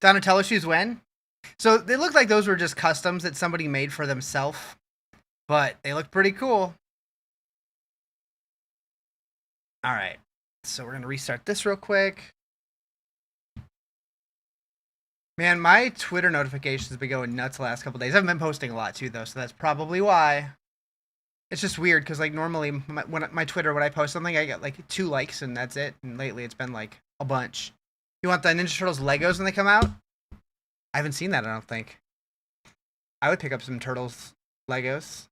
Donatello shoes when? So they look like those were just customs that somebody made for themselves, but they look pretty cool. All right, so we're gonna restart this real quick. Man, my Twitter notifications have been going nuts the last couple days. I've been posting a lot too, though, so that's probably why. It's just weird because, like, normally my Twitter, when I post something, I get like 2 likes and that's it. And lately, it's been like a bunch. You want the Ninja Turtles Legos when they come out? I haven't seen that. I don't think. I would pick up some Turtles Legos.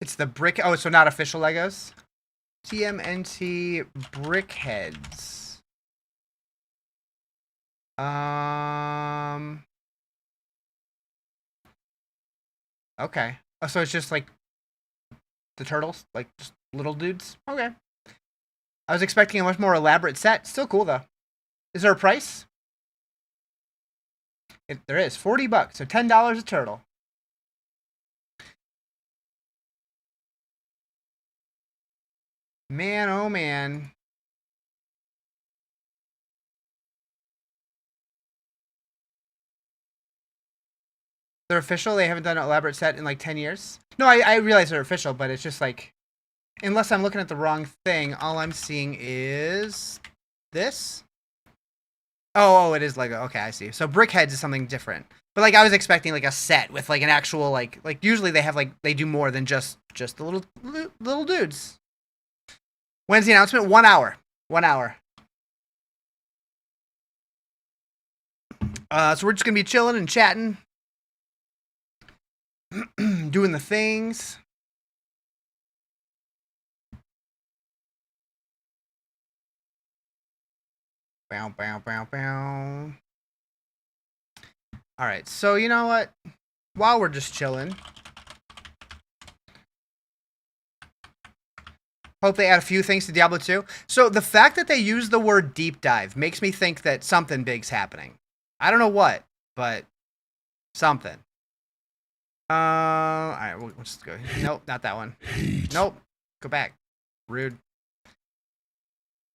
It's the brick. Oh, so not official Legos. TMNT Brickheads. Okay. Oh, so it's just like the turtles, like just little dudes. Okay. I was expecting a much more elaborate set. Still cool though. Is there a price? There is. $40, so $10 a turtle. Man, oh man. They're official? They haven't done an elaborate set in like 10 years? No, I realize they're official, but it's just like... Unless I'm looking at the wrong thing, all I'm seeing is... this? Oh, it is Lego. Okay, I see. So Brickheads is something different. But like I was expecting like a set with like an actual like usually they have like they do more than just the little dudes. When's the announcement? 1 hour. 1 hour. So we're just gonna be chilling and chatting. Doing the things. Bow, bow, bow, bow. All right, so you know what? While we're just chilling, hope they add a few things to Diablo 2. So the fact that they use the word deep dive makes me think that something big's happening. I don't know what, but something. All right, we'll just go. Nope, not that one. Nope, go back. Rude.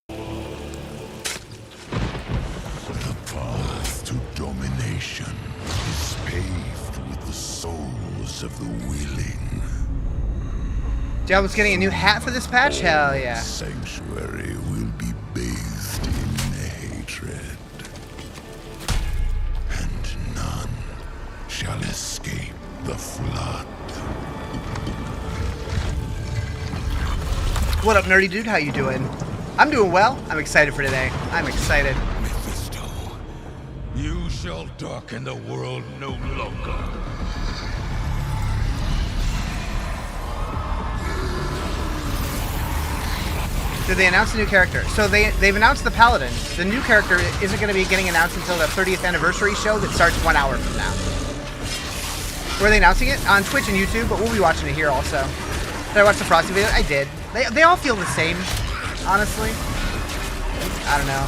The path to domination is paved with the souls of the willing. Diablo's getting a new hat for this patch? Hell yeah. Sanctuary will be bathed in hatred, and none shall escape the flood. What up, nerdy dude? How you doing? I'm doing well. I'm excited for today. I'm excited. Mephisto, you shall darken the world no longer. Did they announce a new character? So they've announced the Paladin. The new character isn't going to be getting announced until the 30th anniversary show that starts 1 hour from now. Were they announcing it? On Twitch and YouTube, but we'll be watching it here also. Did I watch the Frosty video? I did. They all feel the same, honestly. I don't know.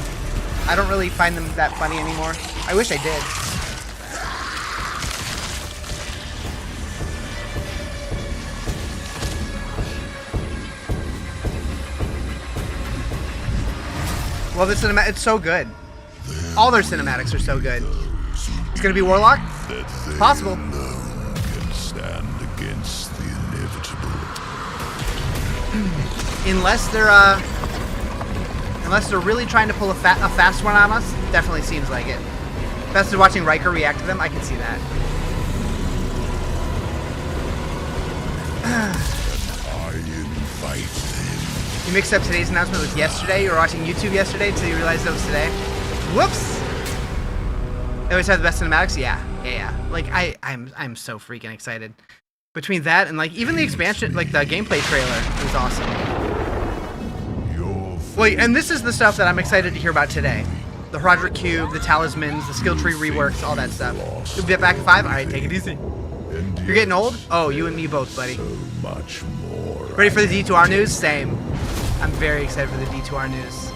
I don't really find them that funny anymore. I wish I did. Well, the cinematic, it's so good. All their cinematics are so good. It's gonna be Warlock? Possible. Can stand against the inevitable. Unless they're really trying to pull a fast one on us, definitely seems like it. Best of watching Riker react to them, I can see that. I invite them. You mixed up today's announcement with yesterday. You were watching YouTube yesterday until you realized it was today. Whoops! They always have the best cinematics? Yeah. Like, I'm so freaking excited. Between that and, like, even the expansion, like, the gameplay trailer was awesome. Wait, and this is the stuff that I'm excited to hear about today. The Horadric Cube, the Talismans, the Skill Tree Reworks, all that stuff. You'll be back at 5? Alright, take it easy. You're getting old? Oh, you and me both, buddy. So much more. Ready for the D2R news? Same. I'm very excited for the D2R news.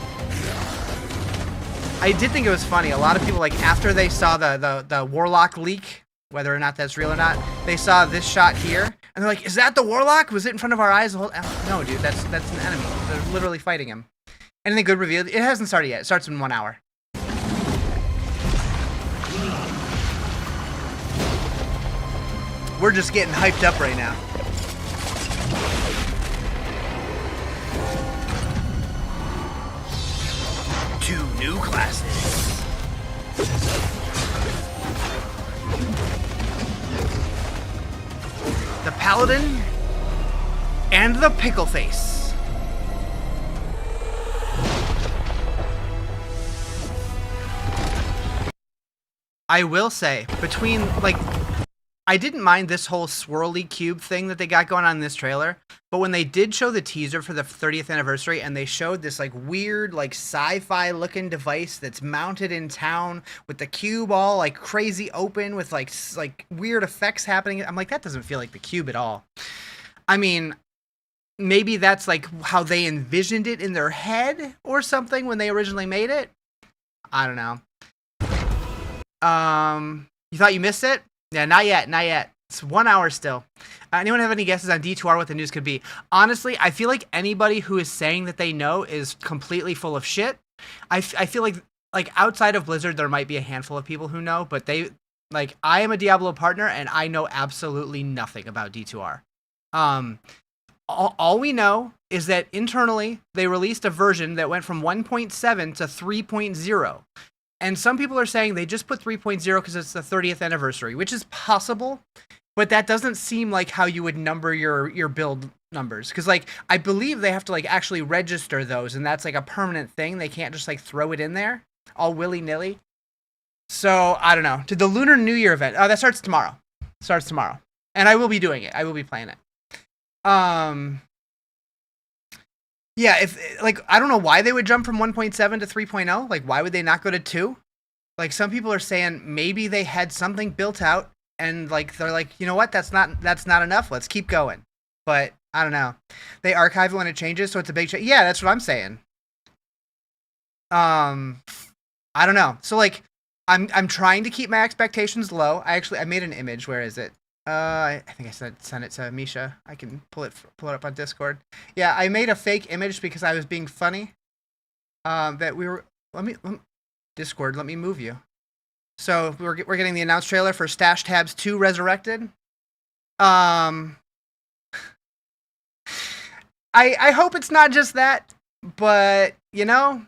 I did think it was funny. A lot of people, like, after they saw the Warlock leak, whether or not that's real or not, they saw this shot here, And they're like, is that the Warlock? Was it in front of our eyes? No, dude, that's an enemy. They're literally fighting him. Anything good revealed? It hasn't started yet. It starts in 1 hour. We're just getting hyped up right now. Two new classes. The Paladin and the Pickle Face. I will say, between, like, I didn't mind this whole swirly cube thing that they got going on in this trailer, but when they did show the teaser for the 30th anniversary and they showed this like weird like sci-fi looking device that's mounted in town with the cube all like crazy open with like weird effects happening, I'm like, that doesn't feel like the cube at all. I mean, maybe that's like how they envisioned it in their head or something when they originally made it. I don't know. You thought you missed it? Yeah, not yet, not yet. It's 1 hour still. Anyone have any guesses on D2R what the news could be? Honestly, I feel like anybody who is saying that they know is completely full of shit. I feel like outside of Blizzard, there might be a handful of people who know, but they, like, I am a Diablo partner and I know absolutely nothing about D2R. All we know is that internally they released a version that went from 1.7 to 3.0. And some people are saying they just put 3.0 because it's the 30th anniversary, which is possible, but that doesn't seem like how you would number your build numbers. Because, like, I believe they have to, like, actually register those, and that's, like, a permanent thing. They can't just, like, throw it in there all willy-nilly. So, I don't know. To the Lunar New Year event. Oh, that starts tomorrow. Starts tomorrow. And I will be doing it. I will be playing it. Yeah, if, like, I don't know why they would jump from 1.7 to 3.0. Like, why would they not go to 2? Like, some people are saying maybe they had something built out and, like, they're like, you know what? That's not enough. Let's keep going. But I don't know. They archive it when it changes, so it's a big change. Yeah, that's what I'm saying. I don't know. So, like, I'm trying to keep my expectations low. I made an image. Where is it? I think I sent it to Misha. I can pull it up on Discord. Yeah, I made a fake image because I was being funny. That we were. Discord, let me move you. So we're getting the announced trailer for Stash Tabs 2 Resurrected. I hope it's not just that, but you know,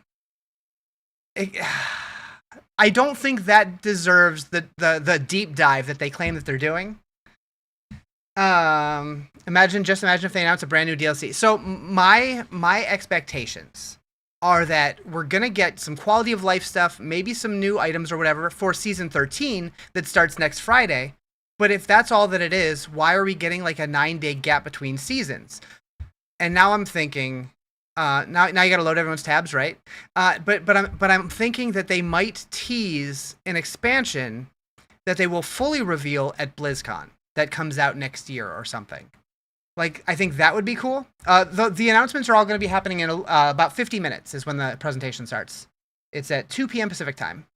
I don't think that deserves the deep dive that they claim that they're doing. Imagine if they announce a brand new DLC. So my expectations are that we're gonna get some quality of life stuff, maybe some new items or whatever for season 13 that starts next Friday. But if that's all that it is, why are we getting like a 9-day gap between seasons? And now I'm thinking, now you got to load everyone's tabs, right? But I'm thinking that they might tease an expansion that they will fully reveal at BlizzCon that comes out next year or something. Like, I think that would be cool. The announcements are all going to be happening in about 50 minutes is when the presentation starts. It's at 2 p.m. Pacific time.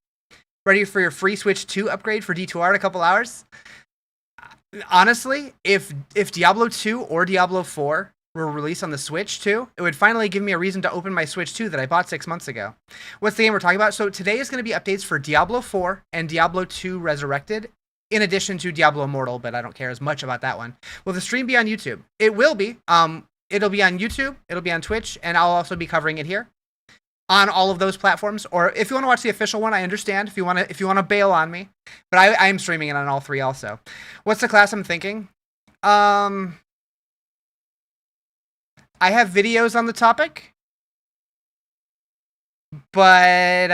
Ready for your free Switch 2 upgrade for D2R in a couple hours? Honestly, if Diablo 2 or Diablo 4 were released on the Switch 2, it would finally give me a reason to open my Switch 2 that I bought 6 months ago. What's the game we're talking about? So today is going to be updates for Diablo 4 and Diablo 2 Resurrected, in addition to Diablo Immortal, but I don't care as much about that one. Will the stream be on YouTube? It will be. It'll be on YouTube, it'll be on Twitch, and I'll also be covering it here on all of those platforms. Or if you want to watch the official one, I understand. If you want to bail on me, but I am streaming it on all three also. What's the class I'm thinking? I have videos on the topic, but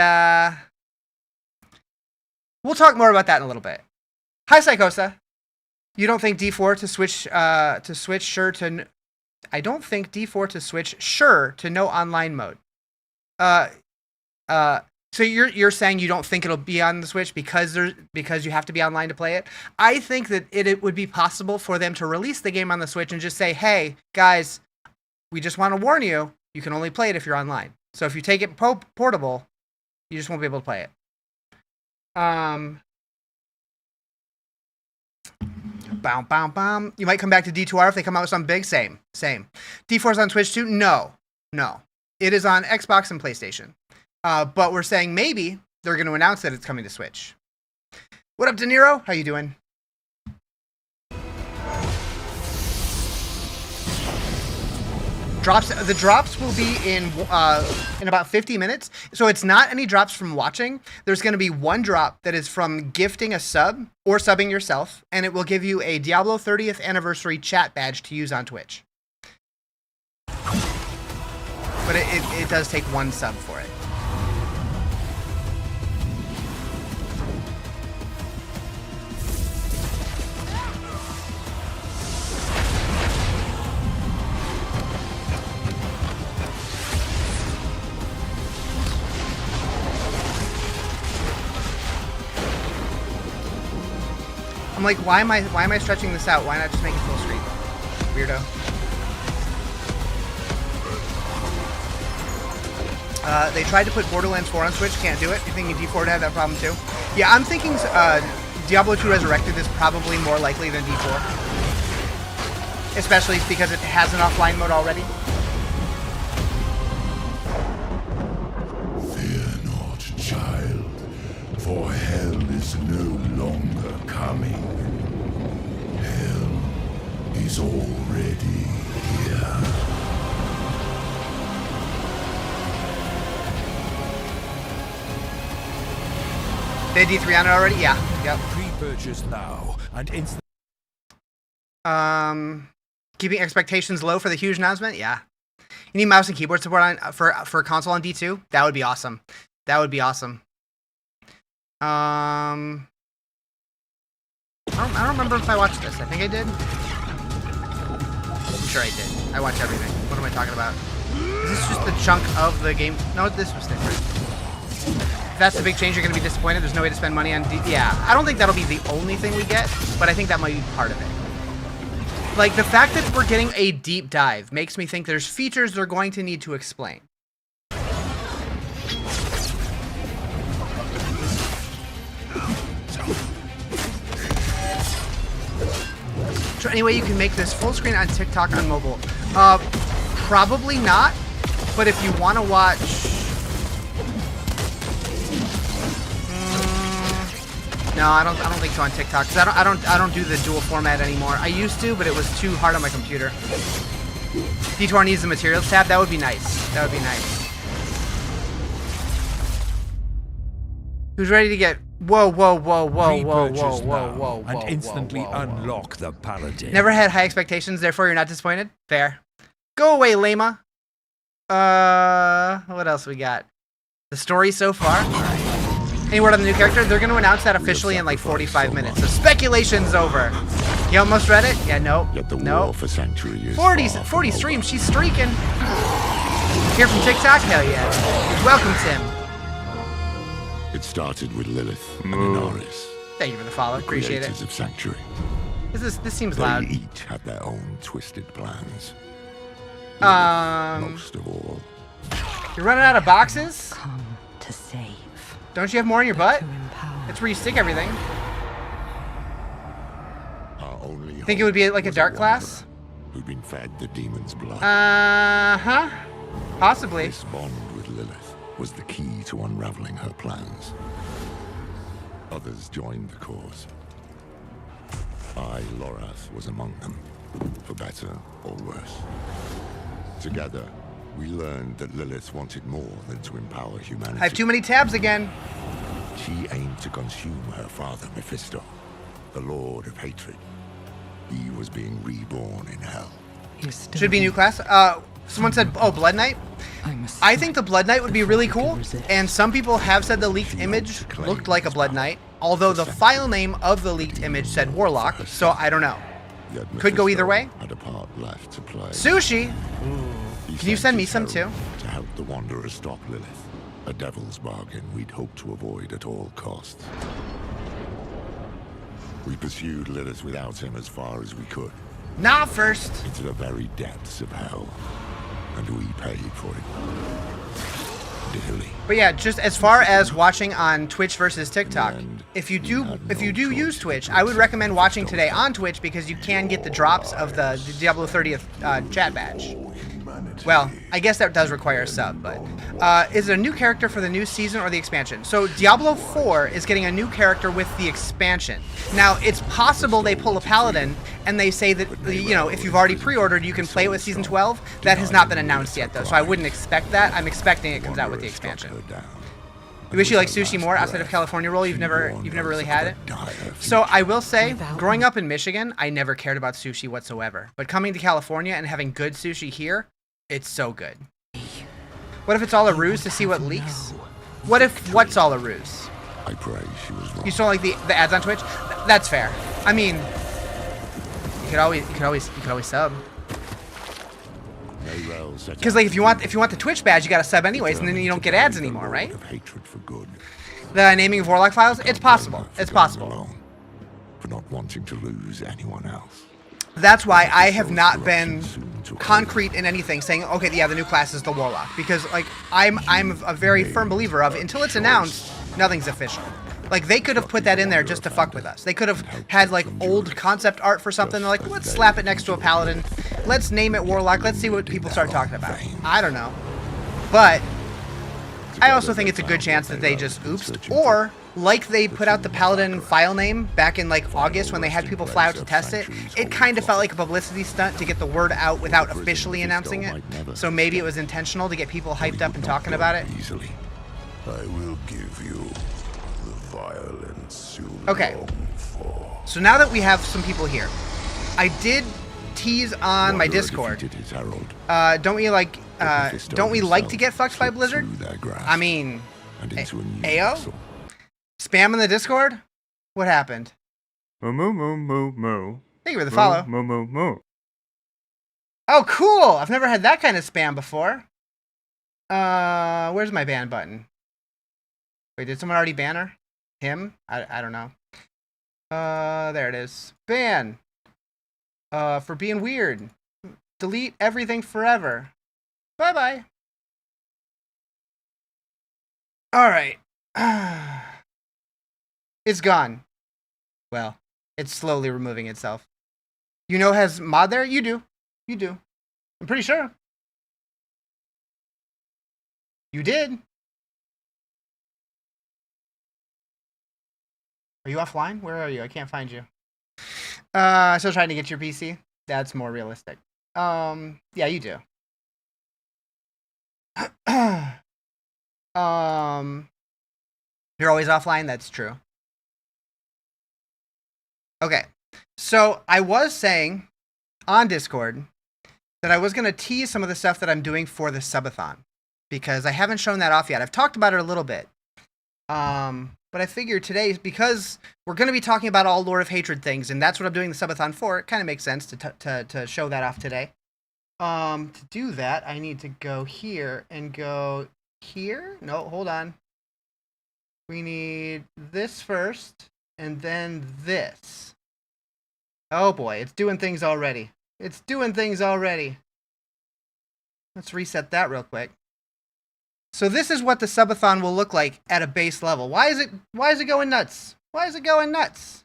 we'll talk more about that in a little bit. Hi, Psychosa. You don't think D4 to switch sure to? I don't think D4 to switch sure to no online mode. So you're saying you don't think it'll be on the Switch because you have to be online to play it? I think that it would be possible for them to release the game on the Switch and just say, hey guys, we just want to warn you, you can only play it if you're online. So if you take it portable, you just won't be able to play it. Bow, bow, bow. You might come back to D2R if they come out with something big. Same. D4's on Twitch too? No. It is on Xbox and PlayStation. But we're saying maybe they're going to announce that it's coming to Switch. What up, De Niro? How you doing? The drops will be in about 50 minutes. So it's not any drops from watching. There's going to be one drop that is from gifting a sub or subbing yourself, and it will give you a Diablo 30th anniversary chat badge to use on Twitch. But it does take one sub for it. I'm like, why am I stretching this out? Why not just make it full screen? Weirdo. They tried to put Borderlands 4 on Switch, can't do it. You're thinking D4 to have that problem too? Yeah, I'm thinking Diablo 2 Resurrected is probably more likely than D4. Especially because it has an offline mode already. Fear not, child, for hell is no longer coming. Hell is already here. They had D3 on it already? Yeah. Yep. Pre-purchase now and instant. Keeping expectations low for the huge announcement? Yeah. You need mouse and keyboard support on for console on D2? That would be awesome. That would be awesome. I don't remember if I watched this. I think I did. I'm sure I did. I watched everything. What am I talking about? Is this just the chunk of the game? No, this was different. If that's the big change, you're going to be disappointed. There's no way to spend money on yeah, I don't think that'll be the only thing we get, but I think that might be part of it. Like, the fact that we're getting a deep dive makes me think there's features they're going to need to explain. So any way you can make this full screen on TikTok on mobile? Probably not, but if you want to watch... No, I don't think so on TikTok, because I don't do the dual format anymore. I used to, but it was too hard on my computer. D2R needs the materials tab. That would be nice. That would be nice. Who's ready to get... Whoa, and instantly unlock the paladin. Never had high expectations, therefore you're not disappointed? Fair. Go away, Lama. What else we got? The story so far? Any word on the new character? They're going to announce that officially in like 45 minutes. So speculation's over. You almost read it? Yeah, nope. Nope. 40 streams. She's streaking. Here from TikTok? Hell yeah. Welcome, Tim. It started with Lilith and Inaris. Thank you for the follow. Appreciate it. Of Sanctuary. This seems They loud. each had their own twisted plans. Most of all. You're running out of boxes? Come to save. Don't you have more in your butt? To empower. That's where you stick everything. Our only Think it would be like a was dark wanderer class? Who'd been fed the demon's blood. Uh-huh. Possibly. This bond with Lilith was the key to unraveling her plans. Others joined the cause. I, Lorath, was among them, for better or worse. Together, we learned that Lilith wanted more than to empower humanity. I have too many tabs again. She aimed to consume her father, Mephisto, the Lord of Hatred. He was being reborn in hell. Should be new class. Someone said, oh, Blood Knight? I think the Blood Knight would be really cool, and some people have said the leaked image looked like a Blood Knight, although the file name of the leaked image said Warlock, so I don't know. Yet Could go either way. Had a part left to play. Sushi! He Can you sent send me his some too? herald to help the Wanderer stop Lilith. A devil's bargain we'd hoped to avoid at all costs. We pursued Lilith without him as far as we could, Not first. into the very depths of hell. And we paid for it. dearly. But yeah, just as far as watching on Twitch versus TikTok, And if you do had no use choice Twitch, but I would to recommend watching stop today them. on Twitch because you can get the drops of the Diablo 30th chat badge. Humanity. Well, I guess that does require a sub, but is it a new character for the new season or the expansion? So Diablo 4 is getting a new character with the expansion. Now, it's possible they pull a paladin and they say that, you know, if you've already pre-ordered, you can play it with Season 12. That has not been announced yet, though, so I wouldn't expect that. I'm expecting it comes out with the expansion. You wish you liked sushi more outside of California roll? You've never really had it? So I will say, growing up in Michigan, I never cared about sushi whatsoever. But coming to California and having good sushi here, it's so good. What if it's all a ruse to see what leaks? What if what's all a ruse? I pray she was wrong. You saw like the ads on Twitch? That's fair. I mean, you could always sub. Because like if you want the Twitch badge, you gotta sub anyways, and then you don't get ads anymore, right? Of hatred for good. The naming of Warlock files? It's possible. It's possible. Alone, for not wanting to lose anyone else. That's why I have not been concrete in anything saying, okay, yeah, the new class is the Warlock. Because like I'm a very firm believer of until it's announced, nothing's official. Like they could have put that in there just to fuck with us. They could have had like old concept art for something. They're like, let's slap it next to a paladin. Let's name it Warlock. Let's see what people start talking about. I don't know. But I also think it's a good chance that they just oopsed. Or like they put out the paladin file name back in like August when they had people fly out to test it. It kind of felt like a publicity stunt to get the word out without officially announcing it. So maybe it was intentional to get people hyped up and talking about it. Easily. I will give you the violence you Okay. long for. So now that we have some people here, I did tease on my Wanderer Discord. defeated his herald. Don't we like to get fucked by Blizzard? Through their grasp I mean, and into a new AO? vessel. Spam in the Discord? What happened? Moo moo moo moo moo. Thank you for the follow. Moo moo moo. Oh, cool! I've never had that kind of spam before. Where's my ban button? Wait, did someone already ban her? Him? I don't know. There it is. Ban. For being weird. Delete everything forever. Bye-bye. Alright. It's gone. Well, it's slowly removing itself. You know has mod there? You do. You do. I'm pretty sure. You did. Are you offline? Where are you? I can't find you. Still trying to get your PC? That's more realistic. Yeah, you do. You're always offline? That's true. Okay. So, I was saying on Discord that I was going to tease some of the stuff that I'm doing for the subathon. Because I haven't shown that off yet. I've talked about it a little bit. But I figured today, because we're going to be talking about all Lord of Hatred things, and that's what I'm doing the subathon for, it kind of makes sense to show that off today. To do that, I need to go here and go here. No, hold on. We need this first, and then this. Oh boy, it's doing things already. It's doing things already. Let's reset that real quick. So this is what the subathon will look like at a base level. Why is it going nuts? Why is it going nuts?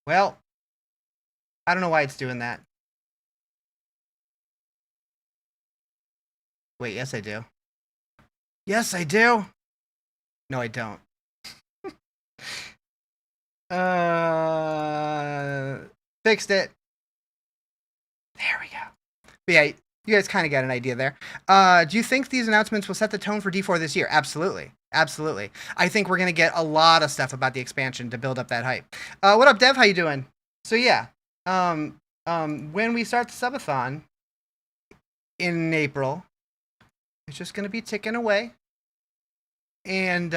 Well, I don't know why it's doing that. Wait, yes I do. Yes I do. No I don't. Fixed it. There we go. But yeah, you guys kind of got an idea there. Do you think these announcements will set the tone for D4 this year? Absolutely. Absolutely. I think we're going to get a lot of stuff about the expansion to build up that hype. What up, Dev? How you doing? So yeah, when we start the subathon in April, it's just going to be ticking away. And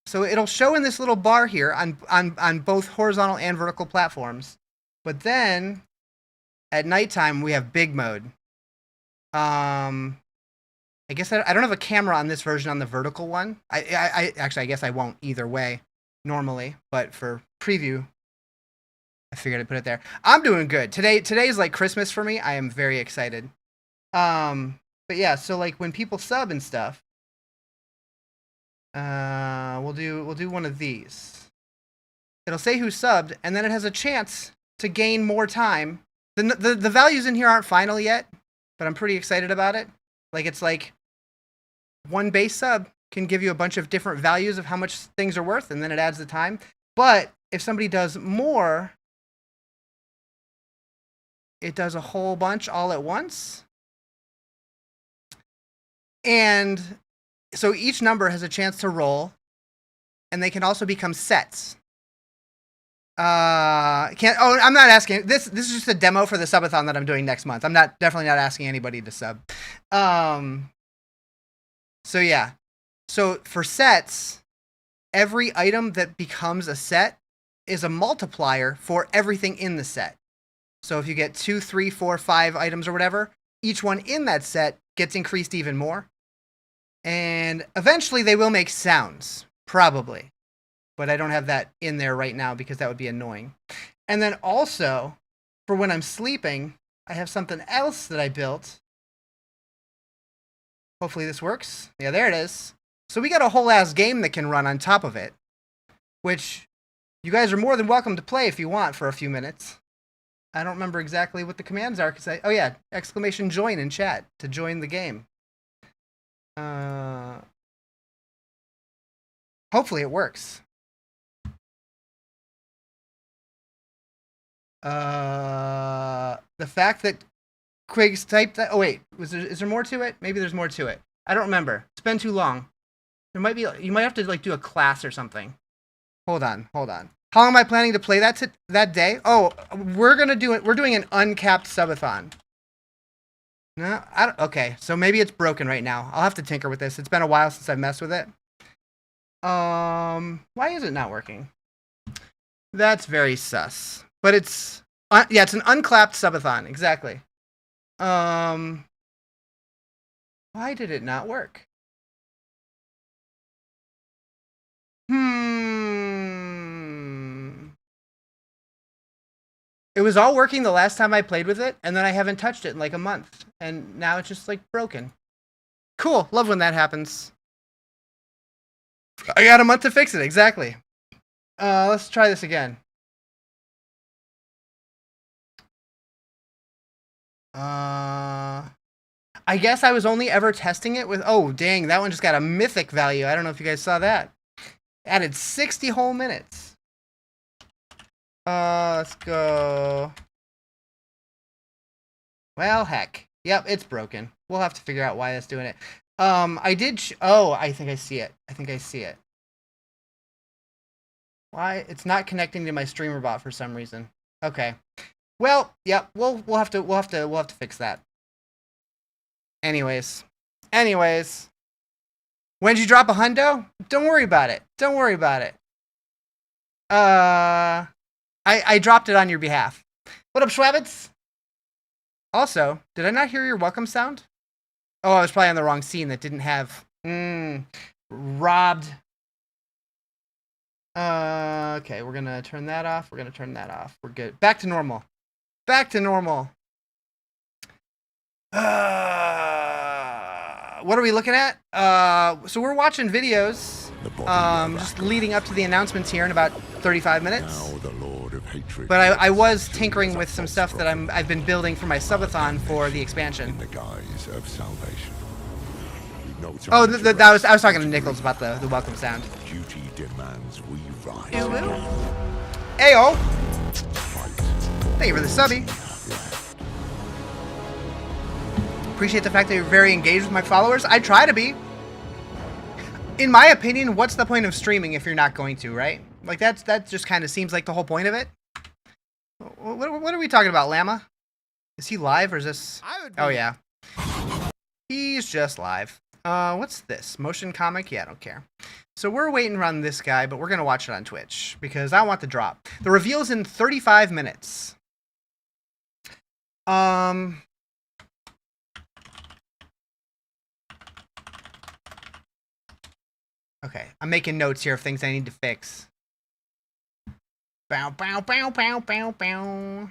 so it'll show in this little bar here on both horizontal and vertical platforms. But then at nighttime, we have big mode. I guess I don't have a camera on this version on the vertical one. I actually, I guess I won't either way normally, but for preview, I figured I'd put it there. I'm doing good. Today's like Christmas for me. I am very excited. But But yeah, so like when people sub and stuff, we'll do one of these. It'll say who subbed, and then it has a chance to gain more time. The values in here aren't final yet, but I'm pretty excited about it. Like it's like one base sub can give you a bunch of different values of how much things are worth, and then it adds the time. But if somebody does more, it does a whole bunch all at once. And so each number has a chance to roll, and they can also become sets. I'm not asking. This is just a demo for the subathon that I'm doing next month. I'm definitely not asking anybody to sub. So yeah. So for sets, every item that becomes a set is a multiplier for everything in the set. So if you get 2, 3, 4, 5 items or whatever, each one in that set gets increased even more. And eventually they will make sounds, probably. But I don't have that in there right now because that would be annoying. And then also, for when I'm sleeping, I have something else that I built. Hopefully this works. Yeah, there it is. So we got a whole ass game that can run on top of it, which you guys are more than welcome to play if you want for a few minutes. I don't remember exactly what the commands are because oh yeah, exclamation join in chat to join the game. Hopefully it works. The fact that Quiggs typed that. Oh wait, is there more to it? Maybe there's more to it. I don't remember. It's been too long. There might be. You might have to like do a class or something. Hold on. How long am I planning to play that day? Oh, we're gonna do it. We're doing an uncapped subathon. No, I don't. Okay, so maybe it's broken right now. I'll have to tinker with this. It's been a while since I've messed with it. Why is it not working? That's very sus. But it's yeah, it's an unclapped subathon. Exactly. Why did it not work? It was all working the last time I played with it, and then I haven't touched it in like a month, and now it's just like broken. Cool. Love when that happens. I got a month to fix it. Exactly. Let's try this again. I guess I was only ever testing it with... Oh, dang. That one just got a mythic value. I don't know if you guys saw that. Added 60 whole minutes. Let's go... Well, heck. Yep, it's broken. We'll have to figure out why that's doing it. I did... I think I see it. Why? It's not connecting to my streamer bot for some reason. Okay. Well, yep, we'll have to fix that. Anyways. When'd you drop a hundo? Don't worry about it. I dropped it on your behalf. What up, Schwabbits? Also, did I not hear your welcome sound? Oh, I was probably on the wrong scene that didn't have... robbed. Okay, we're gonna turn that off. We're good. Back to normal. What are we looking at? So we're watching videos. Just leading up to the announcements here in about 35 minutes. Now the Lord of Hatred. But I was tinkering with some stuff that I've been building for my subathon for the expansion. In the guise of salvation. No time Oh, to I was talking to Nichols about the welcome sound. duty demands we rise. Ayo! Fight. Thank you for the subby. Appreciate the fact that you're very engaged with my followers. I try to be. In my opinion, what's the point of streaming if you're not going to, right? Like that just kind of seems like the whole point of it. What are we talking about, Llama? Is he live or is this? Oh yeah. He's just live. What's this? Motion comic? Yeah, I don't care. So we're waiting on this guy, but we're gonna watch it on Twitch because I want the drop. The reveal's in 35 minutes. Okay, I'm making notes here of things I need to fix. Bow, bow, bow, bow, bow, bow.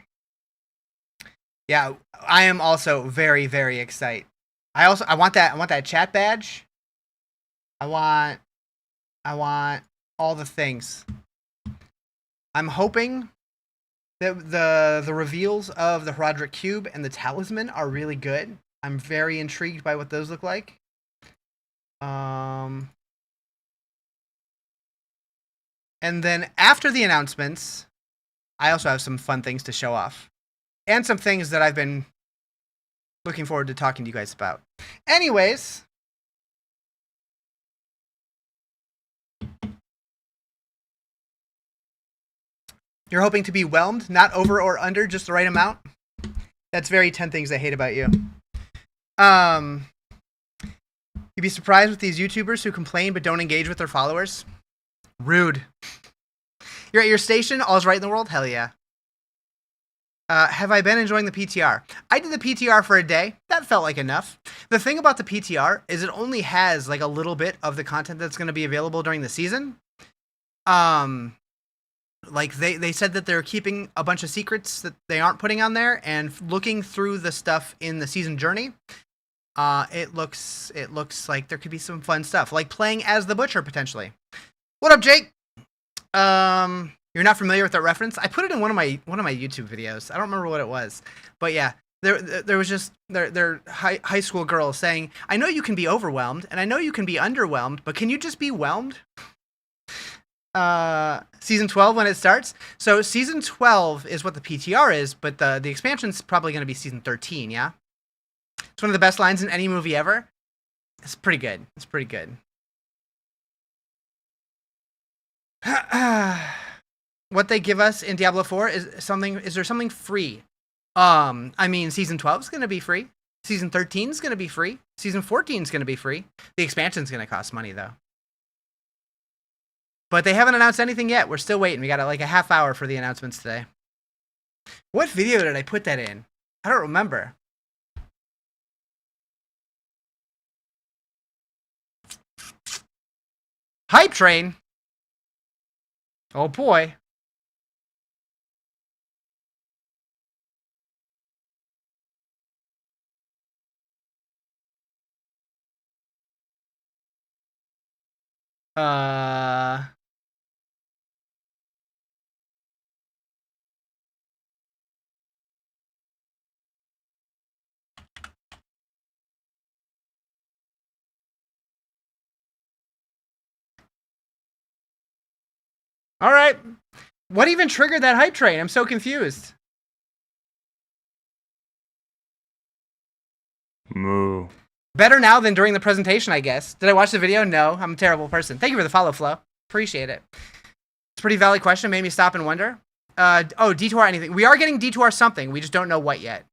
Yeah, I am also very, very excited. I want that chat badge. I want all the things. I'm hoping that the reveals of the Horadric Cube and the Talisman are really good. I'm very intrigued by what those look like. And then after the announcements, I also have some fun things to show off. And some things that I've been looking forward to talking to you guys about. Anyways, you're hoping to be whelmed, not over or under, just the right amount? That's very 10 things I hate about you. You'd be surprised with these YouTubers who complain but don't engage with their followers. Rude. You're at your station, all's right in the world? Hell yeah. Have I been enjoying the PTR? I did the PTR for a day. That felt like enough. The thing about the PTR is it only has like a little bit of the content that's going to be available during the season. Like they said that they're keeping a bunch of secrets that they aren't putting on there, and looking through the stuff in the season journey, it looks like there could be some fun stuff, like playing as the Butcher potentially. What up, Jake? You're not familiar with that reference? I put it in one of my YouTube videos. I don't remember what it was, but yeah, there was just they're high school girls saying, "I know you can be overwhelmed, and I know you can be underwhelmed, but can you just be whelmed?" Season 12 when it starts. So season 12 is what the PTR is, but the expansion's probably going to be season 13. Yeah, it's one of the best lines in any movie ever. It's pretty good. It's pretty good. What they give us in Diablo 4 is there something free? I mean, season 12 is going to be free. Season 13 is going to be free. Season 14 is going to be free. The expansion is going to cost money though. But they haven't announced anything yet. We're still waiting. We got like a half hour for the announcements today. What video did I put that in? I don't remember. Hype train. Oh boy. All right. What even triggered that hype train? I'm so confused. Moo. Better now than during the presentation, I guess. Did I watch the video? No, I'm a terrible person. Thank you for the follow, Flo. Appreciate it. It's a pretty valid question. Made me stop and wonder. Oh, D2R anything. We are getting D2R something. We just don't know what yet.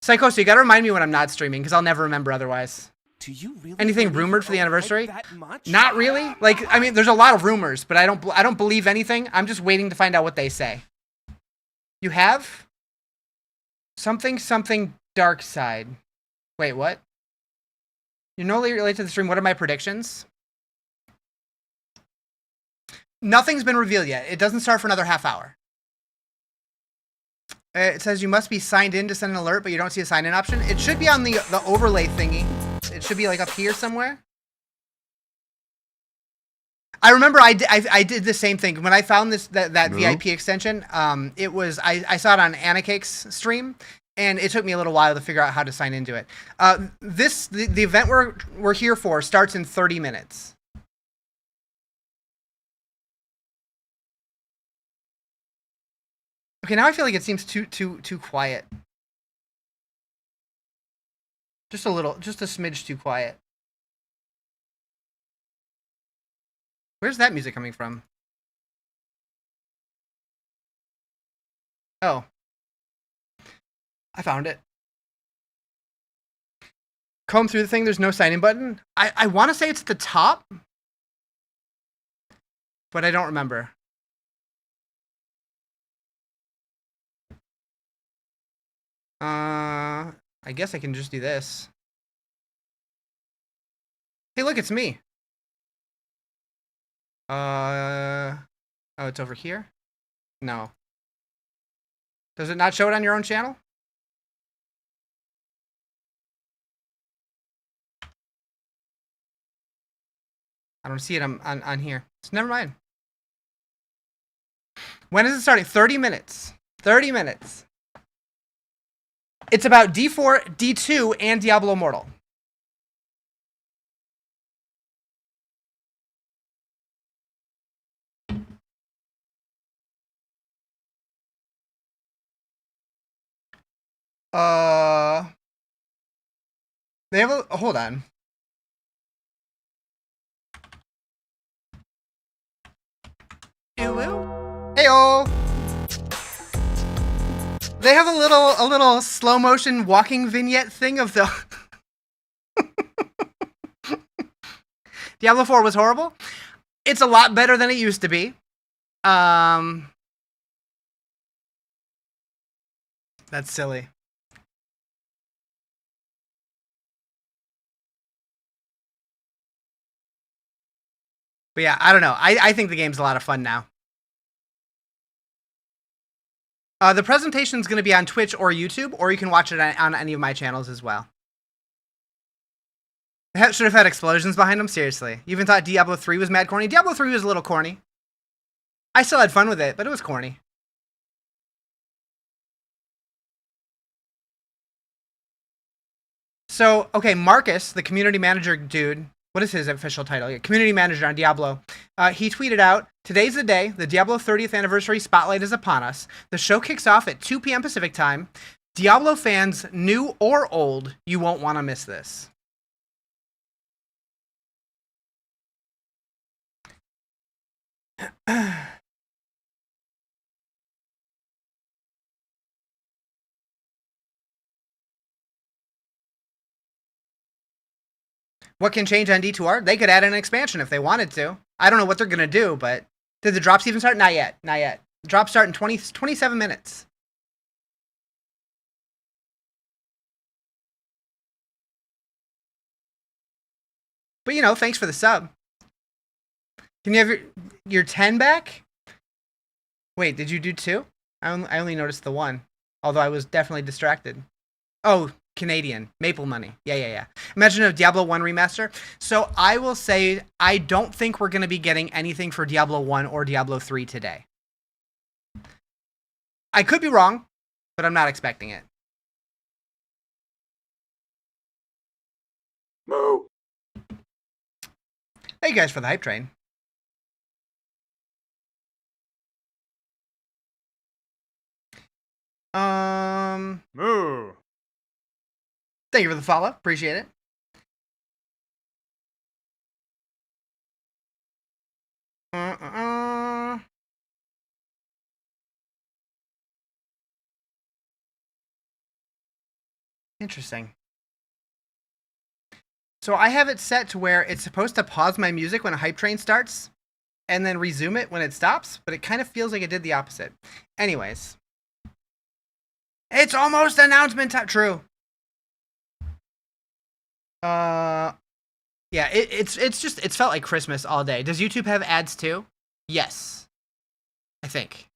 Psycho, so you gotta remind me when I'm not streaming, because I'll never remember otherwise. Do you really anything rumored for the anniversary? that much? Not really. Like, I mean, there's a lot of rumors, but I don't believe anything. I'm just waiting to find out what they say. You have something dark side. Wait, what? You're no longer related to the stream. What are my predictions? Nothing's been revealed yet. It doesn't start for another half hour. It says you must be signed in to send an alert, but you don't see a sign-in option. It should be on the overlay thingy. It should be like up here somewhere. I remember I did the same thing when I found that VIP extension. It was I saw it on Anacake's stream, and it took me a little while to figure out how to sign into it. The event we're here for starts in 30 minutes. Okay, now I feel like it seems too quiet. Just a smidge too quiet. Where's that music coming from? Oh. I found it. Comb through the thing, there's no sign-in button. I want to say it's at the top, but I don't remember. I guess I can just do this. Hey, look, it's me. Oh, it's over here? No. Does it not show it on your own channel? I don't see it on here. So never mind. When is it starting? 30 minutes. 30 minutes. It's about D4, D2, and Diablo Immortal. They have a hold on. Heyo. They have a little slow motion walking vignette thing of the Diablo 4 was horrible. It's a lot better than it used to be. That's silly. But yeah, I don't know. I think the game's a lot of fun now. The presentation is going to be on Twitch or YouTube, or you can watch it on any of my channels as well. It should have had explosions behind them, seriously. You even thought Diablo 3 was mad corny? Diablo 3 was a little corny. I still had fun with it, but it was corny. So, okay, Marcus, the community manager dude, what is his official title? Community manager on Diablo. He tweeted out, "Today's the day. The Diablo 30th anniversary spotlight is upon us. The show kicks off at 2 p.m. Pacific time. Diablo fans, new or old, you won't want to miss this." What can change on D2R? They could add an expansion if they wanted to. I don't know what they're going to do, but did the drops even start? Not yet. Not yet. Drops start in 27 minutes. But, you know, thanks for the sub. Can you have your 10 back? Wait, did you do 2? I only noticed the 1. Although I was definitely distracted. Oh, Canadian. Maple money. Yeah. Imagine a Diablo 1 remaster. So I will say I don't think we're going to be getting anything for Diablo 1 or Diablo 3 today. I could be wrong, but I'm not expecting it. Moo. Thank you guys for the hype train. Moo. Thank you for the follow. Appreciate it. Interesting. So I have it set to where it's supposed to pause my music when a hype train starts and then resume it when it stops, but it kind of feels like it did the opposite. Anyways. It's almost announcement time. True. Yeah, it's felt like Christmas all day. Does YouTube have ads too? Yes. I think.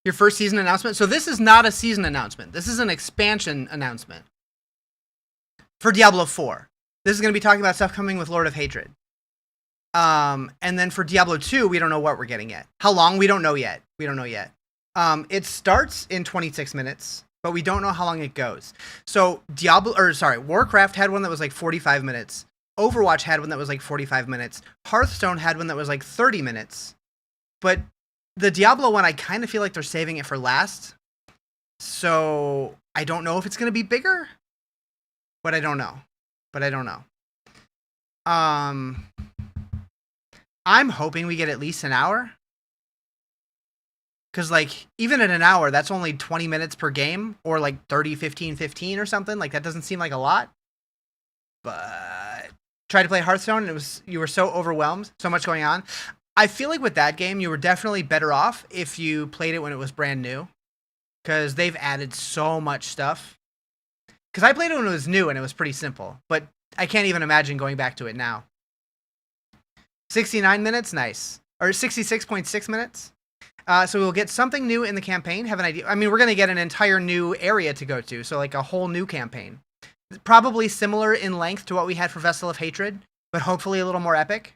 Your first season announcement? So this is not a season announcement. This is an expansion announcement. For Diablo 4. This is going to be talking about stuff coming with Lord of Hatred. And then for Diablo 2, we don't know what we're getting yet. How long? We don't know yet. It starts in 26 minutes, but we don't know how long it goes. So Warcraft had one that was like 45 minutes. Overwatch had one that was like 45 minutes. Hearthstone had one that was like 30 minutes. But the Diablo one, I kind of feel like they're saving it for last. So I don't know if it's going to be bigger, but I don't know. I'm hoping we get at least an hour. Because, like, even at an hour, that's only 20 minutes per game, or like 30, 15, 15 or something. Like, that doesn't seem like a lot. But tried to play Hearthstone, and you were so overwhelmed, so much going on. I feel like with that game, you were definitely better off if you played it when it was brand new. Because they've added so much stuff. Because I played it when it was new, and it was pretty simple. But I can't even imagine going back to it now. 69 minutes? Nice. Or 66.6 minutes? So we'll get something new in the campaign. Have an idea. I mean, we're going to get an entire new area to go to. So like a whole new campaign. Probably similar in length to what we had for Vessel of Hatred, but hopefully a little more epic.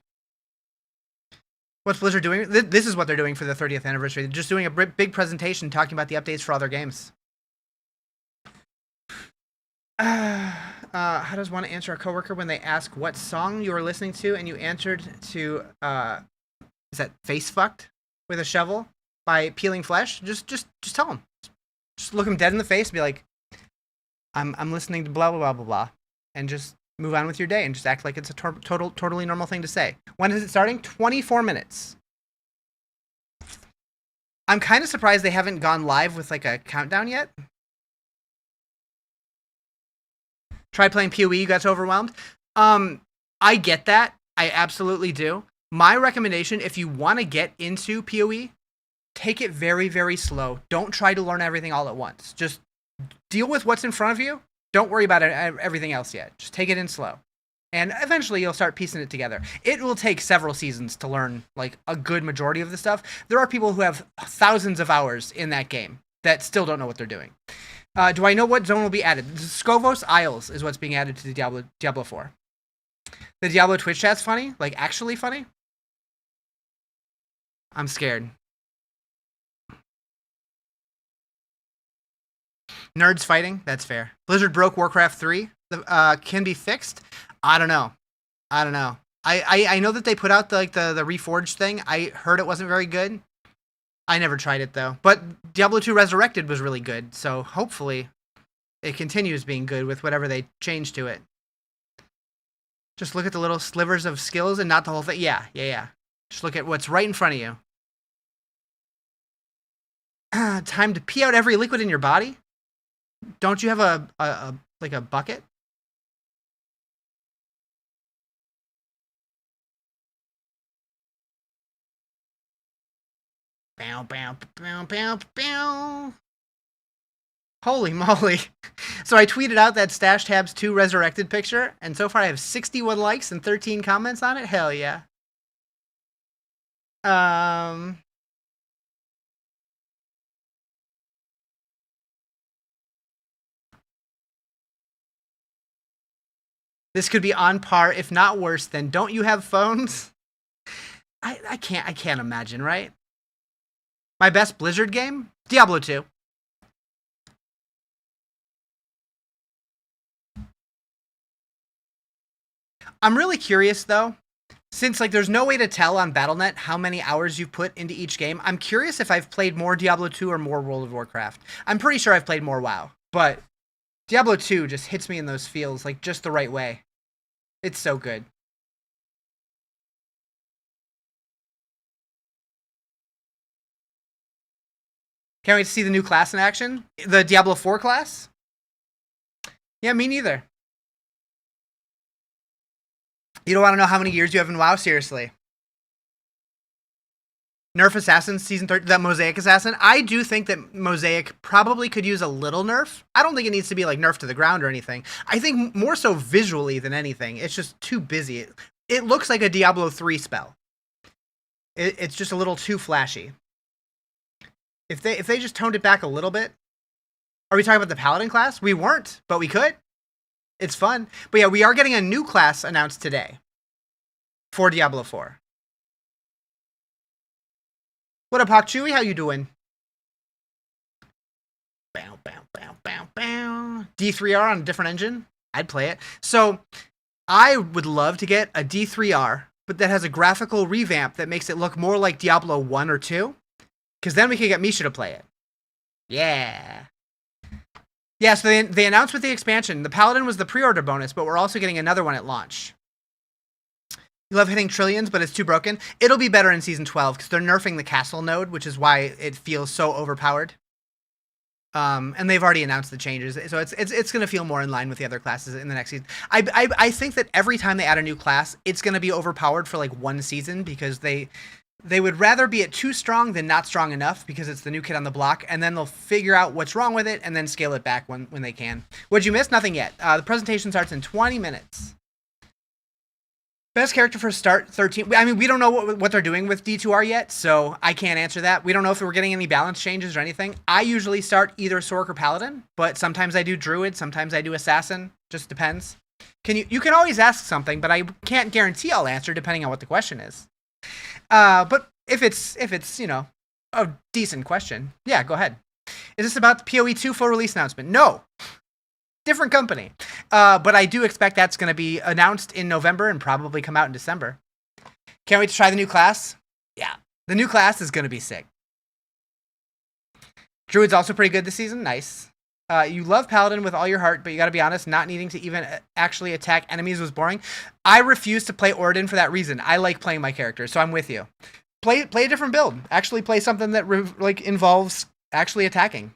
What's Blizzard doing? This is what they're doing for the 30th anniversary. They're just doing a big presentation talking about the updates for all their games. How does one answer a coworker when they ask what song you were listening to and you answered to, is that face fucked with a shovel by peeling flesh? Just tell them. Just look them dead in the face and be like, I'm listening to blah, blah, blah, blah, blah. And just move on with your day and just act like it's a totally normal thing to say. When is it starting? 24 minutes. I'm kind of surprised they haven't gone live with like a countdown yet. Tried playing PoE, you got so overwhelmed. I get that. I absolutely do. My recommendation, if you want to get into PoE, take it very, very slow. Don't try to learn everything all at once. Just deal with what's in front of you. Don't worry about everything else yet. Just take it in slow. And eventually you'll start piecing it together. It will take several seasons to learn like a good majority of the stuff. There are people who have thousands of hours in that game that still don't know what they're doing. Do I know what zone will be added? Scovos Isles is what's being added to the Diablo 4. The Diablo Twitch chat's funny? Like, actually funny? I'm scared. Nerds fighting? That's fair. Blizzard broke Warcraft 3. Can be fixed? I don't know. I know that they put out the Reforged thing. I heard it wasn't very good. I never tried it, though. But Diablo 2 Resurrected was really good, so hopefully it continues being good with whatever they change to it. Just look at the little slivers of skills and not the whole thing. Yeah. Just look at what's right in front of you. Time to pee out every liquid in your body? Don't you have a bucket? Bow, bow, bow, bow, bow. Holy moly. So I tweeted out that Stash Tabs 2 Resurrected picture, and so far I have 61 likes and 13 comments on it. Hell yeah. This could be on par, if not worse, than Don't You Have Phones? I can't imagine, right? My best Blizzard game? Diablo 2. I'm really curious, though. Since, like, there's no way to tell on Battle.net how many hours you've put into each game, I'm curious if I've played more Diablo 2 or more World of Warcraft. I'm pretty sure I've played more WoW, but Diablo 2 just hits me in those feels, like, just the right way. It's so good. Can't wait to see the new class in action. The Diablo 4 class? Yeah, me neither. You don't want to know how many years you have in WoW? Seriously. Nerf Assassin Season 30, that Mosaic Assassin. I do think that Mosaic probably could use a little nerf. I don't think it needs to be like nerf to the ground or anything. I think more so visually than anything. It's just too busy. It looks like a Diablo 3 spell. It's just a little too flashy. If they just toned it back a little bit. Are we talking about the Paladin class? We weren't, but we could. It's fun. But yeah, we are getting a new class announced today for Diablo 4. What up, Hawk Chewy? How you doing? Bow, bow, bow, bow, bow. D2R on a different engine? I'd play it. So I would love to get a D2R, but that has a graphical revamp that makes it look more like Diablo 1 or 2. Because then we could get Misha to play it. Yeah. Yeah, so they announced with the expansion, the Paladin was the pre-order bonus, but we're also getting another one at launch. You love hitting trillions, but it's too broken. It'll be better in Season 12, because they're nerfing the castle node, which is why it feels so overpowered. And they've already announced the changes, so it's going to feel more in line with the other classes in the next season. I think that every time they add a new class, it's going to be overpowered for like one season, because they would rather be at too strong than not strong enough, because it's the new kid on the block, and then they'll figure out what's wrong with it and then scale it back when they can. What'd you miss? Nothing yet. The presentation starts in 20 minutes. Best character for start 13. I mean, we don't know what they're doing with D2R yet, so I can't answer that. We don't know if we're getting any balance changes or anything. I usually start either Sorc or Paladin, but sometimes I do Druid, sometimes I do Assassin. Just depends. You can always ask something, but I can't guarantee I'll answer depending on what the question is. But if it's you know, a decent question, yeah, go ahead. Is this about the PoE 2 full release announcement? No. Different company. But I do expect that's going to be announced in November and probably come out in December. Can't wait to try the new class. Yeah. The new class is going to be sick. Druid's also pretty good this season. Nice. You love Paladin with all your heart, but you got to be honest, not needing to even actually attack enemies was boring. I refuse to play Oradin for that reason. I like playing my character, so I'm with you. Play a different build. Actually play something that involves actually attacking.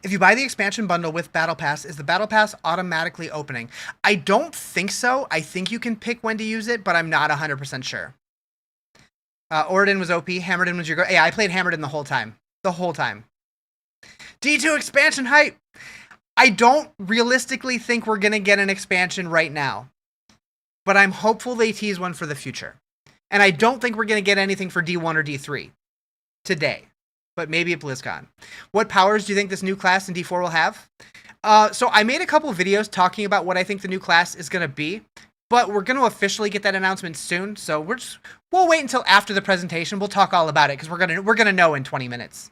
If you buy the expansion bundle with Battle Pass, is the Battle Pass automatically opening? I don't think so. I think you can pick when to use it, but I'm not 100% sure. Oradin was OP. Hammerden was your go. Yeah, I played Hammerden the whole time. The whole time. D2 expansion hype. I don't realistically think we're going to get an expansion right now, but I'm hopeful they tease one for the future. And I don't think we're going to get anything for D1 or D3 today, but maybe at BlizzCon. What powers do you think this new class in D4 will have? So I made a couple of videos talking about what I think the new class is going to be, but we're going to officially get that announcement soon. So we'll wait until after the presentation. We'll talk all about it because we're going to know in 20 minutes.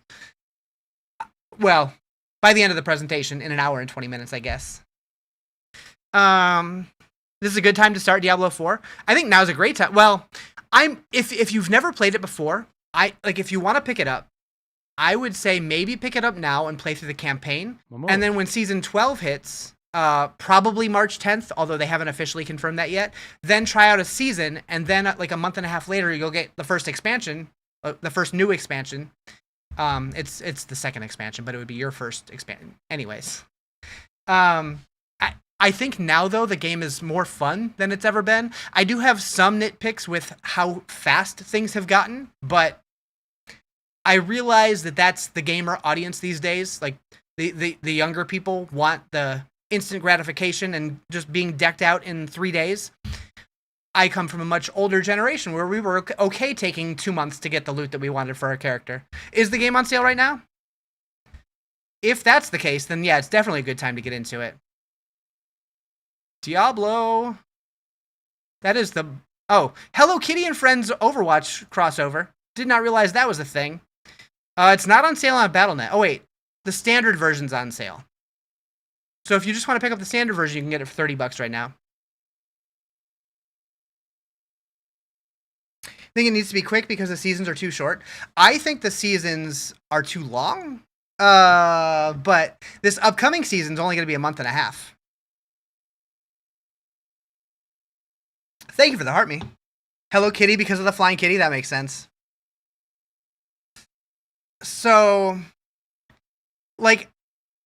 Well, by the end of the presentation, in an hour and 20 minutes, I guess. This is a good time to start Diablo 4. I think now's a great time. Well, if you've never played it before, if you want to pick it up, I would say maybe pick it up now and play through the campaign. And then when season 12 hits, probably March 10th, although they haven't officially confirmed that yet, then try out a season, and then like a month and a half later, you'll get the first expansion, the first new expansion. It's the second expansion, but it would be your first expansion. Anyways, I think now though the game is more fun than it's ever been. I do have some nitpicks with how fast things have gotten, but I realize that that's the gamer audience these days. Like the younger people want the instant gratification and just being decked out in 3 days. I come from a much older generation where we were okay taking 2 months to get the loot that we wanted for our character. Is the game on sale right now? If that's the case, then yeah, it's definitely a good time to get into it. Diablo. That is the... Oh, Hello Kitty and Friends Overwatch crossover. Did not realize that was a thing. It's not on sale on Battle.net. Oh wait, the standard version's on sale. So if you just want to pick up the standard version, you can get it for $30 right now. I think it needs to be quick because the seasons are too short. I think the seasons are too long. But this upcoming season's only going to be a month and a half. Thank you for the heart me. Hello Kitty because of the flying kitty. That makes sense. So, like,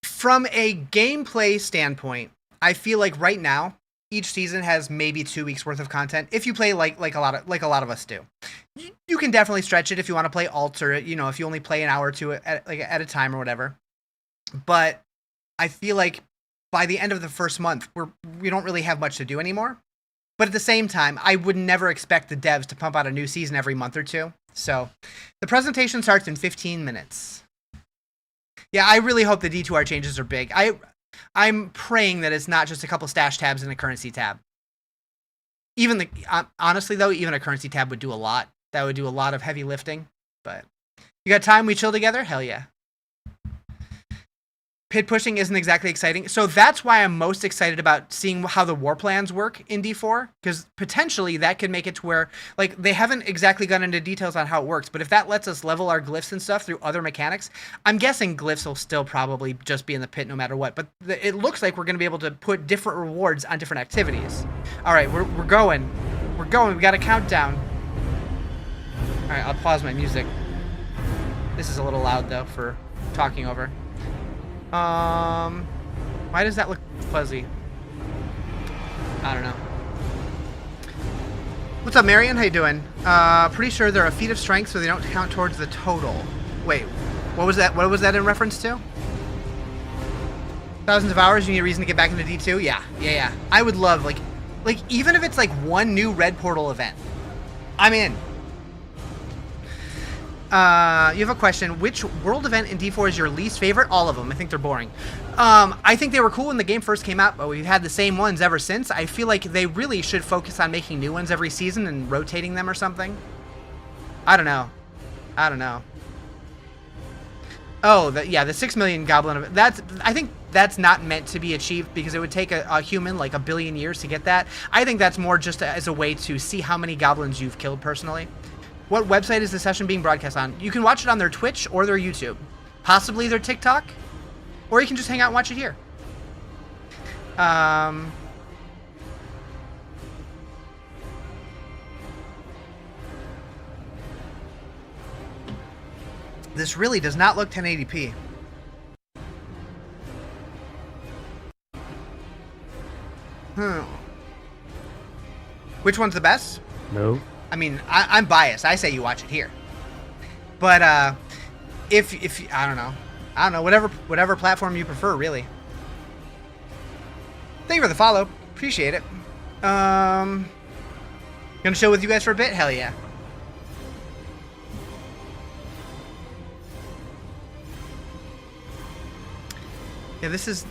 from a gameplay standpoint, I feel like right now, each season has maybe 2 weeks worth of content. If you play like a lot of us do, you can definitely stretch it if you want to play alt, or if you only play an hour or two at a time or whatever. But I feel like by the end of the first month, we don't really have much to do anymore. But at the same time, I would never expect the devs to pump out a new season every month or two. So the presentation starts in 15 minutes. Yeah, I really hope the D2R changes are big. I'm praying that it's not just a couple stash tabs and a currency tab. Honestly though, even a currency tab would do a lot. That would do a lot of heavy lifting. But you got time? We chill together? Hell yeah. Pit pushing isn't exactly exciting. So that's why I'm most excited about seeing how the war plans work in D4, because potentially that could make it to where, like, they haven't exactly gone into details on how it works, but if that lets us level our glyphs and stuff through other mechanics, I'm guessing glyphs will still probably just be in the pit no matter what. But it looks like we're going to be able to put different rewards on different activities. All right, we're going. We're going. We got a countdown. All right, I'll pause my music. This is a little loud, though, for talking over. Why does that look fuzzy? I don't know. What's up, Marion? How you doing? Pretty sure they're a feat of strength, so they don't count towards the total. Wait, what was that? What was that in reference to? Thousands of hours, you need a reason to get back into D2? Yeah. I would love, like, Like, even if it's like one new red portal event, I'm in. You have a question. Which world event in D4 is your least favorite? All of them. I think they're boring. I think they were cool when the game first came out, but we've had the same ones ever since. I feel like they really should focus on making new ones every season and rotating them or something. I don't know. Oh, the 6 million goblin event. I think that's not meant to be achieved because it would take a human like 1 billion years to get that. I think that's more just as a way to see how many goblins you've killed personally. What website is the session being broadcast on? You can watch it on their Twitch or their YouTube. Possibly their TikTok. Or you can just hang out and watch it here. This really does not look 1080p. Which one's the best? No. I mean, I'm biased. I say you watch it here. But if I don't know, whatever platform you prefer, really. Thank you for the follow. Appreciate it. Gonna chill with you guys for a bit? Hell yeah. Yeah, this is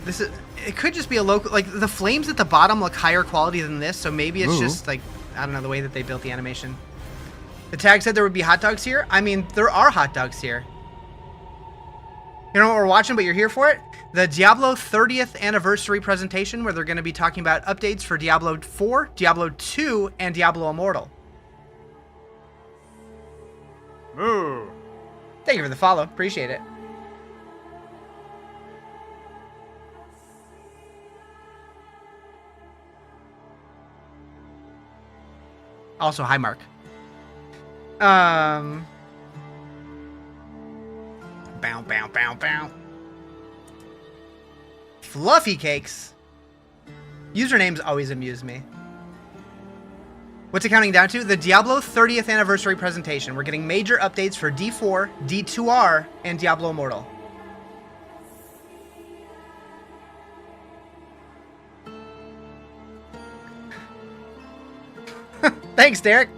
it could just be a local, like the flames at the bottom look higher quality than this, so maybe it's just like, I don't know, the way that they built the animation. The tag said there would be hot dogs here. I mean, there are hot dogs here. You know what we're watching, but you're here for it? The Diablo 30th anniversary presentation where they're going to be talking about updates for Diablo 4, Diablo 2, and Diablo Immortal. Moo. Thank you for the follow. Appreciate it. Also, hi, Mark. Bow, bow, bow, bow. Fluffy cakes. Usernames always amuse me. What's it counting down to? The Diablo 30th anniversary presentation. We're getting major updates for D4, D2R, and Diablo Immortal. Thanks, Derek.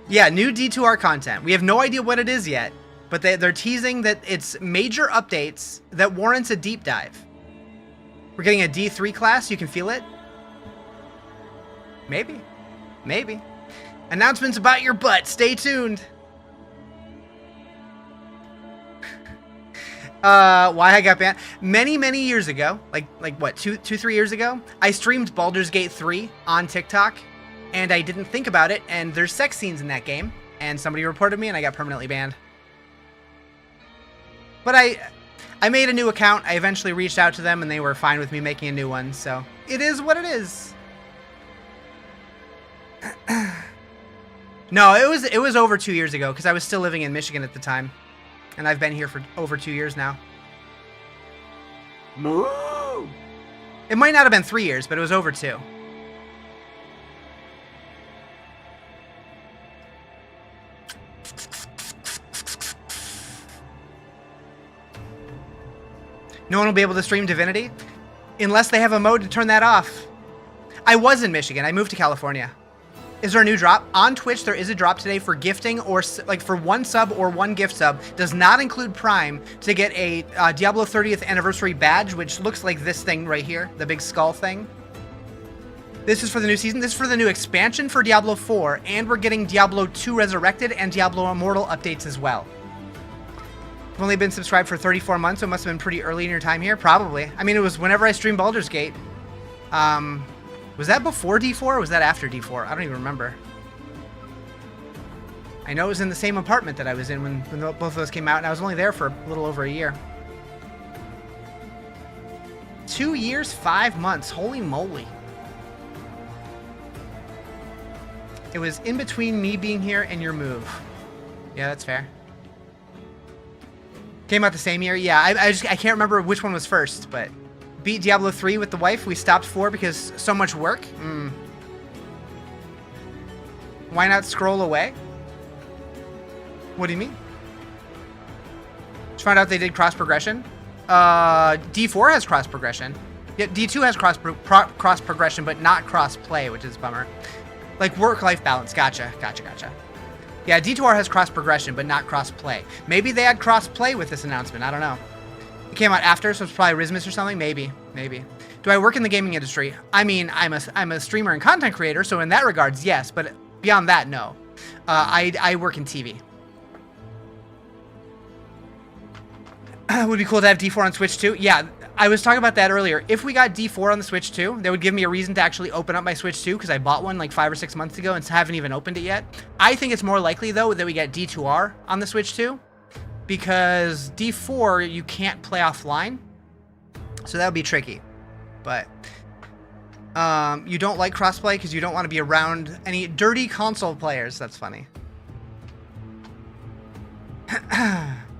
Yeah, new D2R content. We have no idea what it is yet, but they're teasing that it's major updates that warrants a deep dive. We're getting a D3 class. You can feel it. Maybe. Maybe. Announcements about your butt. Stay tuned. Why I got banned? Many years ago, like what, 3 years ago, I streamed Baldur's Gate 3 on TikTok, and I didn't think about it, and there's sex scenes in that game, and somebody reported me, and I got permanently banned. But I made a new account. I eventually reached out to them, and they were fine with me making a new one, so it is what it is. No, it was over 2 years ago, because I was still living in Michigan at the time. And I've been here for over 2 years now. Moo. It might not have been 3 years, but it was over 2. No one will be able to stream Divinity unless they have a mode to turn that off. I was in Michigan. I moved to California. Is there a new drop? On Twitch, there is a drop today for gifting, or like for 1 sub or 1 gift sub. Does not include Prime, to get a Diablo 30th anniversary badge, which looks like this thing right here, the big skull thing. This is for the new season. This is for the new expansion for Diablo 4, and we're getting Diablo 2 Resurrected and Diablo Immortal updates as well. I've only been subscribed for 34 months, so it must have been pretty early in your time here. Probably. I mean, it was whenever I streamed Baldur's Gate. Was that before D4 or was that after D4? I don't even remember. I know it was in the same apartment that I was in when both of those came out, and I was only there for a little over a year. 2 years, 5 months. Holy moly. It was in between me being here and your move. Yeah, that's fair. Came out the same year? Yeah, I can't remember which one was first, but... Beat Diablo 3 with the wife. We stopped 4 because so much work. Why not scroll away? What do you mean? Just found out they did cross progression. D4 has cross progression. Yeah, D2 has cross progression, but not cross play, which is a bummer. Like work-life balance. Gotcha. Yeah, D2R has cross progression, but not cross play. Maybe they had cross play with this announcement. I don't know. It came out after, so it's probably Rismus or something. Maybe. Do I work in the gaming industry? I mean, I'm a streamer and content creator, so in that regards, yes. But beyond that, no. I work in TV. Would be cool to have D4 on Switch too. Yeah, I was talking about that earlier. If we got D4 on the Switch too, that would give me a reason to actually open up my Switch 2 because I bought one like 5 or 6 months ago and haven't even opened it yet. I think it's more likely though that we get D2R on the Switch 2 because D4 you can't play offline, so that would be tricky. But you don't like crossplay because you don't want to be around any dirty console players. That's funny.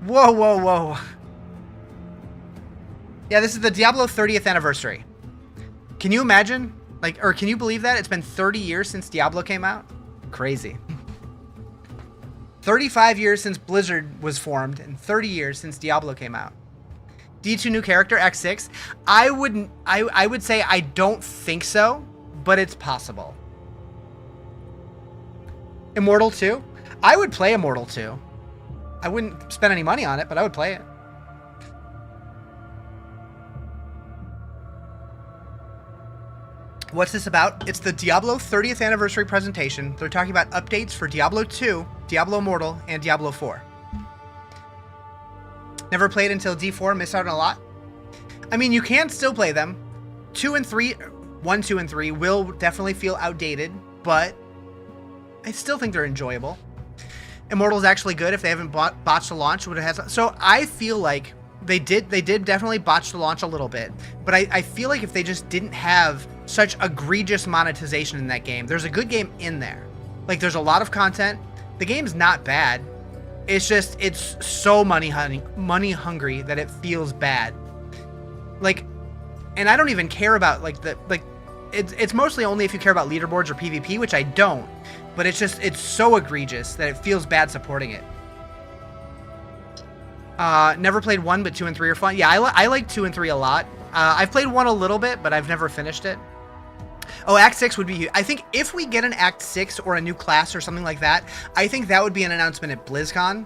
Whoa. Yeah, this is the Diablo 30th anniversary. Can you imagine? Like, or can you believe that? It's been 30 years since Diablo came out? Crazy. 35 years since Blizzard was formed, and 30 years since Diablo came out. D2 new character, X6. I would say I don't think so, but it's possible. Immortal 2? I would play Immortal 2. I wouldn't spend any money on it, but I would play it. What's this about? It's the Diablo 30th anniversary presentation. They're talking about updates for Diablo 2, Diablo Immortal, and Diablo 4. Never played until D4, miss out on a lot. I mean, you can still play them. 1, 2, and 3 will definitely feel outdated, but I still think they're enjoyable. Immortal's actually good if they haven't botched the launch. So I feel like they did definitely botch the launch a little bit, but I feel like if they just didn't have such egregious monetization in that game, there's a good game in there. Like there's a lot of content. The game's not bad. It's just, it's so money hungry that it feels bad. Like, and I don't even care about it's mostly only if you care about leaderboards or PvP, which I don't, but it's just, it's so egregious that it feels bad supporting it. Never played 1, but 2 and 3 are fun. Yeah, I like 2 and 3 a lot. I've played 1 a little bit, but I've never finished it. Oh, Act 6 would be... I think if we get an Act 6 or a new class or something like that, I think that would be an announcement at BlizzCon.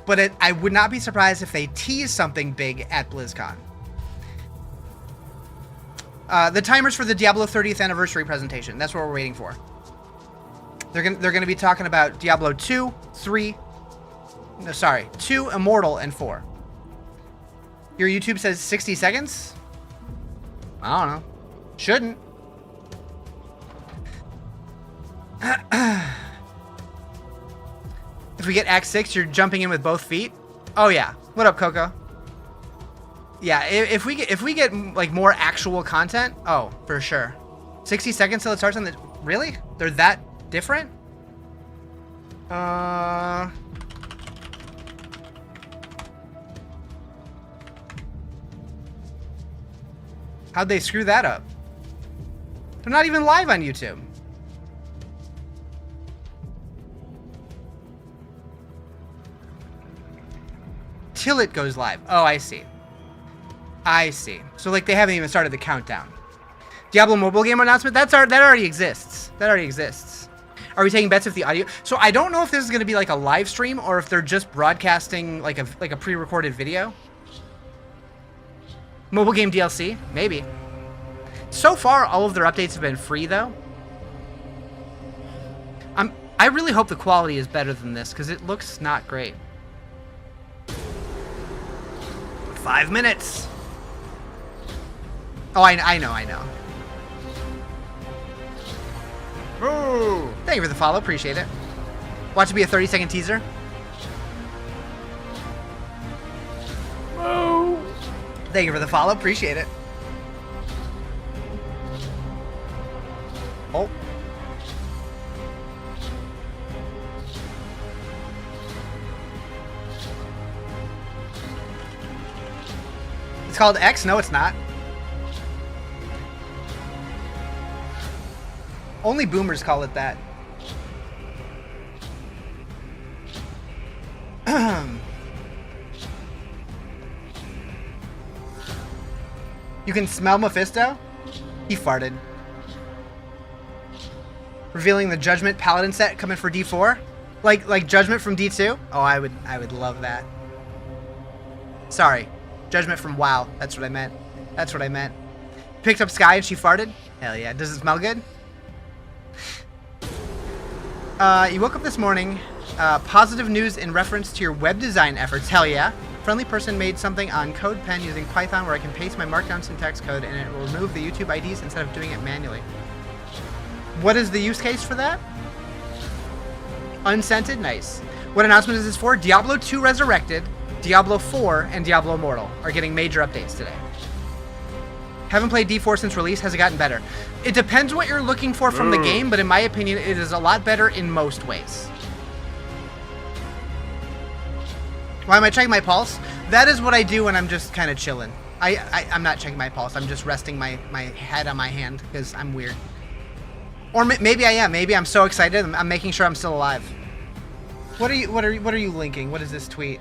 But I would not be surprised if they tease something big at BlizzCon. The timers for the Diablo 30th anniversary presentation. That's what we're waiting for. They're gonna be talking about Diablo 2, 3... No, sorry. 2, Immortal, and 4. Your YouTube says 60 seconds? I don't know. Shouldn't. If we get Act 6, you're jumping in with both feet? Oh yeah. What up, Coco? Yeah, if we get like more actual content, oh, for sure. 60 seconds till it starts on the... Really? They're that different? How'd they screw that up? They're not even live on YouTube. Till it goes live. Oh, I see. I see. So like they haven't even started the countdown. Diablo mobile game announcement? That already exists. That already exists. Are we taking bets with the audio? So I don't know if this is going to be like a live stream or if they're just broadcasting like a pre-recorded video. Mobile game DLC? Maybe. So far, all of their updates have been free, though. I really hope the quality is better than this, because it looks not great. 5 minutes! Oh, I know. Moo! Thank you for the follow, appreciate it. Watch it be a 30-second teaser. Moo! Thank you for the follow, appreciate it. Oh. It's called X? No, it's not. Only boomers call it that. You can smell Mephisto? He farted. Revealing the Judgment Paladin set coming for D4? Like Judgment from D2? Oh, I would love that. Sorry. Judgment from WoW. That's what I meant. That's what I meant. Picked up Sky and she farted? Hell yeah. Does it smell good? You woke up this morning. Positive news in reference to your web design efforts. Hell yeah. Friendly person made something on CodePen using Python where I can paste my markdown syntax code and it will remove the YouTube IDs instead of doing it manually. What is the use case for that? Unscented? Nice. What announcement is this for? Diablo 2 Resurrected, Diablo 4, and Diablo Immortal are getting major updates today. Haven't played D4 since release. Has it gotten better? It depends what you're looking for from the game, but in my opinion, it is a lot better in most ways. Why am I checking my pulse? That is what I do when I'm just kind of chilling. I'm not checking my pulse. I'm just resting my head on my hand because I'm weird. Or maybe I am. Maybe I'm so excited. I'm making sure I'm still alive. What are you linking? What is this tweet?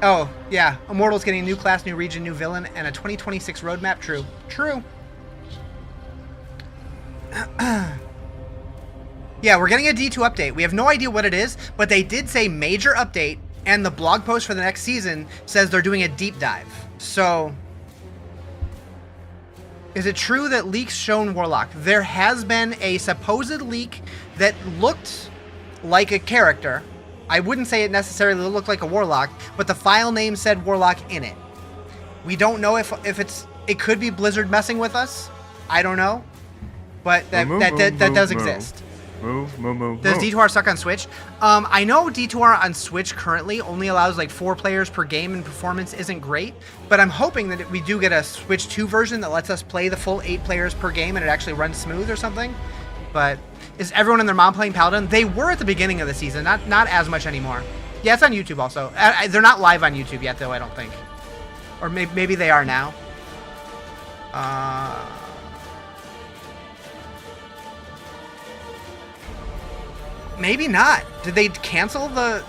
Oh, yeah. Immortal's getting a new class, new region, new villain, and a 2026 roadmap. True. True. Yeah, we're getting a D2 update. We have no idea what it is, but they did say major update, and the blog post for the next season says they're doing a deep dive. So, is it true that leaks shown Warlock? There has been a supposed leak that looked like a character. I wouldn't say it necessarily looked like a Warlock, but the file name said Warlock in it. We don't know if it could be Blizzard messing with us. I don't know, but that does exist. Does D2R suck on Switch? I know D2R on Switch currently only allows like 4 players per game and performance isn't great, but I'm hoping that we do get a Switch 2 version that lets us play the full 8 players per game and it actually runs smooth or something. But is everyone and their mom playing Paladin? They were at the beginning of the season, not as much anymore. Yeah, it's on YouTube also. They're not live on YouTube yet though, I don't think. Or maybe they are now. Maybe not. Did they cancel the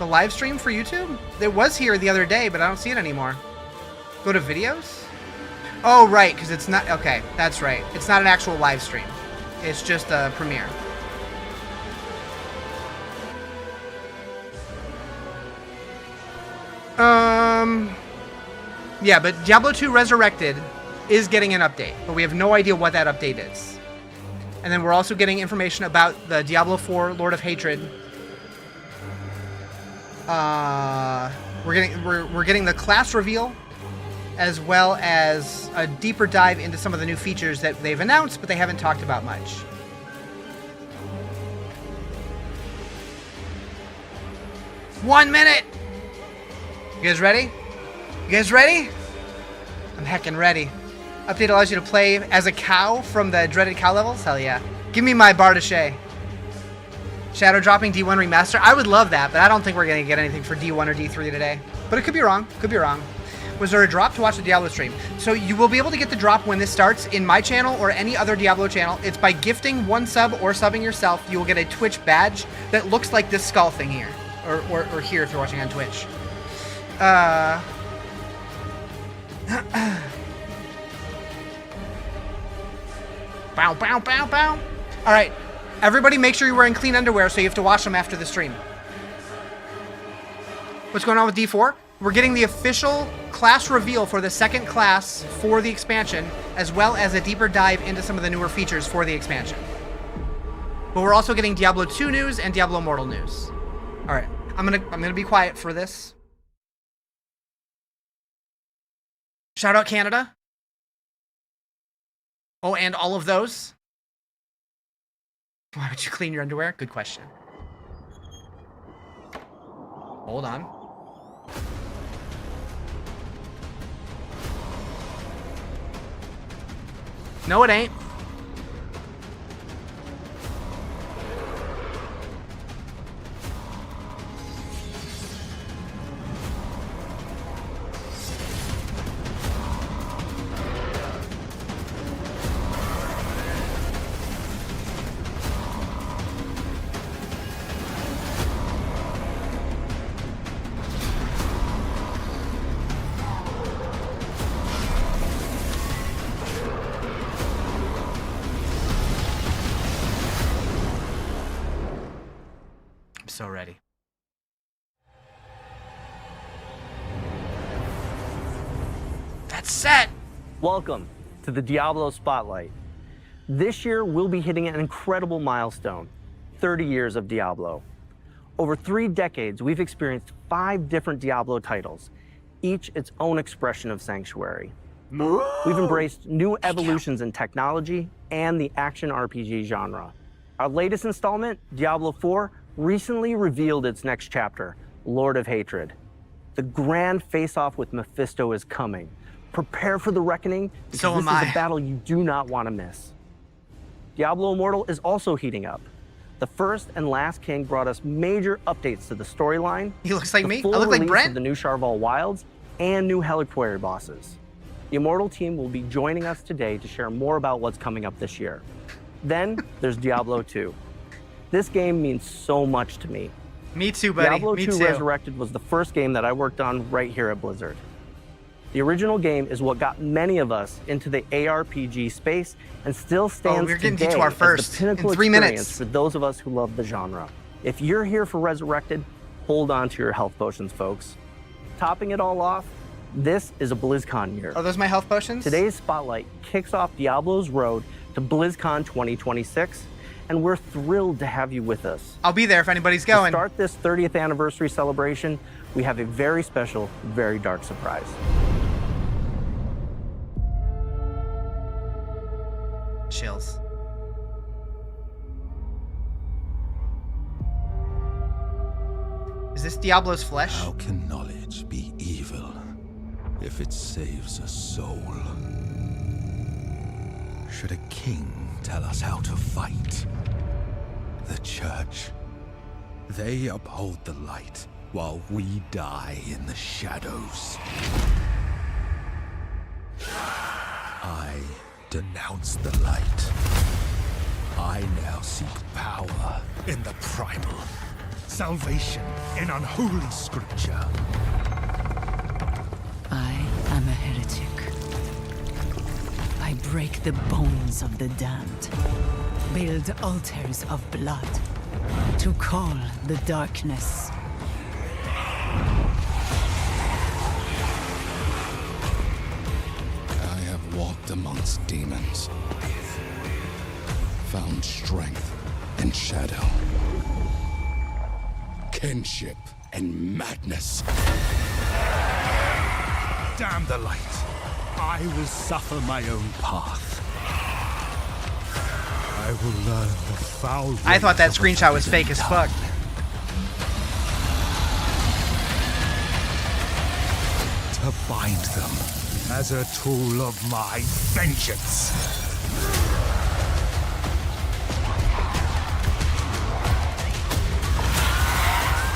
live stream for YouTube? It was here the other day, but I don't see it anymore. Go to videos? Oh, right, because it's not... Okay, that's right. It's not an actual live stream. It's just a premiere. Yeah, but Diablo 2 Resurrected is getting an update, but we have no idea what that update is. And then we're also getting information about the Diablo 4 Lord of Hatred. We're getting the class reveal, as well as a deeper dive into some of the new features that they've announced, but they haven't talked about much. One minute! You guys ready? You guys ready? I'm heckin' ready. Update allows you to play as a cow from the dreaded cow levels? Hell yeah. Give me my Bardache. Shadow dropping D1 remaster? I would love that, but I don't think we're going to get anything for D1 or D3 today. But it could be wrong. Could be wrong. Was there a drop to watch the Diablo stream? So you will be able to get the drop when this starts in my channel or any other Diablo channel. It's by gifting 1 sub or subbing yourself. You will get a Twitch badge that looks like this skull thing here. Or here if you're watching on Twitch. Bow, bow, bow, bow. All right, everybody make sure you're wearing clean underwear so you have to wash them after the stream. What's going on with D4? We're getting the official class reveal for the second class for the expansion, as well as a deeper dive into some of the newer features for the expansion. But we're also getting Diablo 2 news and Diablo Immortal news. All right, I'm gonna be quiet for this. Shout out Canada. Oh, and all of those. Why would you clean your underwear? Good question. Hold on. No, it ain't. so ready. That's set. Welcome to the Diablo Spotlight. This year, we'll be hitting an incredible milestone, 30 years of Diablo. Over 3 decades, we've experienced 5 different Diablo titles, each its own expression of sanctuary. We've embraced new evolutions in technology and the action RPG genre. Our latest installment, Diablo 4, recently revealed its next chapter, Lord of Hatred. The grand face-off with Mephisto is coming. Prepare for the reckoning, because So this am is I. a battle you do not want to miss. Diablo Immortal is also heating up. The first and last king brought us major updates to the storyline. He looks like the me. I full look like release Brent. of the new Charval Wilds and new Heliquary bosses. The Immortal team will be joining us today to share more about what's coming up this year. Then there's Diablo 2. This game means so much to me. Me too, buddy. Diablo Me 2 too. Resurrected was the first game that I worked on right here at Blizzard. The original game is what got many of us into the ARPG space and still stands we're getting today D2R as first the pinnacle in 3 experience minutes. for those of us who love the genre. If you're here for Resurrected, hold on to your health potions, folks. Topping it all off, this is a BlizzCon year. Are those my health potions? Today's spotlight kicks off Diablo's road to BlizzCon 2026, and we're thrilled to have you with us. I'll be there if anybody's To going. start this 30th anniversary celebration, we have a very special, very dark surprise. Chills. Is this Diablo's flesh? How can knowledge be evil if it saves a soul? Should a king tell us how to fight? The church. They uphold the light while we die in the shadows. I denounce the light. I now seek power in the primal. Salvation in unholy scripture. I am a heretic. I break the bones of the damned, build altars of blood to call the darkness. I have walked amongst demons, found strength in shadow, kinship and madness. Damn the light. I will suffer my own path. I will learn the foul. I thought that ways of screenshot was the fake as fuck. to bind them as a tool of my vengeance.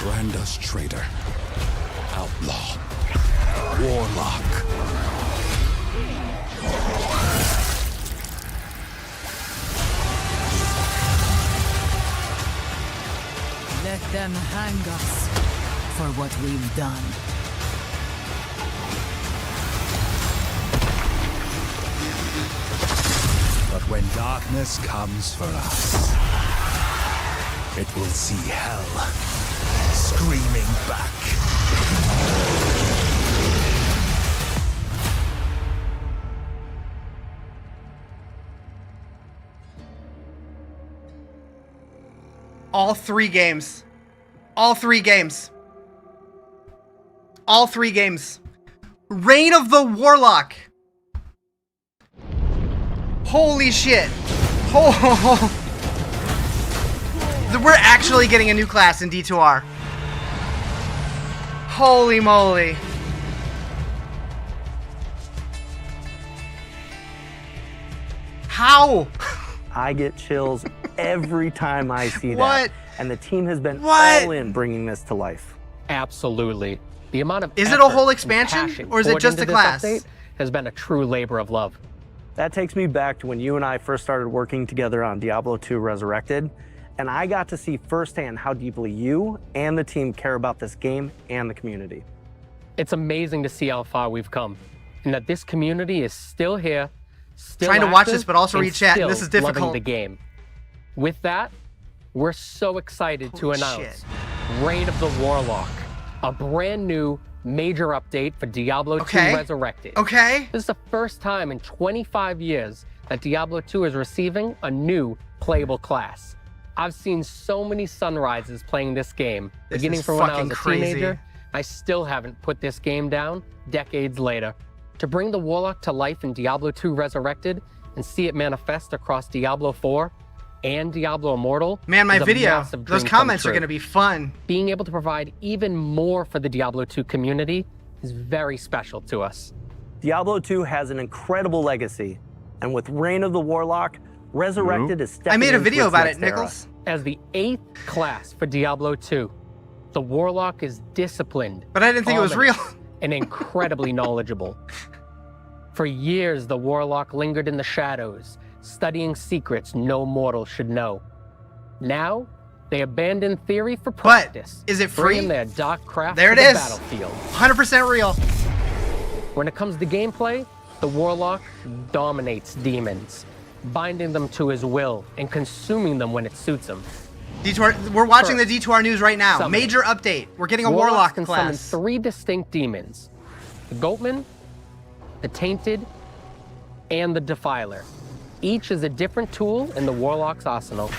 Branda's traitor, outlaw, warlock. Let them hang us for what we've done. But when darkness comes for us, it will see hell screaming back. All 3 games. All 3 games. All 3 games. Reign of the Warlock. Holy shit. Oh. We're actually getting a new class in D2R. Holy moly. How? I get chills every time I see What? that. And the team has been What? all in bringing this to life. Absolutely. The amount of Is it a effort whole and expansion, passion or is it poured just into a this class? update has been a true labor of love. That takes me back to when you and I first started working together on Diablo 2 Resurrected, and I got to see firsthand how deeply you and the team care about this game and the community. It's amazing to see how far we've come, and that this community is still here, still Trying to watch active, this, but also and read chat, and still this is loving difficult. the game. With that, we're so excited to Holy announce shit. Reign of the Warlock, a brand new major update for Diablo 2 Resurrected. Okay. This is the first time in 25 years that Diablo 2 is receiving a new playable class. I've seen so many sunrises playing this game, beginning from when I was a teenager. I still haven't put this game down decades later. To bring the Warlock to life in Diablo 2 Resurrected and see it manifest across Diablo 4 and Diablo Immortal. Man, my is a video, massive dream those come comments are true. going to be fun. Being able to provide even more for the Diablo 2 community is very special to us. Diablo 2 has an incredible legacy, and with Reign of the Warlock, Resurrected is stepping I made a into video its about next it, era. Nichols. As the 8th class for Diablo 2, the Warlock is disciplined, But I didn't think it was real. ominous, and incredibly knowledgeable. For years, the Warlock lingered in the shadows, studying secrets no mortal should know. Now, they abandon theory for practice. Is it free? Bringing their dark craft There to it the is. battlefield. 100% real. When it comes to gameplay, the Warlock dominates demons, binding them to his will and consuming them when it suits him. D2R, we're watching First, the D2R news right now. summon. Major update. We're getting a Warlocks Warlock can class. summon 3 distinct demons: the Goatman, the Tainted, and the Defiler. Each is a different tool in the Warlock's arsenal.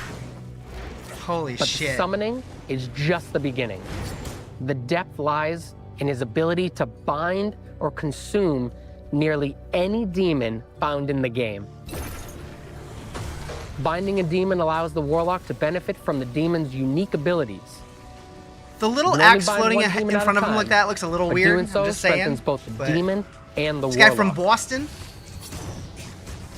Holy But shit. summoning is just the beginning. The depth lies in his ability to bind or consume nearly any demon found in the game. Binding a demon allows the Warlock to benefit from the demon's unique abilities. The little You can only axe bind floating one in demon at a front of him time, like that looks a little but weird. doing so I'm just saying. strengthens both the But demon and the this Warlock. guy from Boston?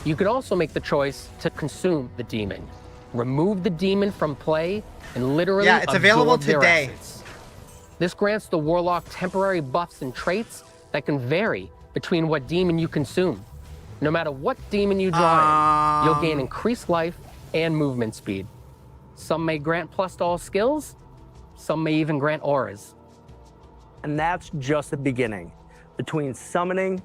You can also make the choice to consume the demon. Remove the demon from play and literally Yeah, it's available absorb their today. essence. This grants the Warlock temporary buffs and traits that can vary between what demon you consume. No matter what demon you draw in, you'll gain increased life and movement speed. Some may grant plus to all skills, some may even grant auras. And that's just the beginning. Between summoning,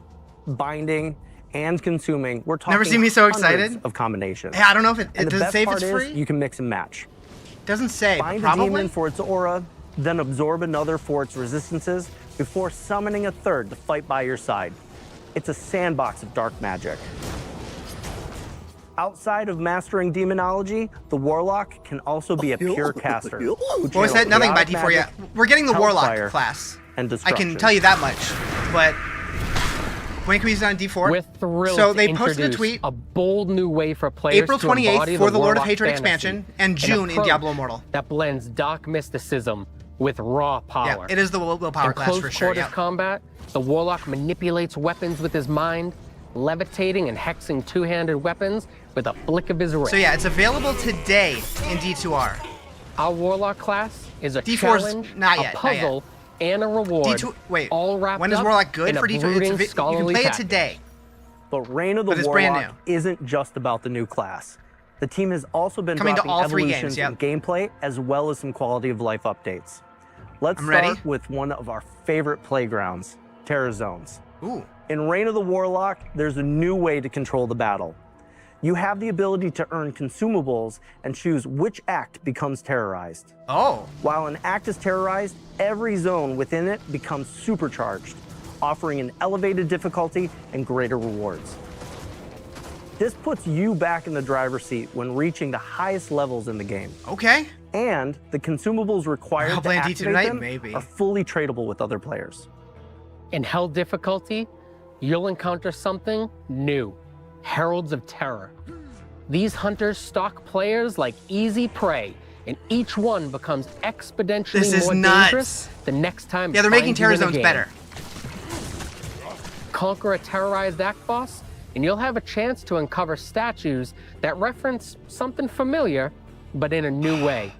binding, and consuming, we're talking Never seen me so hundreds excited. of combinations. Yeah, I don't know if it And the does it best say if part it's free. is you can mix and match. Doesn't say, but Bind a probably. demon for its aura, then absorb another for its resistances before summoning a third to fight by your side. It's a sandbox of dark magic. Outside of mastering demonology, the Warlock can also be a pure caster. who What was that? channels Nothing by chaotic D4 yet. magic, We're getting the Warlock hellfire, class. and I destruction. can tell you that much. But when can we use it on D4? We're thrilled So to they posted a introduce tweet a bold new way for players April to embody 28th for the Lord of Warlock Hatred fantasy, expansion and an June in approach Diablo Immortal. that blends dark mysticism with raw power. Yeah, it is the willpower In class close for sure. quarters Yeah. combat, the Warlock manipulates weapons with his mind, levitating and hexing two-handed weapons with a flick of his wrist. So yeah, it's available today in D2R. Our Warlock class is a D4's challenge, not a yet, not yet. puzzle, and a reward. D2, wait, all wrapped when is up Warlock good in a for D2? brooding, You can scholarly play it package. today. But Reign of the But it's brand Warlock isn't just about the new class. The team has also been Coming to dropping all 3 evolutions games, in gameplay as well as some quality of life updates. Let's I'm start ready. with one of our favorite playgrounds, Terror Zones. Ooh. In Reign of the Warlock, there's a new way to control the battle. You have the ability to earn consumables and choose which act becomes terrorized. Oh. While an act is terrorized, every zone within it becomes supercharged, offering an elevated difficulty and greater rewards. This puts you back in the driver's seat when reaching the highest levels in the game. Okay. And the consumables required I'll to play on D2 activate tonight, them maybe. are fully tradable with other players. In Hell difficulty, you'll encounter something new, Heralds of Terror. These hunters stalk players like easy prey, and each one becomes exponentially This is more nuts. dangerous the next time Yeah, they're it making finds you Terror in a Zones game. better. Conquer a terrorized act boss, and you'll have a chance to uncover statues that reference something familiar, but in a new way.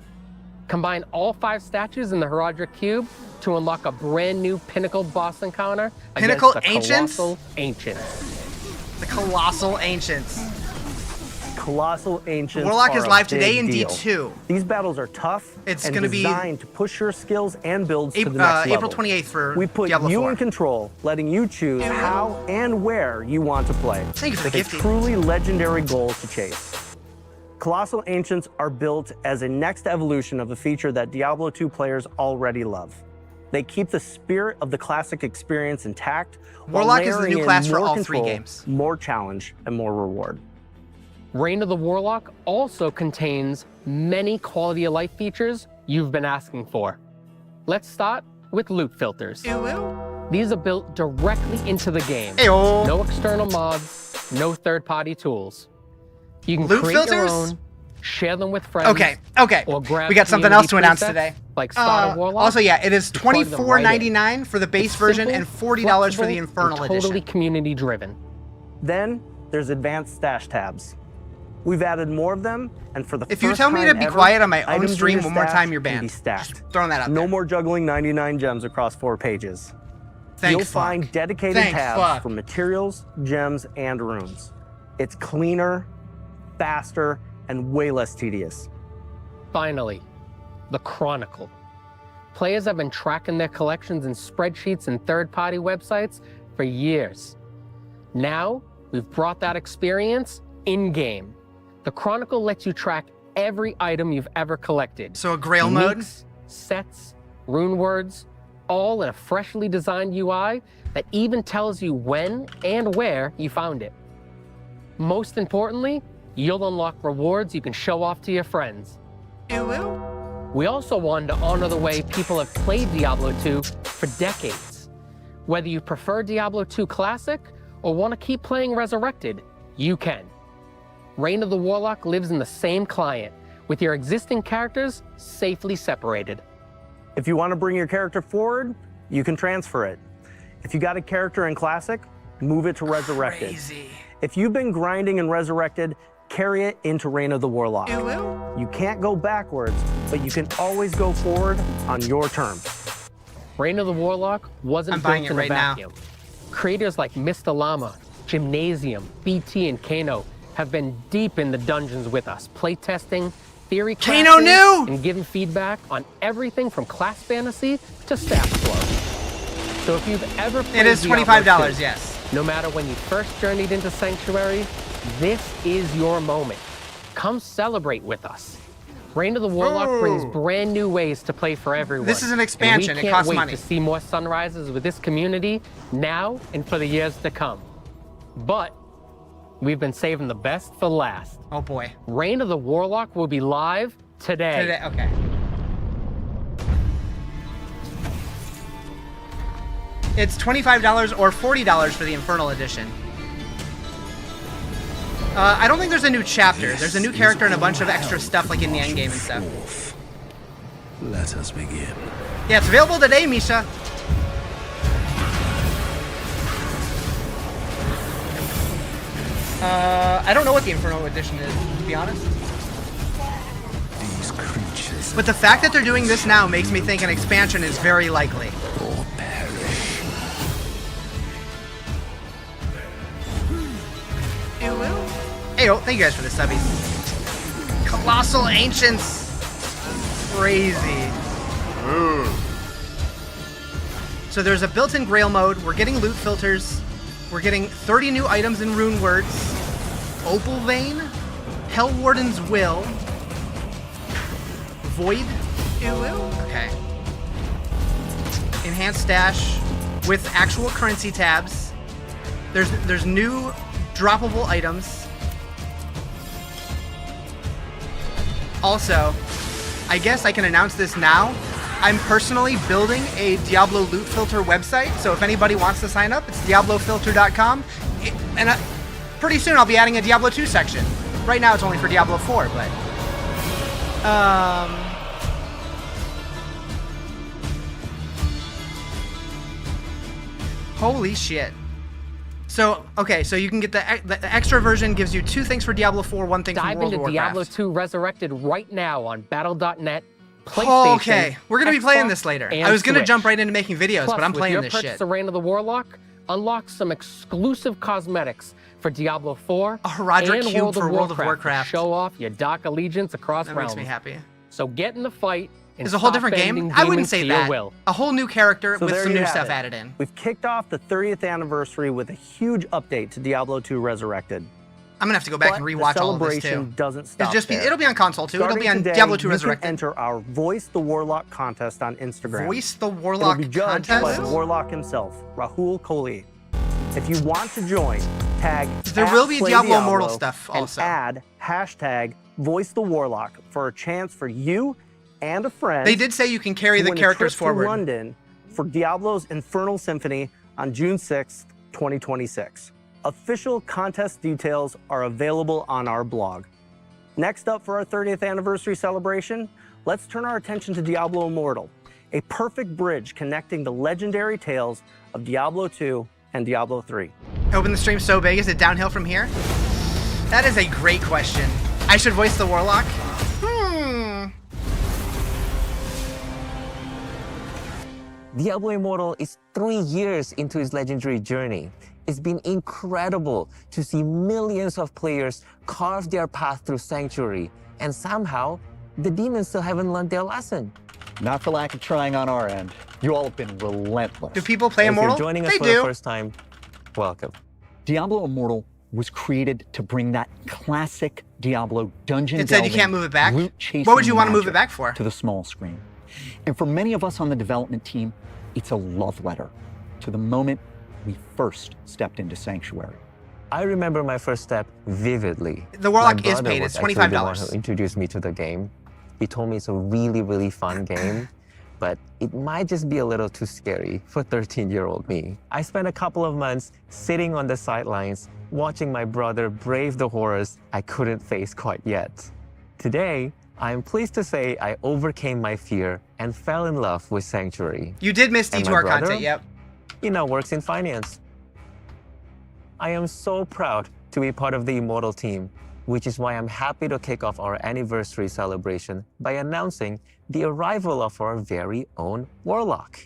Combine all 5 statues in the Horadric Cube to unlock a brand new Pinnacle boss encounter Pinnacle against the Ancients? Colossal Ancients. The Colossal Ancients. Colossal Ancients Warlock are is a live today big in deal. D2. These battles are tough It's and gonna be designed to push your skills and builds to the next level. April 28th for We put Diablo you 4. in control, letting you choose how and where you want to play. Thank you for with the a gifting. truly legendary goal to chase. Colossal Ancients are built as a next evolution of a feature that Diablo 2 players already love. They keep the spirit of the classic experience intact, while Warlock is the layering new in class for more all control, 3 games. more challenge, and more reward. Reign of the Warlock also contains many quality of life features you've been asking for. Let's start with loot filters. These are built directly into the game. Ayo. No external mods, no third-party tools. You can Loot create filters? your own, share them with friends. Okay, okay. Or grab We got something community else to announce presets today. Like Starter Warlock. Also, yeah, it is plug them right in. $24.99 for the base It's version simple, and $40 for the flexible, Infernal and totally edition. community-driven. Then there's advanced stash tabs. We've added more of them, and for the If you first tell me to time be ever, quiet on my own items in stream your one more stash time, you're can banned. be stacked. Just throwing that out No there. more juggling 99 gems across 4 pages. Thank You'll fuck. find dedicated Thank tabs fuck. for materials, gems, and runes. It's cleaner, faster, and way less tedious. Finally, the Chronicle. Players have been tracking their collections in spreadsheets and third-party websites for years. Now, we've brought that experience in-game. The Chronicle lets you track every item you've ever collected. So a Grail mode? Uniques, sets, rune words, all in a freshly designed UI that even tells you when and where you found it. Most importantly, you'll unlock rewards you can show off to your friends. We also wanted to honor the way people have played Diablo 2 for decades. Whether you prefer Diablo 2 Classic or want to keep playing Resurrected, you can. Reign of the Warlock lives in the same client, with your existing characters safely separated. If you want to bring your character forward, you can transfer it. If you got a character in Classic, move it to Resurrected. Crazy. If you've been grinding in Resurrected, carry it into Reign of the Warlock. You can't go backwards, but you can always go forward on your terms. Reign of the Warlock wasn't I'm buying built it in right a now. vacuum. Creators like Mr. Llama, Gymnasium, BT, and Kano have been deep in the dungeons with us, playtesting, theory Kano crafting, knew! and giving feedback on everything from class fantasy to stat flow. So if you've ever played It is Diablo $25, 2, yes. no matter when you first journeyed into Sanctuary, this is your moment. Come celebrate with us. Reign of the Warlock brings brand new ways to play for everyone. This is an and expansion. we It can't costs wait money. to see more sunrises with this community now and for the years to come. But we've been saving the best for last. Oh boy. Reign of the Warlock will be live today. Today, okay. It's $25 or $40 for the Infernal edition. I don't think there's a new chapter. There's a new character and a bunch of extra stuff like in the endgame and stuff. Let us begin. Yeah, it's available today, Misha. I don't know what the Infernal edition is, to be honest. These creatures But the fact that they're doing this now makes me think an expansion is very likely. all perish. Hey, thank you guys for the subbies. Colossal Ancients. Crazy. So there's a built-in Grail mode. We're getting loot filters. We're getting 30 new items in rune words. Opal Vein. Hell Warden's Will. Void. Okay. Enhanced stash with actual currency tabs. There's new droppable items. Also, I guess I can announce this now. I'm personally building a Diablo loot filter website, so if anybody wants to sign up, it's diablofilter.com. And pretty soon I'll be adding a Diablo 2 section. Right now it's only for Diablo 4, but... Holy shit. So, okay, so you can get the extra version, gives you 2 things for Diablo 4, 1 thing for Dive World of into Warcraft. Diablo 2 Resurrected right now on battle.net, PlayStation, Okay, we're gonna be playing this later. and I was gonna Switch. jump right into making videos, Plus, but I'm with playing your this purchase shit. of Reign of the Warlock, unlock some exclusive cosmetics for Diablo 4 A Horadric and Cube World for of World of Warcraft. Warcraft. To show off your dark allegiance across That realms. makes me happy. So get in the fight and It's a whole stop different game. bending I wouldn't demons say to your that. will. A whole new character So with there some you new have stuff it. added in. We've kicked off the 30th anniversary with a huge update to Diablo 2 Resurrected. I'm gonna have to go back But and the rewatch all of this celebration too. doesn't stop there. It'll be on console too. Starting It'll be on today, Diablo 2 you Resurrected. can enter our Voice the Warlock contest on Instagram. Voice the It'll Warlock be judged by contest. the Warlock himself, Rahul Kohli. If you want to join, tag There will be Diablo @PlayDiablo Immortal stuff and also. add hashtag Voice the Warlock for a chance for you and a friend. They did say you can carry to the win a characters trip forward. to London for Diablo's Infernal Symphony on June 6th, 2026. Official contest details are available on our blog. Next up for our 30th anniversary celebration, let's turn our attention to Diablo Immortal, a perfect bridge connecting the legendary tales of Diablo 2 and Diablo 3. Open the stream so big, is it downhill from here? That is a great question. I should voice the Warlock? Diablo Immortal is 3 years into his legendary journey. It's been incredible to see millions of players carve their path through Sanctuary, and somehow, the demons still haven't learned their lesson. Not for lack of trying on our end. You all have been relentless. Do people play If Immortal? you're joining us They for do. the first time, welcome. Diablo Immortal was created to bring that classic Diablo dungeon It said you delving, can't move it back. loot-chasing What would you want to move it magic back for? to the small screen. And for many of us on the development team, it's a love letter to the moment we first stepped into Sanctuary. I remember my first step vividly. The Warlock My is brother paid. was It's actually the one $25. who introduced me to the game. He told me it's a really, really fun game, but it might just be a little too scary for 13-year-old me. I spent a couple of months sitting on the sidelines, watching my brother brave the horrors I couldn't face quite yet. Today, I am pleased to say I overcame my fear and fell in love with Sanctuary. You did miss And my D2R brother? content, yep. He now works in finance. I am so proud to be part of the Immortal team, which is why I'm happy to kick off our anniversary celebration by announcing the arrival of our very own Warlock.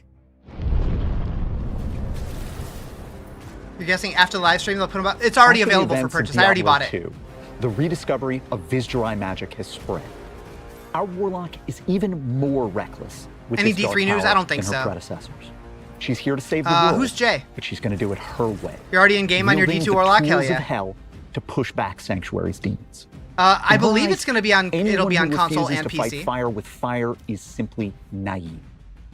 You're guessing after the live stream they'll put them up? It's already After the available for events of purchase. I already Diablo bought it. 2, the rediscovery of Vizdurai magic has spread. Our Warlock is even more reckless with Any this dark D3 news? power I don't think than her so. predecessors. She's here to save the world. Who's Jay? But she's going to do it her way. You're already in game on your wielding D2 Warlock? the Hell tools of yeah. hell to push back Sanctuary's demons. I believe Otherwise, it's going to be on. It'll anyone be on who console refuses and to PC. fight fire with fire is simply naive.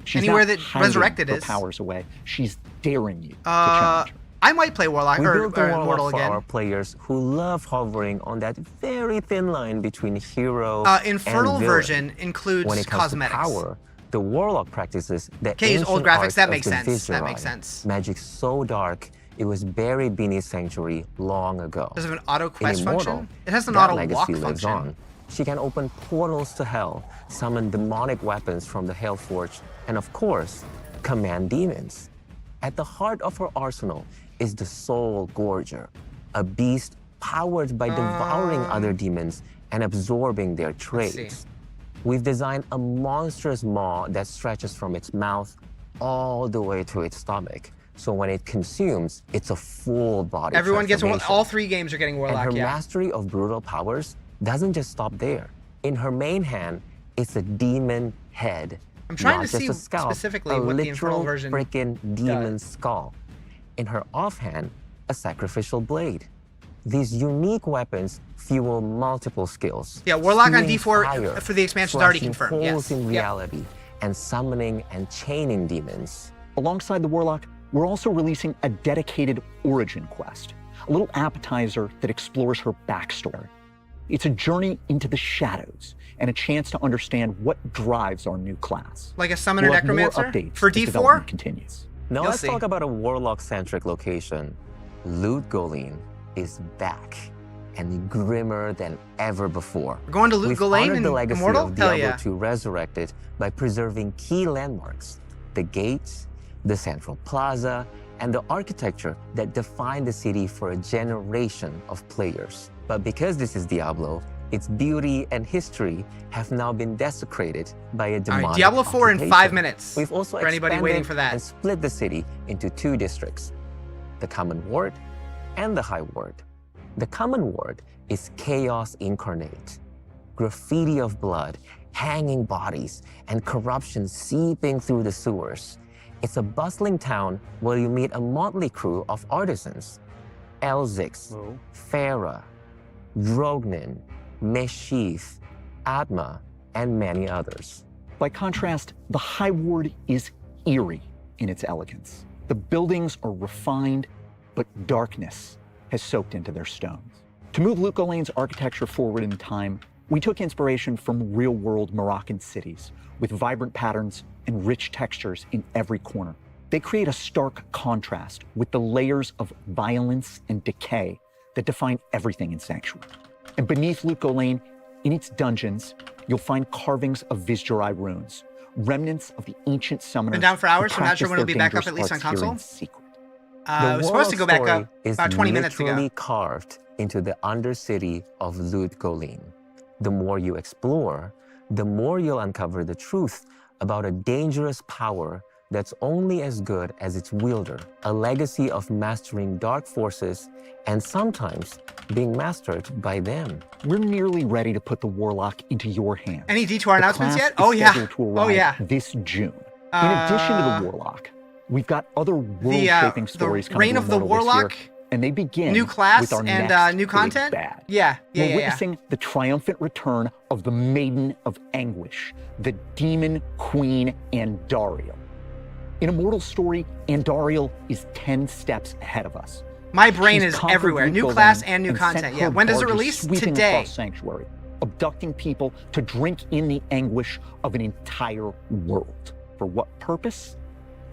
She's Anywhere not that hiding Resurrected her is. powers away. She's daring you to challenge her. I might play Warlock We or built the Immortal Warlock for again. our players who love hovering on that very thin line between hero Infernal and villain. version When includes it comes cosmetics. to power, the Warlock practices the Okay, use old ancient graphics. arts That of makes the sense. That Vizdurai. makes sense. Magic so dark, it was buried beneath Sanctuary long ago. Does it have an auto In quest Immortal, function? It has an that auto walk legacy lives function. on. She can open portals to hell, summon demonic weapons from the Hellforge, and of course, command demons. At the heart of her arsenal is the Soul Gorger, a beast powered by devouring other demons and absorbing their traits. We've designed a monstrous maw that stretches from its mouth all the way to its stomach. So when it consumes, it's a full body Everyone gets transformation. all 3 games are getting And Warlock. her Yeah. mastery of brutal powers doesn't just stop there. In her main hand, it's a demon head. I'm trying not to just see a scalp, specifically a what the literal Infernal version freaking demon skull. In her offhand, a sacrificial blade. These unique weapons fuel multiple skills. Yeah, Warlock on spewing D4 fire, for the expansion is already slashing confirmed. holes Yes. in Yep. reality, and summoning and chaining demons. Alongside the Warlock, we're also releasing a dedicated origin quest, a little appetizer that explores her backstory. It's a journey into the shadows and a chance to understand what drives our new class. Like a summoner We'll have more necromancer updates for as D4. development continues. Now You'll let's see. talk about a Warlock-centric location. Loot Golem is back and grimmer than ever before. We're going to Loot We've Golem honored and the legacy Immortal? of Hell Diablo yeah. 2 Resurrected by preserving key landmarks, the gates, the central plaza, and the architecture that defined the city for a generation of players. But because this is Diablo, its beauty and history have now been desecrated by a All demonic right, Diablo 4 in occupation. 5 minutes. We've also for anybody expanded waiting for that. and split the city into 2 districts, the Common Ward and the High Ward. The Common Ward is chaos incarnate. Graffiti of blood, hanging bodies, and corruption seeping through the sewers. It's a bustling town where you meet a motley crew of artisans. Elzix, Farah, Drognin, Mesheath, Atma, and many others. By contrast, the High Ward is eerie in its elegance. The buildings are refined, but darkness has soaked into their stones. To move Loot Ghoulain's architecture forward in time, we took inspiration from real-world Moroccan cities with vibrant patterns and rich textures in every corner. They create a stark contrast with the layers of violence and decay that define everything in Sanctuary. And beneath Loot Ghoulain, in its dungeons, you'll find carvings of Vizjurai runes, remnants of the ancient summoners. Been down for hours, who so I'm not sure when it'll practiced be their back up, at least on dangerous arts here console. in secret. It was supposed to go back up is about 20 minutes literally ago. carved into the undercity of Loot Ghoulain. The more you explore, the more you'll uncover the truth about a dangerous power that's only as good as its wielder, a legacy of mastering dark forces and sometimes being mastered by them. We're nearly ready to put the Warlock into your hands. Any D2R The announcements class yet? is Oh yeah. scheduled to Oh arrive yeah. this June. In addition to the Warlock, we've got other world-shaping stories the coming Reign to of the Immortal this Warlock, year, and they begin new class with our and next new big content. bad. Yeah, yeah, We're yeah. witnessing the triumphant return of the Maiden of Anguish, the Demon Queen Andariel. In Immortal's story, Andariel is 10 steps ahead of us. My brain She's is conquered everywhere. Loot New Ghoulain class and new sent content. her Yeah. When does it barges release? sweeping Today. across Sanctuary, abducting people to drink in the anguish of an entire world. For what purpose?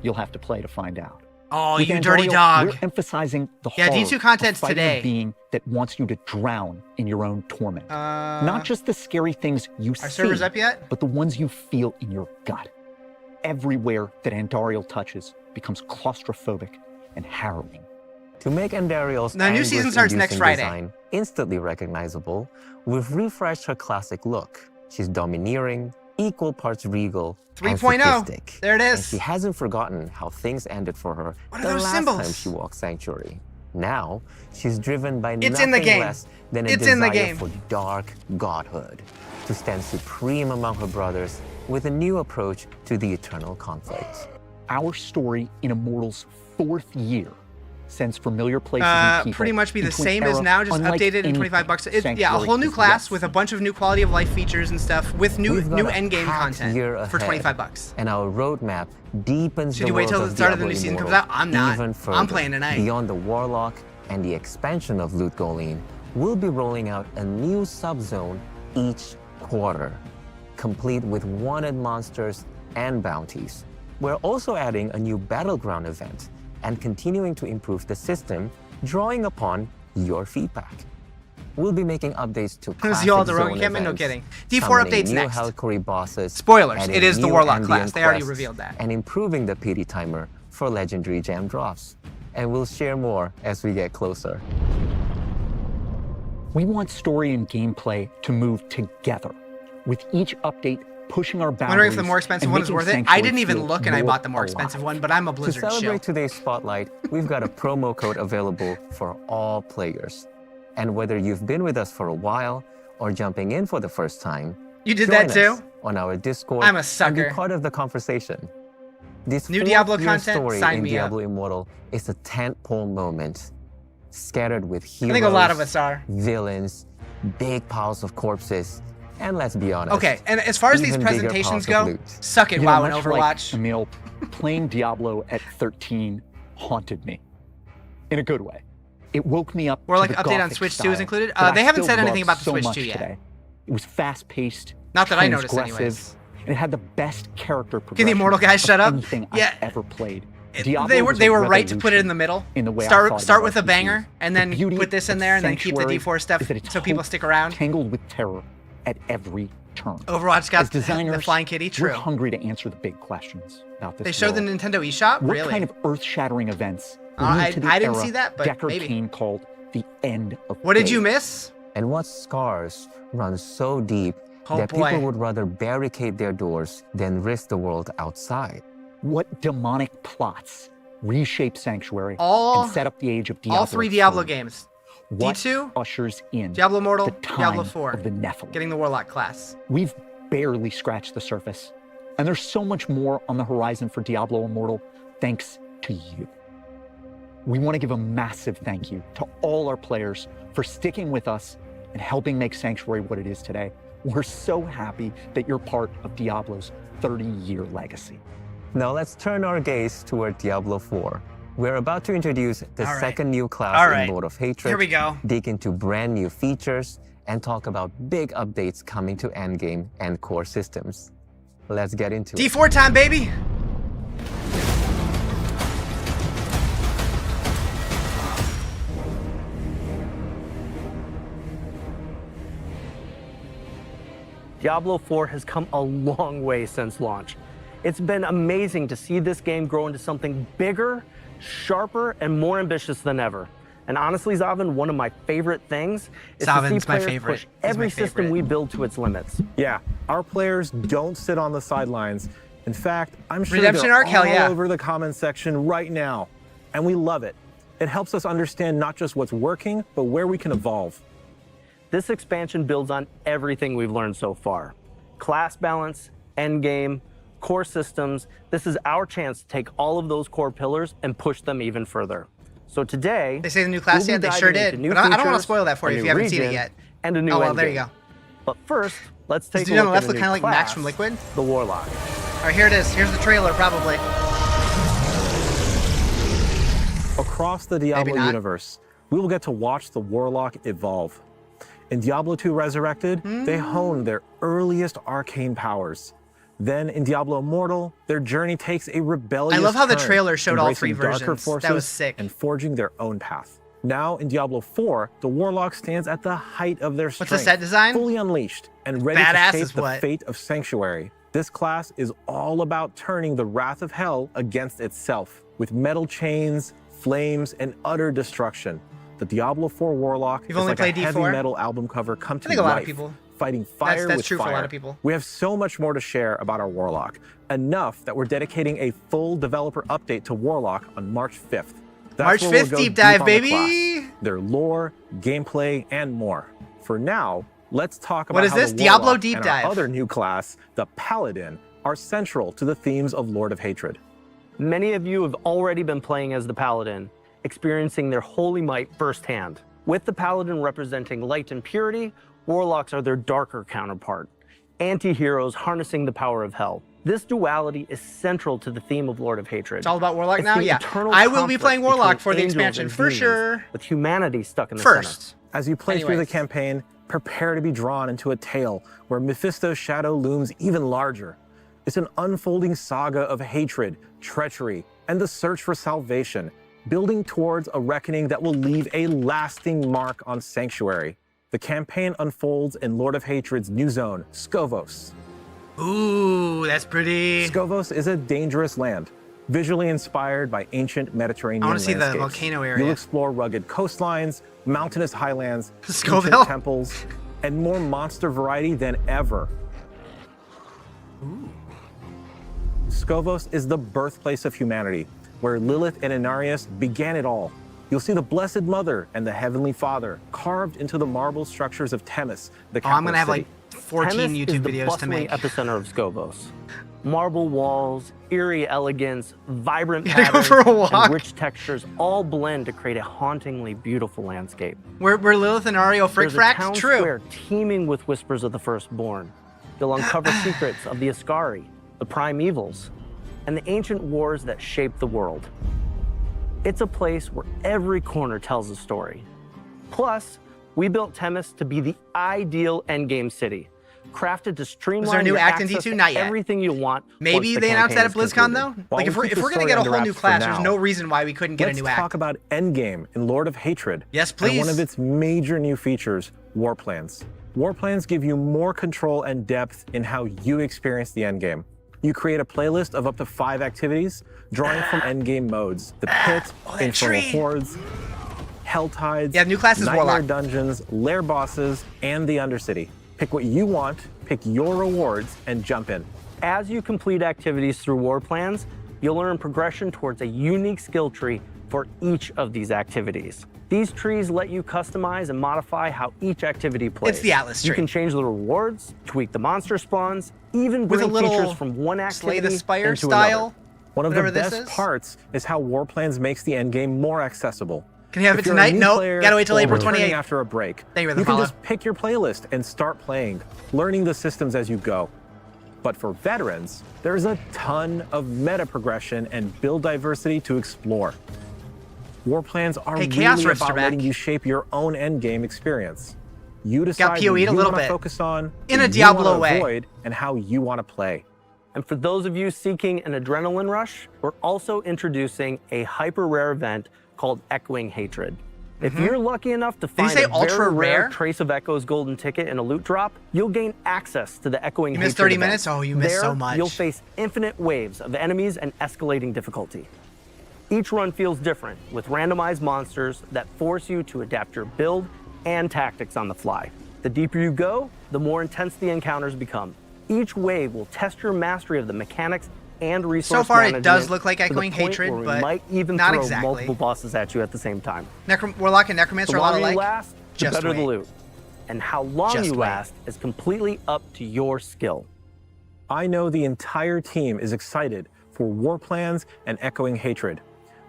You'll have to play to find out. Oh, With you dirty Andariel, dog. We're emphasizing the Yeah, horror D2 content's of fighting today. a being that wants you to drown in your own torment. Not just the scary things you see, Are servers up yet? but the ones you feel in your gut. Everywhere that Andariel touches becomes claustrophobic and harrowing. To make Andariel's The new season starts next anguish-inducing Friday. design instantly recognizable, we've refreshed her classic look. She's domineering, equal parts regal, 3.0. and sadistic. There it And is. she hasn't forgotten how things ended for her What are the those last symbols? time she walked Sanctuary. Now, she's driven by It's nothing in the game. less than a It's in the desire game. for dark godhood, to stand supreme among her brothers with a new approach to the eternal conflict. Our story in Immortal's 4th year sends familiar places and people Pretty much be the into an same as era now, just unlike updated in anything $25. Yeah, a Sanctuary whole new has class yet with a seen. bunch of new quality of life features and stuff with new We've got a end game packed year content for ahead, $25. And our roadmap deepens Should the you wait till world the start of the Diablo new season comes Immortal out? I'm not. even I'm further. playing tonight. Beyond the Warlock and the expansion of Loot Ghoulain, we'll be rolling out a new subzone each quarter, complete with wanted monsters and bounties. We're also adding a new battleground event and continuing to improve the system, drawing upon your feedback. We'll be making updates to classic you all the rogue zone encampment? No events, kidding. D4 summoning updates new next. Hellcore bosses. Spoilers, adding it is the new Warlock ambient class. They already quests, revealed that. And improving the pity timer for legendary gem drops. And we'll share more as we get closer. We want story and gameplay to move together, with each update pushing our boundaries. Wondering if the more expensive and one is making worth it? I Sanctuary didn't even feel look and I more bought the more alive. expensive one, but I'm a To Blizzard celebrate shill. today's spotlight, we've got a promo code available for all players. And whether you've been with us for a while or jumping in for the first time, You did join that too? us on our Discord I'm a and sucker. be part of the conversation. This New Diablo fourth-year content? story Sign in me up. Diablo Immortal is a tentpole moment, scattered with heroes, I think a lot of us are. villains, big piles of corpses, and let's be honest. Okay, and as far as these even bigger presentations piles of go, loot. suck it, You know, WoW and much Overwatch. like Emil, playing Diablo at 13 haunted me, in a good way. It woke me up. Warlock to the update on Gothic Switch 2 is style included? that I They haven't still said anything love about the so Switch much 2 yet. today. It was fast-paced, Not that I noticed transgressive, anyways. and it had the best character Can progression the Immortal guys of shut up? anything Yeah. I've ever played. They Diablo were was a right to put it in the revolution middle. in the way I thought Start about with a RPGs. banger and then The beauty put this in of there and then keep the Sanctuary D4 stuff is that it's so people hope stick around. Tangled with terror at every turn. Overwatch got As designers, the flying kitty. we're True. hungry to answer the big questions about this They showed the world. Nintendo eShop. What Really? kind of earth-shattering events I lead to the didn't era see that, but Deckard maybe. Cain called the end of What did days? you miss? And what scars run so deep Oh, that boy. people would rather barricade their doors than risk the world outside? What demonic plots reshape Sanctuary All- and set up the age of Diablo? All 3 Diablo 3? games. What D2, ushers in Diablo Immortal, the time Diablo 4. of the Nephilim? Getting the Warlock class. We've barely scratched the surface, and there's so much more on the horizon for Diablo Immortal thanks to you. We want to give a massive thank you to all our players for sticking with us and helping make Sanctuary what it is today. We're so happy that you're part of Diablo's 30-year legacy. Now let's turn our gaze toward Diablo 4. We're about to introduce the All right. second new class All right. in Lord of Hatred. Here we go. Dig into brand new features and talk about big updates coming to endgame and core systems. Let's get into it. D4 time, baby. Diablo 4 has come a long way since launch. It's been amazing to see this game grow into something bigger, sharper, and more ambitious than ever. And honestly, Zavin, one of my favorite things is to see Zavin's my players favorite. push He's my every system favorite. we build to its limits. Yeah, our players don't sit on the sidelines. In fact, I'm sure Redemption they're arc? Hell all yeah. over the comments section right now. And we love it. It helps us understand not just what's working, but where we can evolve. This expansion builds on everything we've learned so far. Class balance, endgame, core systems. This is our chance to take all of those core pillars and push them even further. So today, They say the new class we'll be yet? They sure diving did. into new But I don't want to features, spoil that for a you if new you haven't seen it region, yet. And a new Oh, well, there you endgame. go. But first, let's take This a dude on look the at left a look new kind of like Max class, from Liquid. the Warlock. All right, here it is. Here's the trailer, probably. Across the Diablo not. universe, we will get to watch the Warlock evolve. In Diablo 2 Resurrected, they honed their earliest arcane powers. Then in Diablo Immortal, their journey takes a rebellious I love how the turn, trailer showed all three embracing darker versions. forces That was sick. and forging their own path. Now in Diablo 4, the Warlock stands at the height of their strength, What's the set design? fully unleashed and ready Badass to is shape the what? fate of Sanctuary. This class is all about turning the wrath of hell against itself, with metal chains, flames, and utter destruction. The Diablo 4 Warlock You've is only like played a heavy D4? metal album cover come to I think a lot of life, people. fighting fire That's with true fire. for a lot of people. We have so much more to share about our Warlock, enough that we're dedicating a full developer update to Warlock on March 5th. March where we'll 5th go deep dive, on the baby! class, their lore, gameplay, and more. For now, let's talk about What is how this? the Diablo Warlock deep and dive. our other new class, the Paladin, are central to the themes of Lord of Hatred. Many of you have already been playing as the Paladin, experiencing their holy might firsthand. With the Paladin representing light and purity, Warlocks are their darker counterpart, anti-heroes harnessing the power of hell. This duality is central to the theme of Lord of Hatred. It's all about Warlock It's now? the Yeah. eternal I will be conflict playing Warlock between for the angels expansion, and for demons, sure. with humanity stuck in the center. First. As you play through the Anyways. campaign, prepare to be drawn into a tale where Mephisto's shadow looms even larger. It's an unfolding saga of hatred, treachery, and the search for salvation, building towards a reckoning that will leave a lasting mark on Sanctuary. The campaign unfolds in Lord of Hatred's new zone, Skovos. Ooh, that's pretty. Skovos is a dangerous land, visually inspired by ancient Mediterranean I wanna see the landscapes. volcano area. You'll explore rugged coastlines, mountainous highlands, Scoville? ancient temples, and more monster variety than ever. Skovos is the birthplace of humanity, where Lilith and Inarius began it all. You'll see the Blessed Mother and the Heavenly Father carved into the marble structures of Temis, the Oh, capital I'm gonna have city. like 14 Temis YouTube is the videos to bustling make. epicenter of Skovos. Marble walls, eerie elegance, vibrant Gotta go patterns, for a walk. and rich textures all blend to create a hauntingly beautiful landscape. Where Lilith and Ario frick There's a frack? town True. square teeming with whispers of the firstborn. You'll uncover secrets of the Ascari, the primevals, and the ancient wars that shaped the world. It's a place where every corner tells a story. Plus, we built Temis to be the ideal endgame city, crafted to streamline Was there a new your act in access D2? to Not yet. everything you want. Maybe once the they announced that at campaign is BlizzCon concluded. though. While Like if we we're keep the gonna story get a under whole new wraps for class, there's now, no reason why we couldn't get a Let's new talk act. about Endgame in Lord of Hatred. Yes, And please. one of its major new features, War Plans. War Plans give you more control and depth in how you experience the endgame. You create a playlist of up to 5 activities, drawing from endgame modes: the pit, that infernal tree. hordes, hell tides, Yeah, new class is nightmare Warlock. dungeons, lair bosses, and the Undercity. Pick what you want, pick your rewards, and jump in. As you complete activities through war plans, you'll earn progression towards a unique skill tree for each of these activities. These trees let you customize and modify how each activity plays. It's the Atlas You tree. can change the rewards, tweak the monster spawns, even With a bring little features from one Slay activity the Spire into style. another. One of Whatever the this best is. parts is how War Plans makes the endgame more accessible. Can you have If it you're a tonight? new Nope. player Gotta wait till or April returning 28th. after a break, Thank you for the you can follow. just pick your playlist and start playing, learning the systems as you go. But for veterans, there's a ton of meta progression and build diversity to explore. War plans are Hey, Chaos really Rifts are about back. letting you shape your own endgame experience. You decide PoE'd what a you little want to bit. focus on, In what a you Diablo wanna way. avoid, and how you want to play. And for those of you seeking an adrenaline rush, we're also introducing a hyper rare event called Echoing Hatred. If you're lucky enough to you find say a ultra very rare rare? Trace of Echoes golden ticket in a loot drop, you'll gain access to the Echoing You Hatred missed 30 event. minutes? Oh, you missed There, so much. You'll face infinite waves of enemies and escalating difficulty. Each run feels different, with randomized monsters that force you to adapt your build and tactics on the fly. The deeper you go, the more intense the encounters become. Each wave will test your mastery of the mechanics and resource So far, it management does look like to the Echoing point Hatred, where we but might even not throw exactly. multiple bosses at you at the same time. Warlock and Necromancer The are a lot longer you alike. last, the Just better the wait. loot. And how long Just you wait. last is completely up to your skill. I know the entire team is excited for War Plans and Echoing Hatred,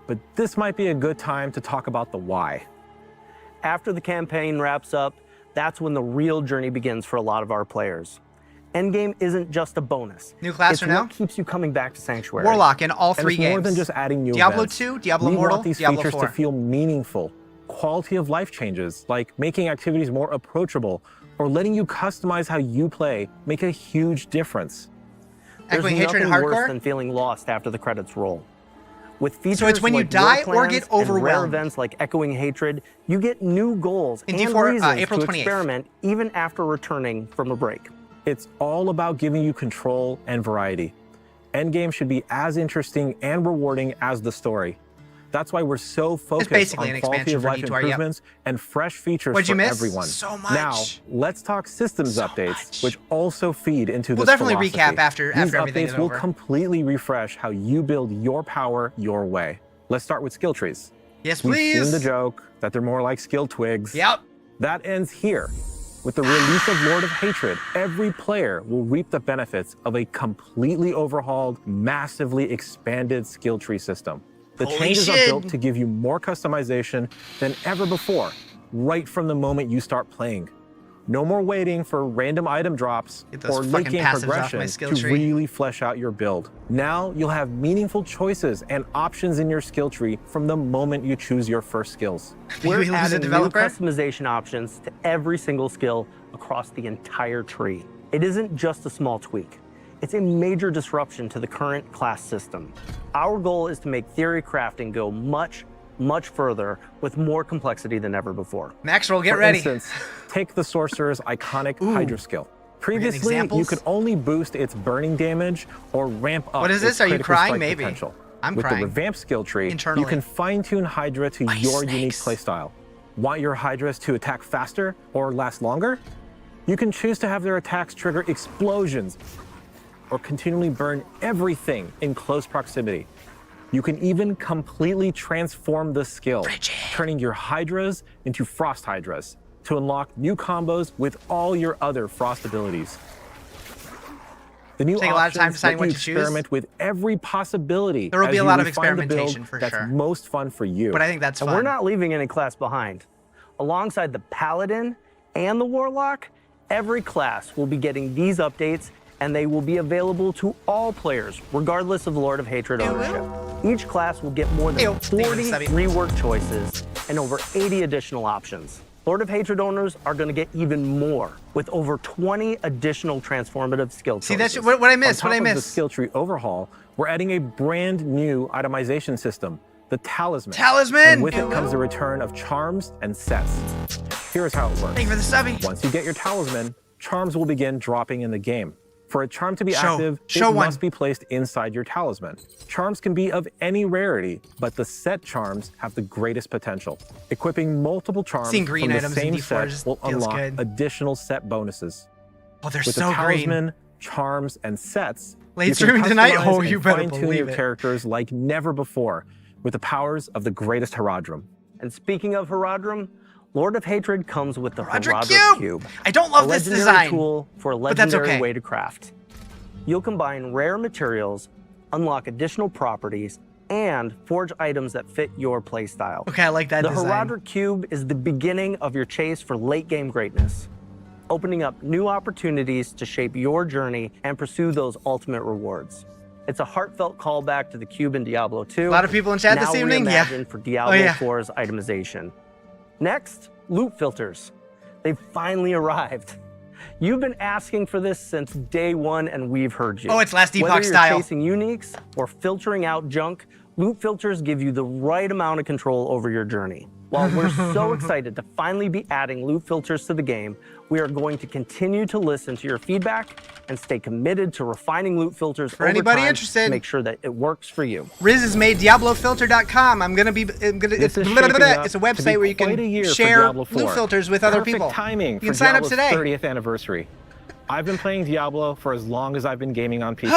but this might be a good time to talk about the why. After the campaign wraps up, that's when the real journey begins for a lot of our players. Endgame isn't just a bonus. New class it's for now? what keeps you coming back to Sanctuary. Warlock in all And three it's games. more than just adding new Diablo events. 2, Diablo We Immortal, want these Diablo features 4. to feel meaningful. Quality of life changes, like making activities more approachable or letting you customize how you play, make a huge difference. There's Echoing Hatred and nothing worse Hardcore? than feeling lost after the credits roll. With features it's when you like die War or Plans get and rare overwhelmed. events like Echoing Hatred, you get new goals In and D4, reasons April to 28th. experiment even after returning from a break. It's all about giving you control and variety. Endgame should be as interesting and rewarding as the story. That's why we're so focused basically on an quality expansion of for life D2R, yep. improvements and fresh features What'd you for miss? everyone. So much. Now, let's talk systems So updates, much. which also feed into We'll this definitely philosophy. recap after These everything updates is will over. completely refresh how you build your power your way. Let's start with skill trees. Yes, We've please. seen the joke that they're more like skill twigs. Yep. That ends here. With the release of Lord of Hatred, every player will reap the benefits of a completely overhauled, massively expanded skill tree system. The Holy changes are shit. built to give you more customization than ever before, right from the moment you start playing. No more waiting for random item drops Get those or fucking late game passives off my progression skill to tree. really flesh out your build. Now you'll have meaningful choices and options in your skill tree from the moment you choose your first skills. We're we lose a adding new developer? customization options to every single skill across the entire tree. It isn't just a small tweak. It's a major disruption to the current class system. Our goal is to make theory crafting go much, much further with more complexity than ever before. Maxwell, get For ready. instance, take the sorcerer's iconic Hydra skill. Previously, you examples? could only boost its burning damage or ramp up What is its this? Are you critical crying? strike Maybe. potential. I'm With crying. the revamped skill tree, Internally. you can fine-tune Hydra to Ice your unique snakes. playstyle. Want your Hydras to attack faster or last longer? You can choose to have their attacks trigger explosions or continually burn everything in close proximity. You can even completely transform the skill, turning your Hydras into Frost Hydras to unlock new combos with all your other Frost abilities. The new Take a lot of time options deciding let what you to choose. experiment with every possibility. There will as be a you lot of refine the build experimentation for that's sure. most fun for you. But I think that's And fun. we're not leaving any class behind. Alongside the Paladin and the Warlock, every class will be getting these updates, and they will be available to all players, regardless of Lord of Hatred ownership. Each class will get more than Ew. Thank you, 40 Stubby. rework choices and over 80 additional options. Lord of Hatred owners are going to get even more, with over 20 additional transformative skill See, choices. that's what I On missed. top What I of the missed. skill tree overhaul, we're adding a brand new itemization system, the Talisman. Talisman! And with it comes the return of charms and sets. Here's how it works. Thank you for the stubby. Once you get your Talisman, charms will begin dropping in the game. For a charm to be Show. active, Show it one. must be placed inside your Talisman. Charms can be of any rarity, but the set charms have the greatest potential. Equipping multiple charms Seeing green from the items in same D4 set just will feels unlock good. additional set bonuses. Oh, they're With so the green. Talisman, charms, and sets, Late you can stream tonight? customize Oh, and you better fine-tune believe your it. characters like never before with the powers of the greatest Horadric. And speaking of Horadric, Lord of Hatred comes with the Horadric Horadric Cube. Cube. I don't love a this legendary design, tool for a but that's legendary okay. way to craft. You'll combine rare materials, unlock additional properties, and forge items that fit your playstyle. Okay, I like that The design. Horadric Cube is the beginning of your chase for late-game greatness, opening up new opportunities to shape your journey and pursue those ultimate rewards. It's a heartfelt callback to the Cube in Diablo 2. A lot of people in chat this evening? Yeah. For Diablo 4's itemization. Next, loot filters. They've finally arrived. You've been asking for this since day one, and we've heard you. Oh, it's Last Epoch Whether style. you're chasing uniques or filtering out junk, loot filters give you the right amount of control over your journey. While we're so excited to finally be adding loot filters to the game, we are going to continue to listen to your feedback and stay committed to refining loot filters For over anybody time interested, to make sure that it works for you. Riz has made DiabloFilter.com. It's a website where you can share loot filters with other people. Perfect timing you for can sign Diablo's up today. 30th anniversary. I've been playing Diablo for as long as I've been gaming on PC,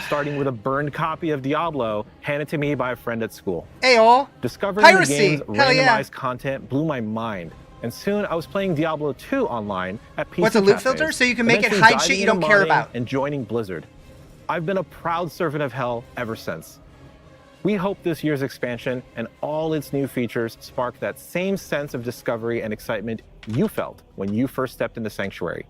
starting with a burned copy of Diablo handed to me by a friend at school. Ayo. Discovering Piracy. the game's Hell yeah. randomized content blew my mind. And soon I was playing Diablo 2 online at PC What's a loot cafes, filter? So you can make it eventually hide diving shit you into don't care modding about. and joining Blizzard. I've been a proud servant of hell ever since. We hope this year's expansion and all its new features spark that same sense of discovery and excitement you felt when you first stepped into Sanctuary.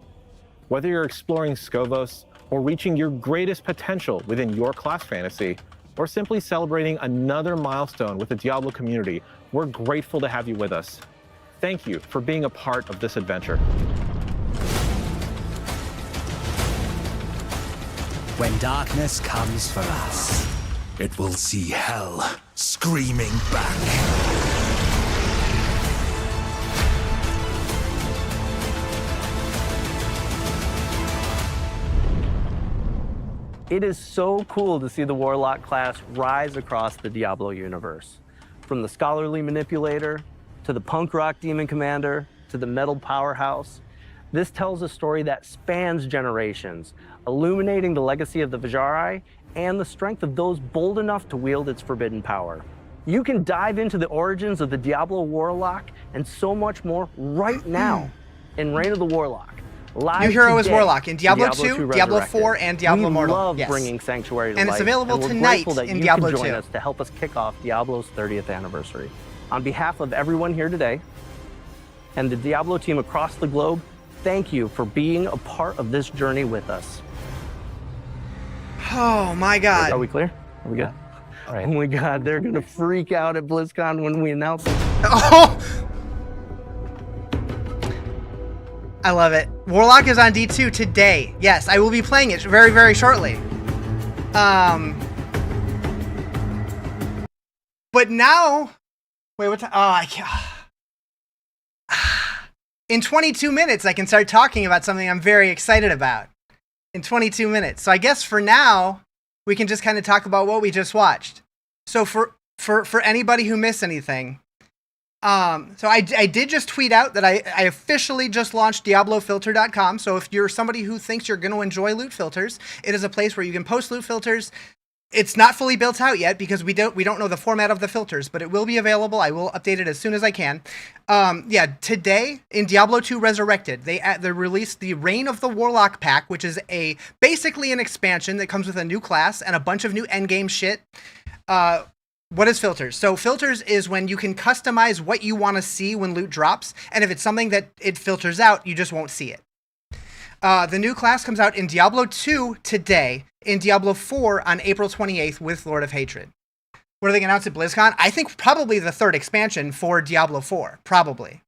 Whether you're exploring Skovos or reaching your greatest potential within your class fantasy, or simply celebrating another milestone with the Diablo community, we're grateful to have you with us. Thank you for being a part of this adventure. When darkness comes for us, It will see hell screaming back. It is so cool to see the Warlock class rise across the Diablo universe. From the scholarly manipulator, to the punk rock demon commander, to the metal powerhouse. This tells a story that spans generations, illuminating the legacy of the Vajari and the strength of those bold enough to wield its forbidden power. You can dive into the origins of the Diablo Warlock and so much more right now in Reign of the Warlock. Live New hero is today Warlock in Diablo in 2, Diablo Resurrected. 4, and Diablo Immortal. We love Yes. bringing Sanctuary to And life, it's available we're tonight grateful that in you Diablo can join 2. us to help us kick off Diablo's 30th anniversary. On behalf of everyone here today and the Diablo team across the globe, thank you for being a part of this journey with us. Oh my God. Are we clear? Are we good? All right. Oh my God, they're gonna freak out at BlizzCon when we announce it. Oh! I love it. Warlock is on D2 today. Yes, I will be playing it very, very shortly. But now, wait, what time? Oh, I can't. In 22 minutes, I can start talking about something I'm very excited about. In 22 minutes. So I guess for now, we can just kind of talk about what we just watched. So for anybody who missed anything, so I did just tweet out that I officially just launched DiabloFilter.com. So if you're somebody who thinks you're going to enjoy loot filters, it is a place where you can post loot filters. It's not fully built out yet because we don't know the format of the filters, but it will be available. I will update it as soon as I can. Today in Diablo 2 Resurrected, they released the Reign of the Warlock pack, which is basically an expansion that comes with a new class and a bunch of new endgame shit. What is filters? So filters is when you can customize what you want to see when loot drops, and if it's something that it filters out, you just won't see it. The new class comes out in Diablo 2 today, in Diablo 4 on April 28th with Lord of Hatred. What are they going to announce at BlizzCon? I think probably the third expansion for Diablo 4. Probably.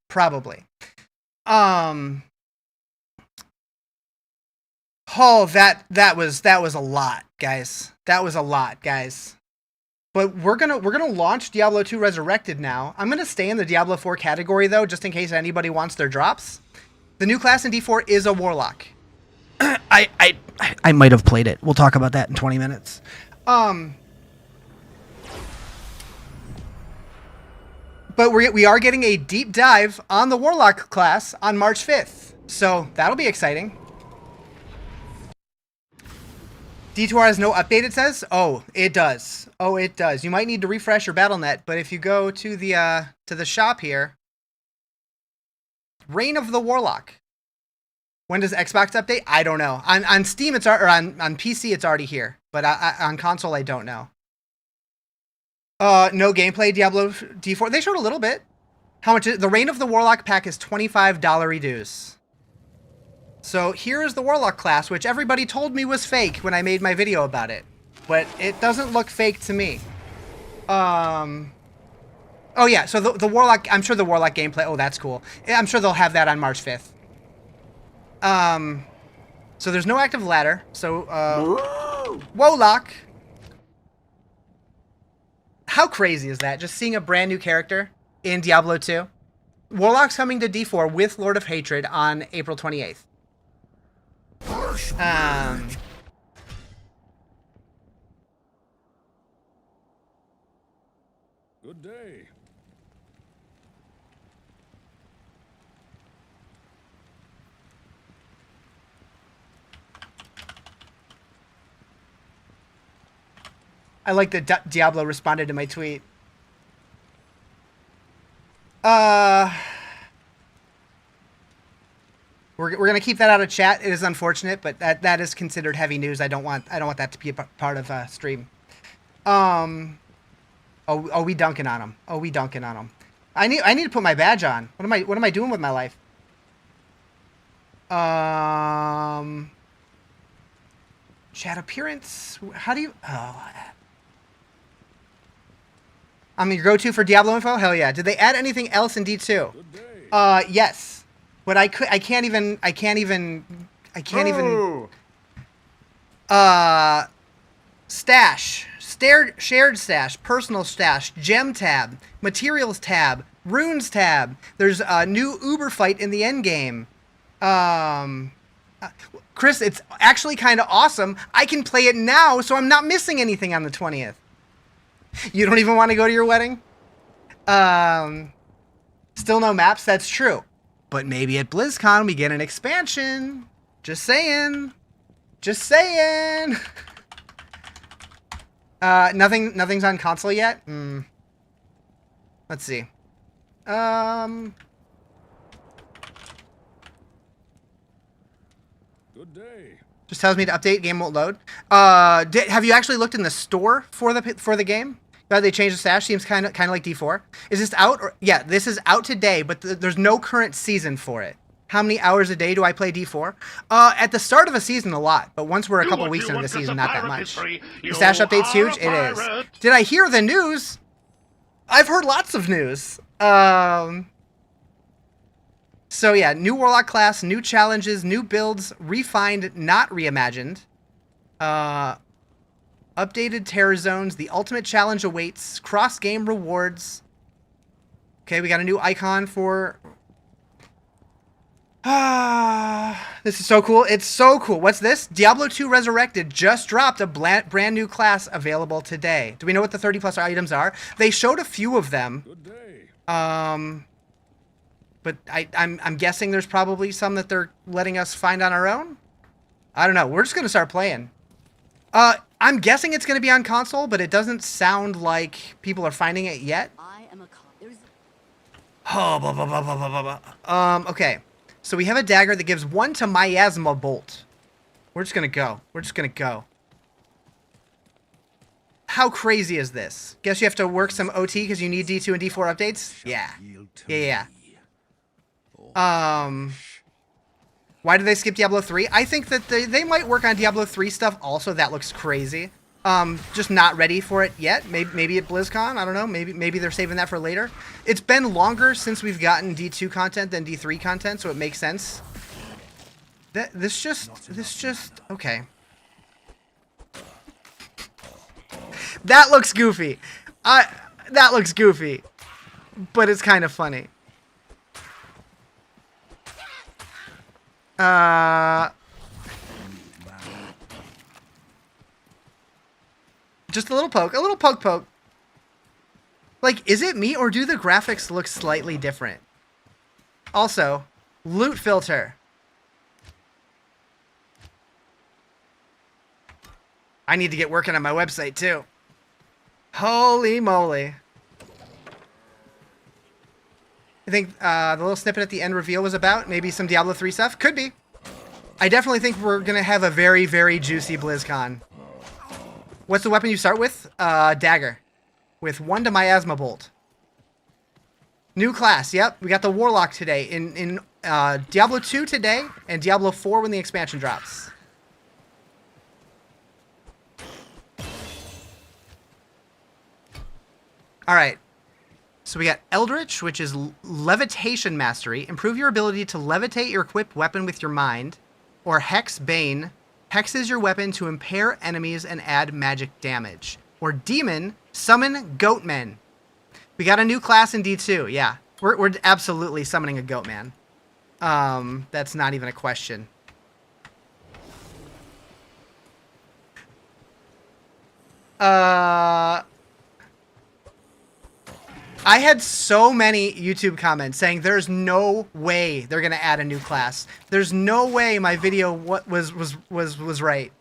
Oh, that was a lot, guys. That was a lot, guys. But we're gonna launch Diablo 2 Resurrected now. I'm gonna stay in the Diablo 4 category though, just in case anybody wants their drops. The new class in D4 is a Warlock. I might have played it. We'll talk about that in 20 minutes. But we are getting a deep dive on the Warlock class on March 5th. So that'll be exciting. D2R has no update, it says? Oh, it does. Oh, it does. You might need to refresh your BattleNet, but if you go to the shop here, Reign of the Warlock. When does Xbox update? I don't know. On Steam, on PC, it's already here, but on console, I don't know. No gameplay, Diablo D4. They showed a little bit. How much is the Reign of the Warlock pack is $25 reduce. So here is the Warlock class, which everybody told me was fake when I made my video about it. But it doesn't look fake to me. Oh yeah, so the Warlock, I'm sure the Warlock gameplay, oh that's cool. I'm sure they'll have that on March 5th. So there's no active ladder. So, Warlock. How crazy is that? Just seeing a brand new character in Diablo 2. Warlock's coming to D4 with Lord of Hatred on April 28th. Good day. I like that Diablo responded to my tweet. We're gonna keep that out of chat. It is unfortunate, but that is considered heavy news. I don't want that to be a part of stream. Oh, we dunking on him. Oh, we dunking on him. I need to put my badge on. What am I doing with my life? Chat appearance. How do you? Oh. I'm your go-to for Diablo info. Hell yeah! Did they add anything else in D2? Yes, but I can't even. Stash, shared stash, personal stash, gem tab, materials tab, runes tab. There's a new Uber fight in the end game. Chris, it's actually kind of awesome. I can play it now, so I'm not missing anything on the 20th. You don't even want to go to your wedding? Still no maps? That's true. But maybe at BlizzCon we get an expansion. Just saying. Just saying. Nothing's on console yet? Let's see. Good day. Just tells me to update, game won't load. Have you actually looked in the store for the game? They changed the stash. Seems kind of like D4. Is this out? Yeah, this is out today, but there's no current season for it. How many hours a day do I play D4? At the start of a season, a lot. But once we're a couple weeks into the season, not that much. The stash update's huge? It is. Did I hear the news? I've heard lots of news. So yeah, new Warlock class, new challenges, new builds, refined, not reimagined. Updated terror zones, the ultimate challenge awaits, cross-game rewards. Okay, we got a new icon for... this is so cool. It's so cool. What's this? Diablo 2 Resurrected just dropped a brand new class available today. Do we know what the 30+ items are? They showed a few of them. Good day. But I'm guessing there's probably some that they're letting us find on our own. I don't know. We're just gonna start playing. I'm guessing it's gonna be on console, but it doesn't sound like people are finding it yet. Oh, blah, blah, blah, blah, blah, blah, blah. Okay. So we have a dagger that gives 1 to Miasma Bolt. We're just gonna go. We're just gonna go. How crazy is this? Guess you have to work some OT because you need D2 and D4 updates? Yeah. Yeah. Why did they skip Diablo 3? I think that they might work on Diablo 3 stuff also. That looks crazy. Just not ready for it yet. Maybe at BlizzCon. I don't know. Maybe they're saving that for later. It's been longer since we've gotten D2 content than D3 content, so it makes sense. This just okay. That looks goofy. That looks goofy, but it's kind of funny. Just a little poke. Like, is it me or do the graphics look slightly different? Also, loot filter. I need to get working on my website too. Holy moly. I think the little snippet at the end reveal was about maybe some Diablo 3 stuff. Could be. I definitely think we're going to have a very, very juicy BlizzCon. What's the weapon you start with? Dagger. with 1 to Miasma Bolt. New class, yep. We got the Warlock today in Diablo 2 today, and Diablo 4 when the expansion drops. All right. So we got Eldritch, which is Levitation Mastery. Improve your ability to levitate your equipped weapon with your mind. Or Hex Bane. Hex is your weapon to impair enemies and add magic damage. Or Demon, Summon Goatmen. We got a new class in D2, yeah. We're absolutely summoning a Goatman. That's not even a question. I had so many YouTube comments saying there's no way they're gonna add a new class. There's no way my video was right.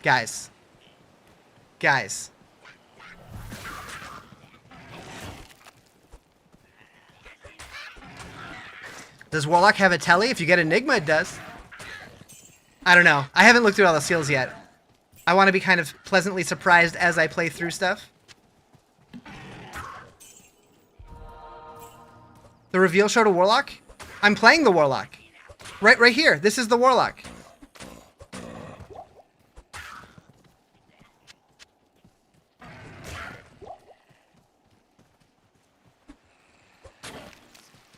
Guys. Does Warlock have a tele? If you get Enigma, it does. I don't know. I haven't looked through all the seals yet. I want to be kind of pleasantly surprised as I play through stuff. The reveal showed a Warlock? I'm playing the Warlock. Right here. This is the Warlock.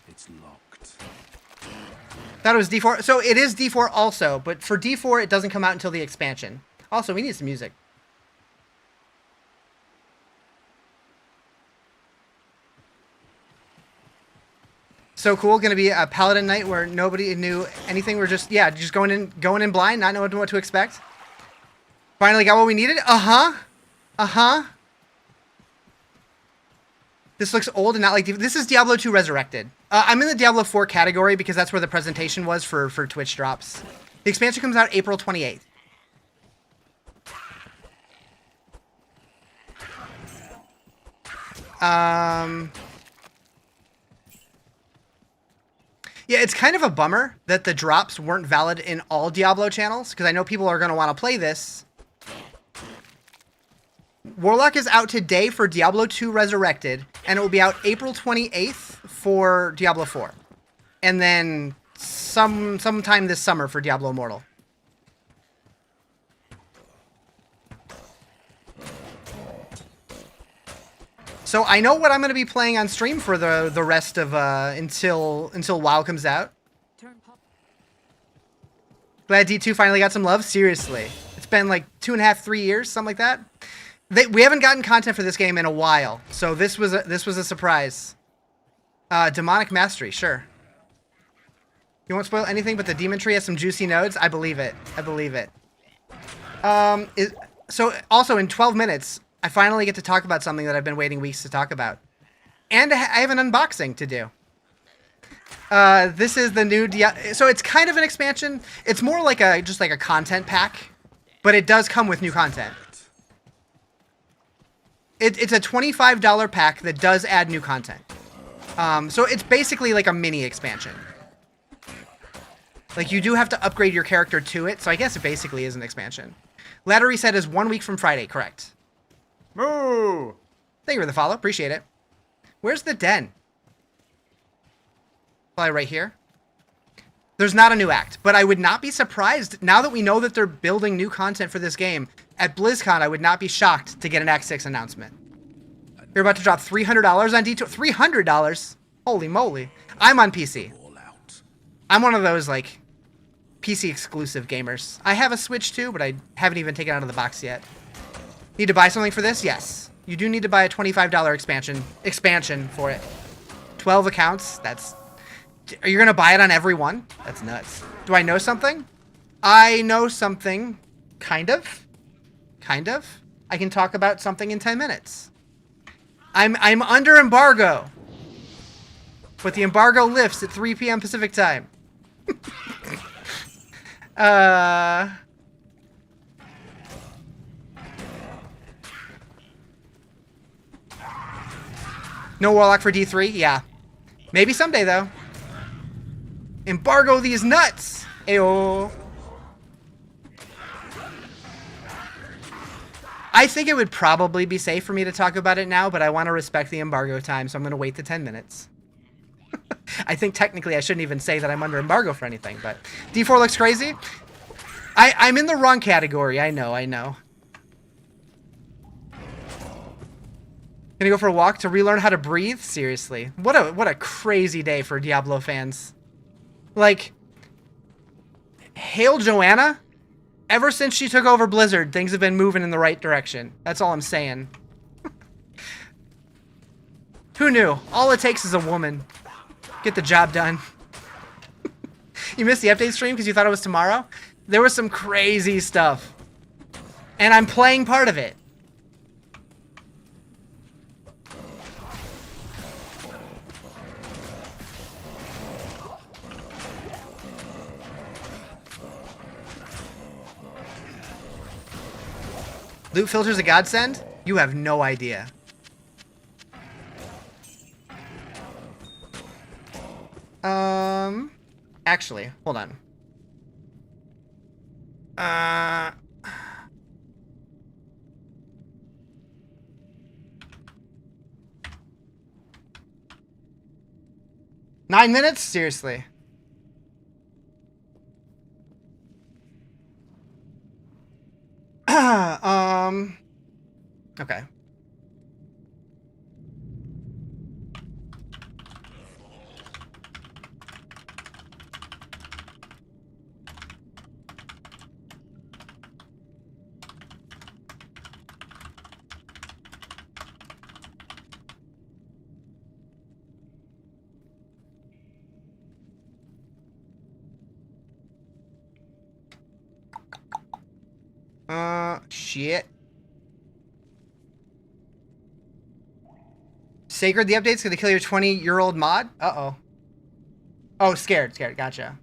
It's locked. Thought it was D4. So it is D4 also, but for D4 it doesn't come out until the expansion. Also, we need some music. So cool. Going to be a Paladin night where nobody knew anything. We're just going in blind, not knowing what to expect. Finally got what we needed. This looks old and not like this is Diablo 2 Resurrected. I'm in the Diablo 4 category because that's where the presentation was for Twitch drops. The expansion comes out April 28th. Yeah, it's kind of a bummer that the drops weren't valid in all Diablo channels, because I know people are going to want to play this. Warlock is out today for Diablo 2 Resurrected, and it will be out April 28th for Diablo 4. And then sometime this summer for Diablo Immortal. So I know what I'm going to be playing on stream for the rest of until WoW comes out. Glad D2 finally got some love. Seriously, it's been like 2.5, 3 years, something like that. We haven't gotten content for this game in a while, so this was a surprise. Demonic Mastery, sure. You won't spoil anything, but the Demon Tree has some juicy nodes. I believe it. I believe it. So also in 12 minutes. I finally get to talk about something that I've been waiting weeks to talk about. And I have an unboxing to do. This is the new so it's kind of an expansion. It's more like just like a content pack, but it does come with new content. It's a $25 pack that does add new content. So it's basically like a mini expansion. Like you do have to upgrade your character to it, so I guess it basically is an expansion. Ladder reset is 1 week from Friday, correct? Moo! Thank you for the follow. Appreciate it. Where's the den? Probably right here. There's not a new act, but I would not be surprised, now that we know that they're building new content for this game, at BlizzCon, I would not be shocked to get an Act 6 announcement. You're about to drop $300 on D2. $300? Holy moly. I'm on PC. I'm one of those, like, PC exclusive gamers. I have a Switch too, but I haven't even taken it out of the box yet. Need to buy something for this? Yes. You do need to buy a $25 expansion for it. 12 accounts? That's... Are you going to buy it on every one? That's nuts. Do I know something? I know something. Kind of. Kind of. I can talk about something in 10 minutes. I'm under embargo. But the embargo lifts at 3 p.m. Pacific time. No Warlock for D3? Yeah. Maybe someday, though. Embargo these nuts! Ayo. I think it would probably be safe for me to talk about it now, but I want to respect the embargo time, so I'm going to wait the 10 minutes. I think technically I shouldn't even say that I'm under embargo for anything, but D4 looks crazy. I'm in the wrong category. I know. Gonna go for a walk to relearn how to breathe? Seriously. What a crazy day for Diablo fans. Like, hail Joanna. Ever since she took over Blizzard, things have been moving in the right direction. That's all I'm saying. Who knew? All it takes is a woman. Get the job done. You missed the update stream because you thought it was tomorrow? There was some crazy stuff. And I'm playing part of it. Loot filters a godsend? You have no idea. Actually, hold on. 9 minutes? Seriously. Okay. Shit. Sacred, the update's gonna kill your 20-year-old mod? Uh-oh. Oh, scared. Gotcha.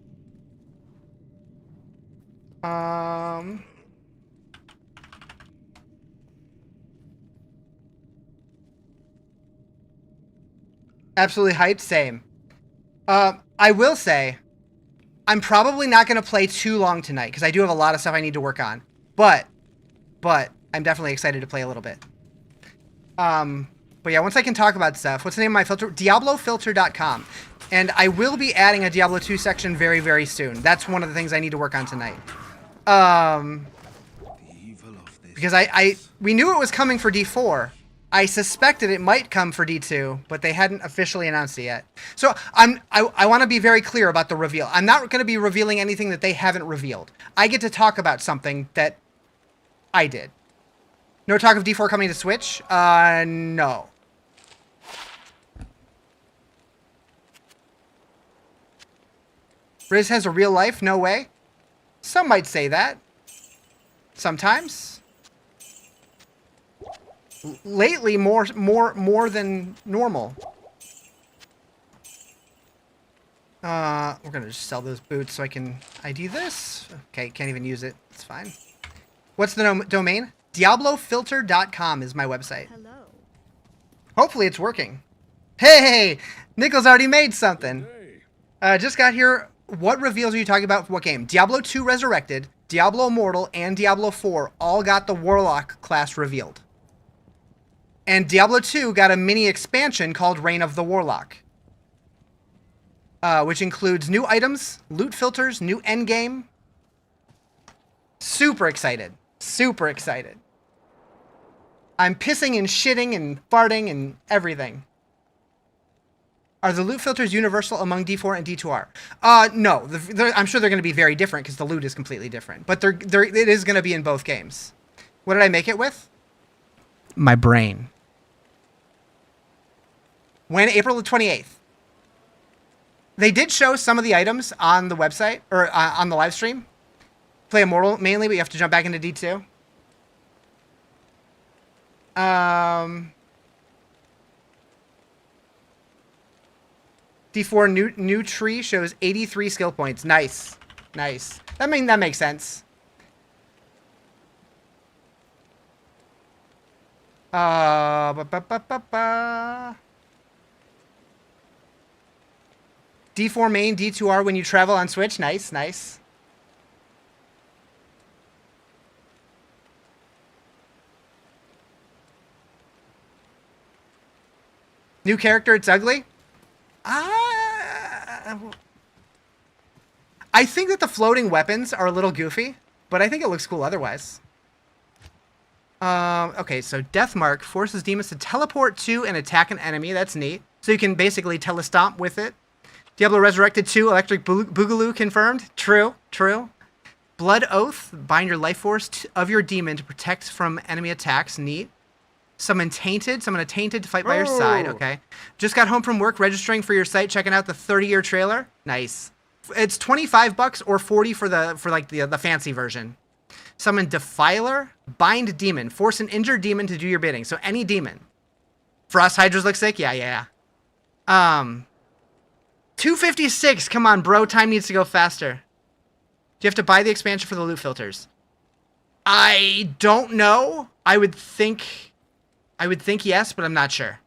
Absolutely hyped. Same. I will say, I'm probably not gonna play too long tonight because I do have a lot of stuff I need to work on. But I'm definitely excited to play a little bit. But yeah, once I can talk about stuff, what's the name of my filter? DiabloFilter.com. And I will be adding a Diablo 2 section very, very soon. That's one of the things I need to work on tonight. Because we knew it was coming for D4. I suspected it might come for D2, but they hadn't officially announced it yet. So I want to be very clear about the reveal. I'm not going to be revealing anything that they haven't revealed. I get to talk about something that I did. No talk of D4 coming to Switch? No. Riz has a real life? No way. Some might say that. Sometimes. Lately, more than normal. We're gonna just sell those boots so I can ID this. Okay, can't even use it. It's fine. What's the domain? DiabloFilter.com is my website. Hello. Hopefully it's working. Hey, Nichols already made something. Just got here. What reveals are you talking about for what game? Diablo 2 Resurrected, Diablo Immortal, and Diablo 4 all got the Warlock class revealed. And Diablo 2 got a mini expansion called Reign of the Warlock. Which includes new items, loot filters, new endgame. Super excited. Super excited. I'm pissing and shitting and farting and everything. Are the loot filters universal among D4 and D2R? No. I'm sure they're going to be very different because the loot is completely different. But it is going to be in both games. What did I make it with? My brain. When? April the 28th. They did show some of the items on the website, or on the live stream. Play Immortal mainly, but you have to jump back into D2. D4 new tree shows 83 skill points. Nice. Nice. That makes sense. D4 main, D2R when you travel on Switch. Nice, nice. New character, it's ugly. I think that the floating weapons are a little goofy, but I think it looks cool otherwise. Okay, so Deathmark forces demons to teleport to and attack an enemy. That's neat. So you can basically telestomp with it. Diablo Resurrected 2, Electric Boogaloo confirmed. True, true. Blood Oath, bind your life force of your demon to protect from enemy attacks. Neat. Summon a Tainted to fight by your side. Okay. Just got home from work, registering for your site, checking out the 30-year trailer. Nice. It's $25 or $40 for the fancy version. Summon Defiler, bind demon, force an injured demon to do your bidding. So any demon. Frost Hydras looks sick. Yeah. $256. Come on, bro. Time needs to go faster. Do you have to buy the expansion for the loot filters? I don't know. I would think yes, but I'm not sure.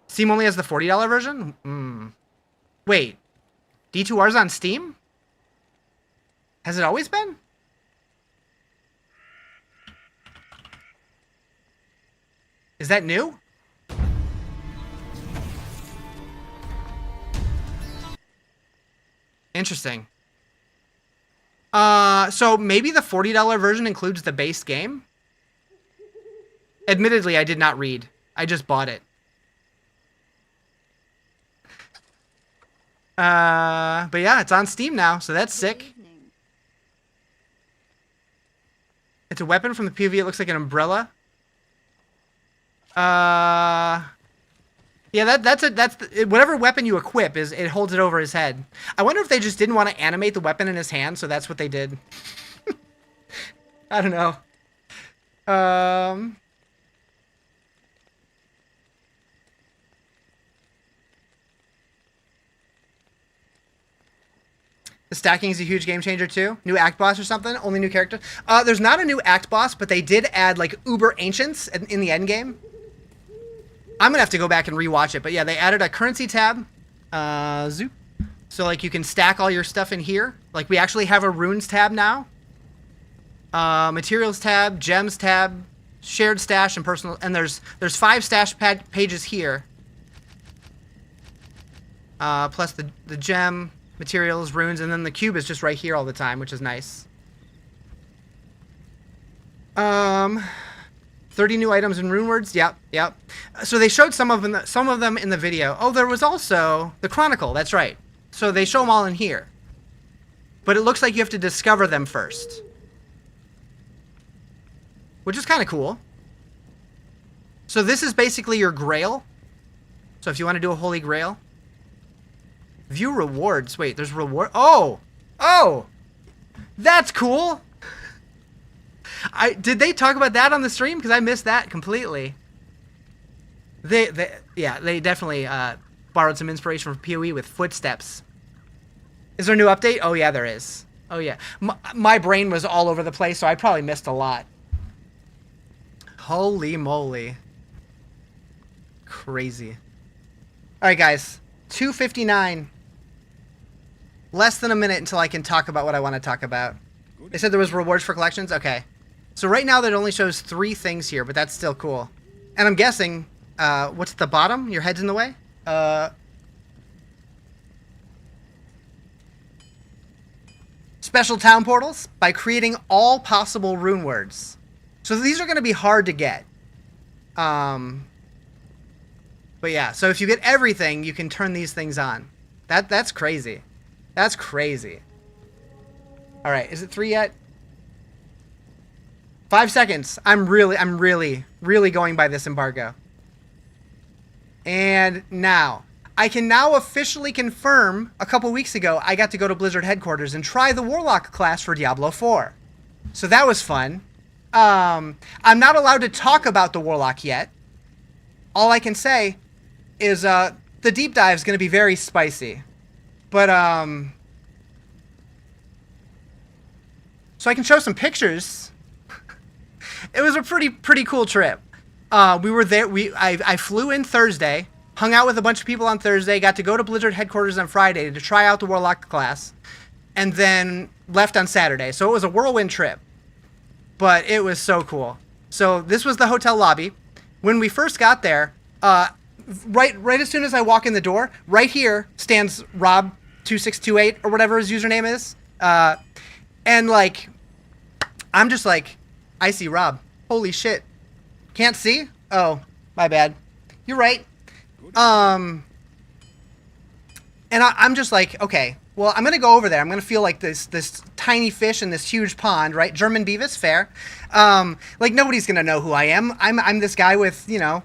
Steam only has the $40 version? Wait. D2R's on Steam? Has it always been? Is that new? Interesting. So maybe the $40 version includes the base game? Admittedly, I did not read. I just bought it. But yeah, it's on Steam now, so that's sick. It's a weapon from the POV. It looks like an umbrella. Yeah, that's whatever weapon you equip it holds it over his head. I wonder if they just didn't want to animate the weapon in his hand, so that's what they did. I don't know. The stacking is a huge game changer too. New act boss or something? Only new character? There's not a new act boss, but they did add like uber ancients in the end game. I'm gonna have to go back and rewatch it, but yeah, they added a currency tab. Zoop. So like you can stack all your stuff in here. Like we actually have a runes tab now. Materials tab, gems tab, shared stash, and personal. And there's 5 stash pages here. Plus the gem, materials, runes, and then the cube is just right here all the time, which is nice. 30 new items and rune words. Yep. So they showed some of them in the video. Oh, there was also the Chronicle. That's right. So they show them all in here. But it looks like you have to discover them first. Which is kind of cool. So this is basically your grail. So if you want to do a holy grail. View rewards. Wait, there's reward. Oh! That's cool! Did they talk about that on the stream? Because I missed that completely. They definitely borrowed some inspiration from PoE with footsteps. Is there a new update? Oh yeah, there is. Oh yeah. My brain was all over the place, so I probably missed a lot. Holy moly. Crazy. Alright guys, 2:59. Less than a minute until I can talk about what I want to talk about. They said there was rewards for collections? Okay. So right now that only shows 3 things here, but that's still cool. And I'm guessing, what's at the bottom? Your head's in the way? Special town portals by creating all possible rune words. So these are going to be hard to get. But yeah, so if you get everything, you can turn these things on. That's crazy. That's crazy. All right, is it 3 yet? 5 seconds. I'm really going by this embargo. And now, I can now officially confirm a couple weeks ago I got to go to Blizzard headquarters and try the Warlock class for Diablo 4. So that was fun. I'm not allowed to talk about the Warlock yet. All I can say is the deep dive is going to be very spicy. But, so I can show some pictures. It was a pretty cool trip. We were there. I flew in Thursday, hung out with a bunch of people on Thursday, got to go to Blizzard headquarters on Friday to try out the Warlock class, and then left on Saturday. So it was a whirlwind trip, but it was so cool. So this was the hotel lobby. when we first got there, right as soon as I walk in the door, right here stands Rob2628 or whatever his username is. And like, I'm just like, I see Rob. Holy shit. Can't see? Oh, my bad. You're right. And I'm just like, okay, well, I'm going to go over there. I'm going to feel like this tiny fish in this huge pond, right? German Beavis, fair. Like, nobody's going to know who I am. I'm this guy with, you know,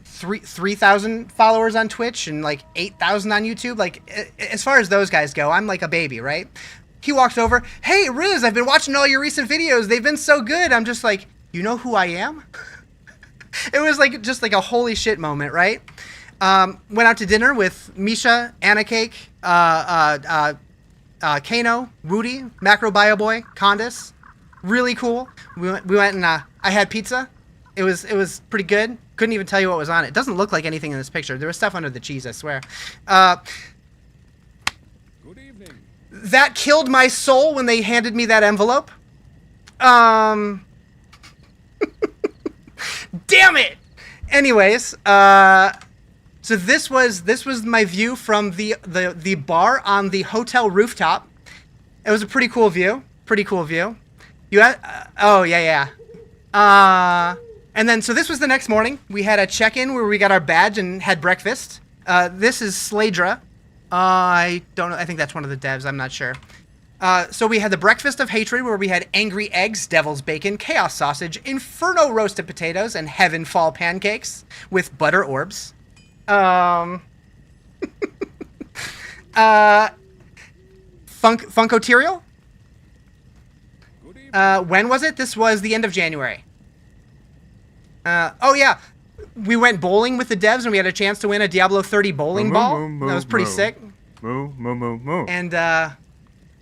3,000 followers on Twitch and like 8,000 on YouTube. Like, as far as those guys go, I'm like a baby, right? He walks over, hey, Riz, I've been watching all your recent videos. They've been so good. I'm just like, you know who I am? It was like just like a holy shit moment, right? Went out to dinner with Misha, Anna Cake, Kano, Woody, Macro Bio Boy, Condis. Really cool. We went and I had pizza. It was pretty good. Couldn't even tell you what was on it. It doesn't look like anything in this picture. There was stuff under the cheese, I swear. Good evening. That killed my soul when they handed me that envelope. Damn it! Anyways, so this was my view from the bar on the hotel rooftop. It was a pretty cool view. Pretty cool view. You had, oh yeah. And then so this was the next morning. We had a check-in where we got our badge and had breakfast. This is Sladra. I don't know. I think that's one of the devs. I'm not sure. So we had the breakfast of hatred where we had angry eggs, devil's bacon, chaos sausage, inferno roasted potatoes, and heaven fall pancakes with butter orbs. Funkoterial? When was it? This was the end of January. Oh yeah. We went bowling with the devs and we had a chance to win a Diablo 30 bowling ball. That was pretty sick. And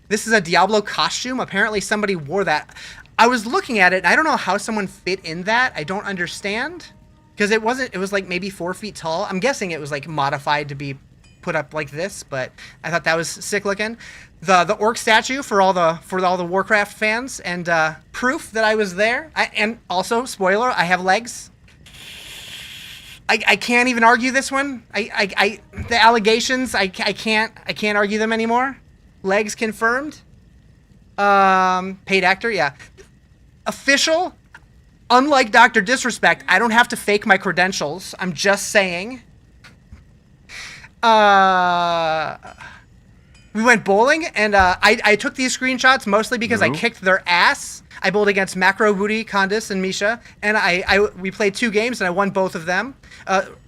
this is a Diablo costume. Apparently somebody wore that. I was looking at it and I don't know how someone fit in that. I don't understand. Because it was like maybe 4 feet tall. I'm guessing it was like modified to be put up like this, but I thought that was sick looking. The orc statue for all the Warcraft fans and proof that I was there. And also, spoiler, I have legs. I can't even argue this one. The allegations, I can't argue them anymore. Legs confirmed. Paid actor, yeah. Official. Unlike Dr. Disrespect, I don't have to fake my credentials. I'm just saying. We went bowling, and I took these screenshots mostly because I kicked their ass. I bowled against Macro, Woody, Condis, and Misha, and we played 2 games, and I won both of them.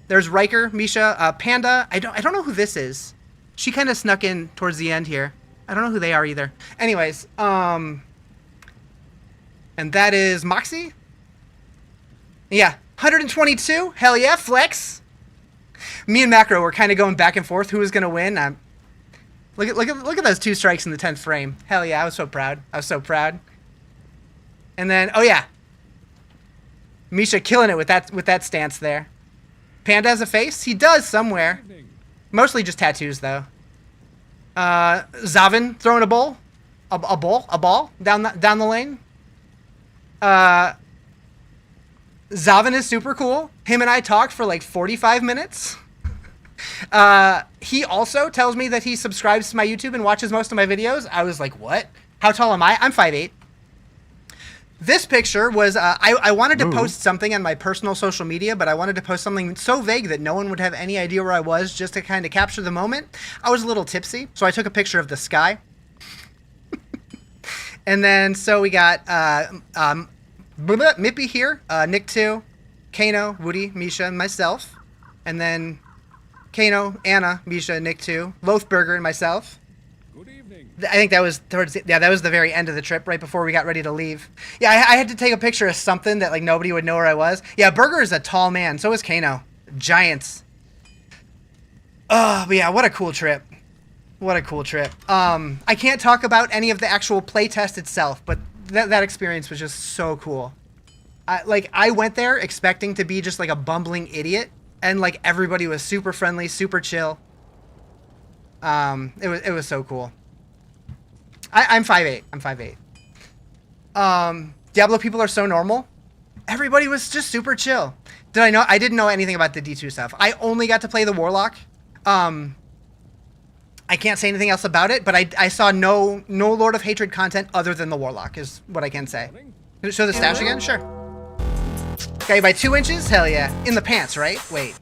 There's Riker, Misha, Panda. I don't know who this is. She kind of snuck in towards the end here. I don't know who they are either. Anyways, and that is Moxie. Yeah, 122. Hell yeah, flex. Me and Macro were kind of going back and forth who was gonna win. Look at those 2 strikes in the 10th frame. Hell yeah, I was so proud. And then, oh yeah, Misha killing it with that stance there. Panda has a face. He does somewhere. Mostly just tattoos though. Zavin throwing a ball down the lane. Zavin is super cool. Him and I talked for like 45 minutes. He also tells me that he subscribes to my YouTube and watches most of my videos. I was like, what? How tall am I? I'm 5'8". This picture was, I wanted to post something on my personal social media, but I wanted to post something so vague that no one would have any idea where I was, just to kind of capture the moment. I was a little tipsy, so I took a picture of the sky. And then, so we got Mippy here, Nick 2, Kano, Woody, Misha, and myself. And then Kano, Anna, Misha, Nick 2, Loathburger, and myself. Good evening. I think that was that was the very end of the trip, right before we got ready to leave. Yeah, I had to take a picture of something that like nobody would know where I was. Yeah, Burger is a tall man. So is Kano. Giants. Oh, but yeah, what a cool trip. What a cool trip. I can't talk about any of the actual playtest itself, but that experience was just so cool. I went there expecting to be just like a bumbling idiot, and like everybody was super friendly, super chill. It was so cool. I'm 5'8". Diablo people are so normal. Everybody was just super chill. Did I know? I didn't know anything about the D2 stuff. I only got to play the Warlock. I can't say anything else about it, but I saw no Lord of Hatred content other than the Warlock is what I can say. Can it show the stash again? Sure. Okay, by 2 inches? Hell yeah. In the pants, right? Wait.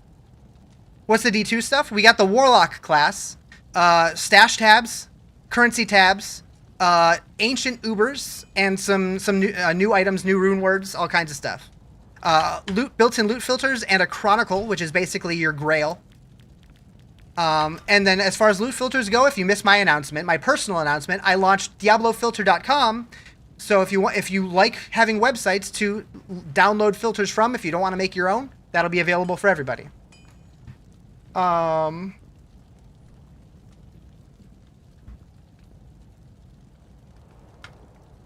What's the D2 stuff? We got the Warlock class, stash tabs, currency tabs, ancient Ubers, and some new items, new rune words, all kinds of stuff. Built-in loot filters and a chronicle, which is basically your grail. And then as far as loot filters go, if you missed my announcement, my personal announcement, I launched DiabloFilter.com. So if you like having websites to download filters from, if you don't want to make your own, that'll be available for everybody.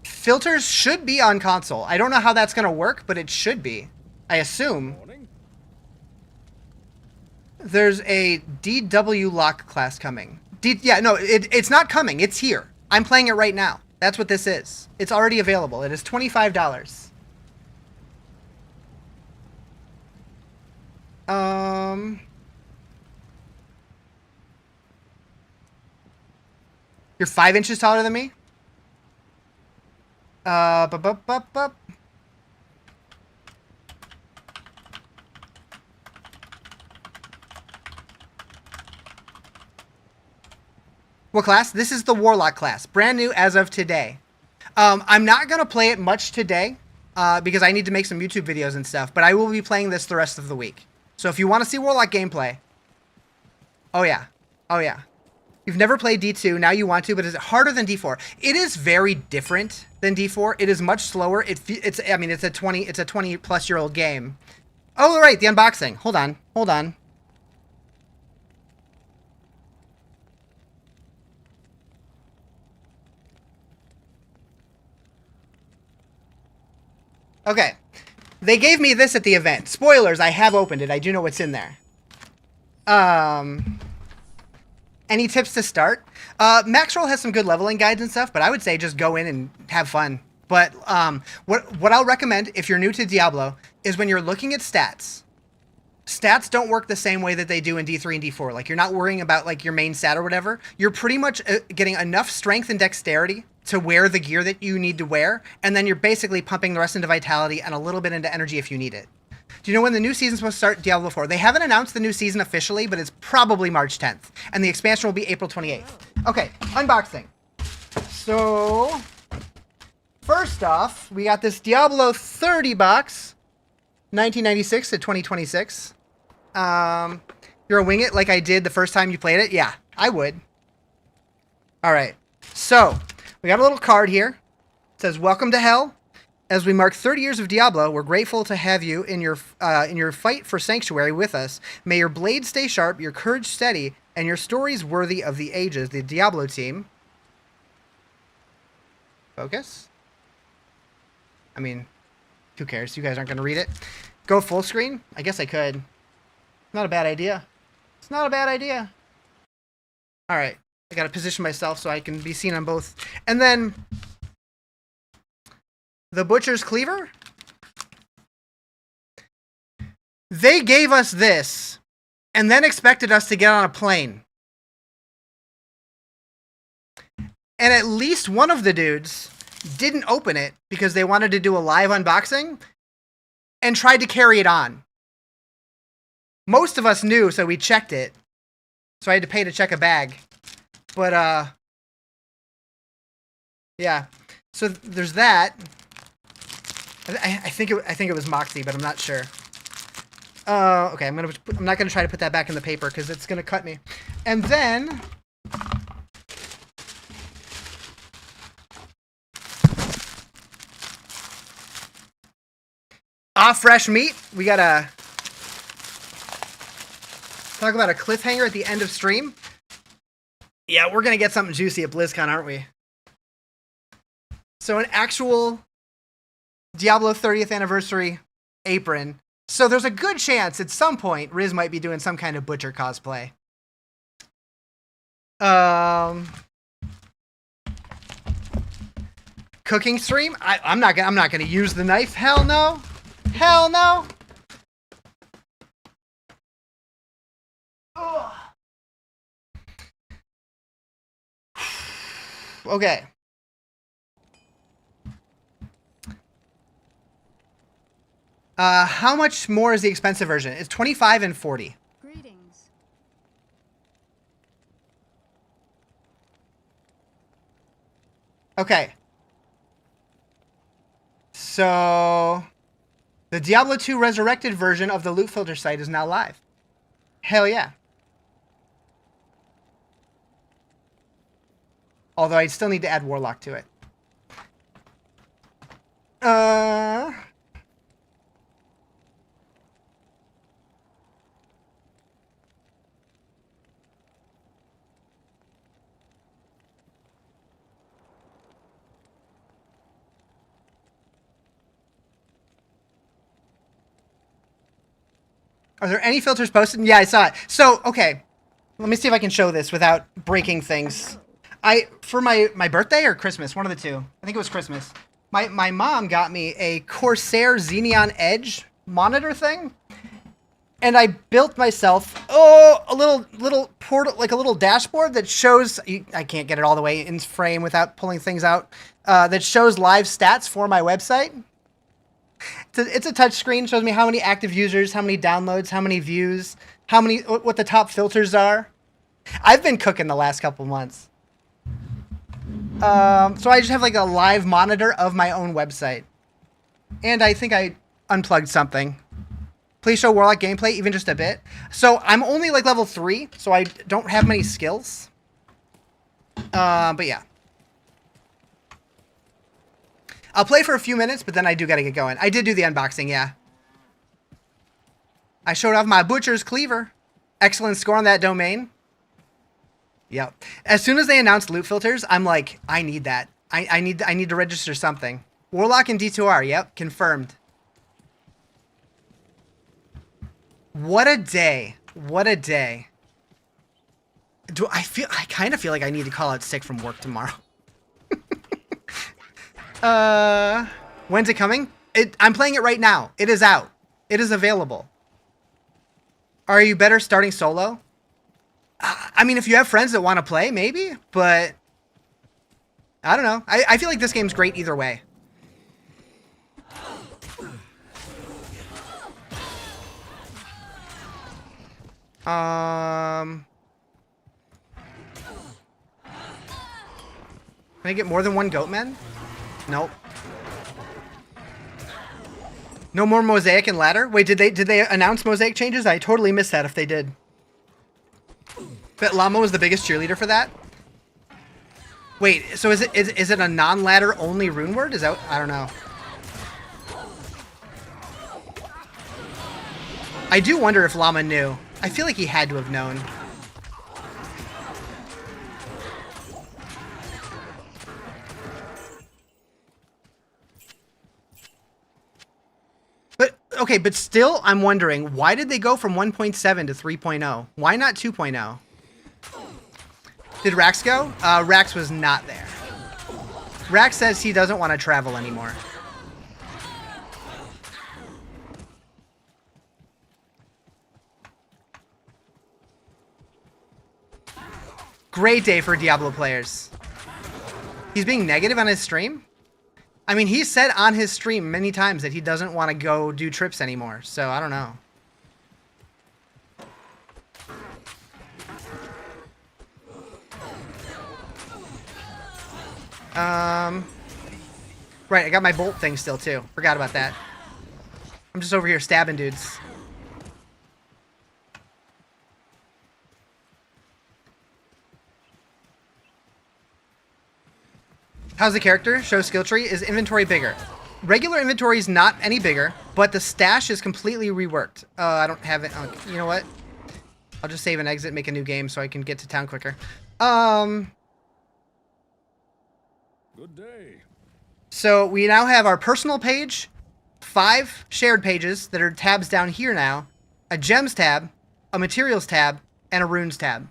Filters should be on console. I don't know how that's going to work, but it should be. I assume. There's a DW lock class coming. It's not coming. It's here. I'm playing it right now. That's what this is. It's already available. It is $25. You're 5 inches taller than me? What class? This is the Warlock class. Brand new as of today. I'm not going to play it much today because I need to make some YouTube videos and stuff, but I will be playing this the rest of the week. So if you want to see Warlock gameplay... Oh, yeah. Oh, yeah. You've never played D2, now you want to, but is it harder than D4? It is very different than D4. It is much slower. It's a 20 plus year old game. Oh, right, the unboxing. Hold on. Okay. They gave me this at the event. Spoilers, I have opened it. I do know what's in there. Any tips to start? Maxroll has some good leveling guides and stuff, but I would say just go in and have fun. But what I'll recommend if you're new to Diablo is when you're looking at stats. Stats don't work the same way that they do in D3 and D4. Like, you're not worrying about like your main stat or whatever. You're pretty much getting enough strength and dexterity to wear the gear that you need to wear, and then you're basically pumping the rest into vitality and a little bit into energy if you need it. Do you know when the new season's supposed to start, Diablo 4? They haven't announced the new season officially, but it's probably March 10th. And the expansion will be April 28th. Okay, unboxing. So, first off, we got this Diablo 30 box, 1996 to 2026. You're a wing it like I did the first time you played it? Yeah, I would. All right, so we got a little card here. It says, "Welcome to Hell. As we mark 30 years of Diablo, we're grateful to have you in your fight for Sanctuary with us. May your blade stay sharp, your courage steady, and your stories worthy of the ages." The Diablo team. Focus. I mean, who cares? You guys aren't going to read it. Go full screen? I guess I could. Not a bad idea. It's not a bad idea. All right. I got to position myself so I can be seen on both. And then the Butcher's Cleaver. They gave us this and then expected us to get on a plane. And at least one of the dudes didn't open it because they wanted to do a live unboxing and tried to carry it on. Most of us knew, so we checked it. So I had to pay to check a bag. But, yeah. So there's that. I think it was Moxie, but I'm not sure. Okay, I'm not gonna try to put that back in the paper because it's gonna cut me. And then fresh meat. We gotta talk about a cliffhanger at the end of stream. Yeah, we're gonna get something juicy at BlizzCon, aren't we? So an actual Diablo 30th anniversary apron. So there's a good chance at some point Riz might be doing some kind of Butcher cosplay. Cooking stream? I'm not gonna use the knife. Hell no. Hell no! Ugh. Okay. How much more is the expensive version? It's 25 and 40. Greetings. Okay. So, the Diablo 2 Resurrected version of the loot filter site is now live. Hell yeah. Although I still need to add Warlock to it. Are there any filters posted? Yeah, I saw it. So, okay. Let me see if I can show this without breaking things. For my birthday or Christmas, one of the two. I think it was Christmas. My mom got me a Corsair Xeneon Edge monitor thing. And I built myself a little portal, like a little dashboard that shows, I can't get it all the way in frame without pulling things out, that shows live stats for my website. It's a touch screen, shows me how many active users, how many downloads, how many views, what the top filters are. I've been cooking the last couple months. So I just have like a live monitor of my own website. And I think I unplugged something. Please show Warlock gameplay, even just a bit. So I'm only like level 3, so I don't have many skills. But yeah. I'll play for a few minutes, but then I do gotta get going. I did do the unboxing, yeah. I showed off my Butcher's Cleaver. Excellent score on that domain. Yep. As soon as they announced loot filters, I'm like, I need that. I need to register something. Warlock and D2R, yep, confirmed. What a day. What a day. I kind of feel like I need to call out sick from work tomorrow. When's it coming? I'm playing it right now. It is out. It is available. Are you better starting solo? I mean, if you have friends that want to play, maybe, but I don't know. I feel like this game's great either way. Can I get more than one Goatman? Nope. No more Mosaic and Ladder? Wait, did they announce Mosaic changes? I totally missed that if they did. Bet Llama was the biggest cheerleader for that? Wait, so is it a non-ladder only rune word? Is that, I don't know. I do wonder if Llama knew. I feel like he had to have known. But, okay, but still, I'm wondering, why did they go from 1.7 to 3.0? Why not 2.0? Did Rax go? Rax was not there. Rax says he doesn't want to travel anymore. Great day for Diablo players. He's being negative on his stream? I mean, he said on his stream many times that he doesn't want to go do trips anymore, so I don't know. Right, I got my bolt thing still too. Forgot about that. I'm just over here stabbing dudes. How's the character? Show skill tree. Is inventory bigger? Regular inventory is not any bigger, but the stash is completely reworked. I don't have it. You know what? I'll just save and exit, make a new game so I can get to town quicker. Good day. So we now have our personal page, 5 shared pages that are tabs down here now, a gems tab, a materials tab, and a runes tab.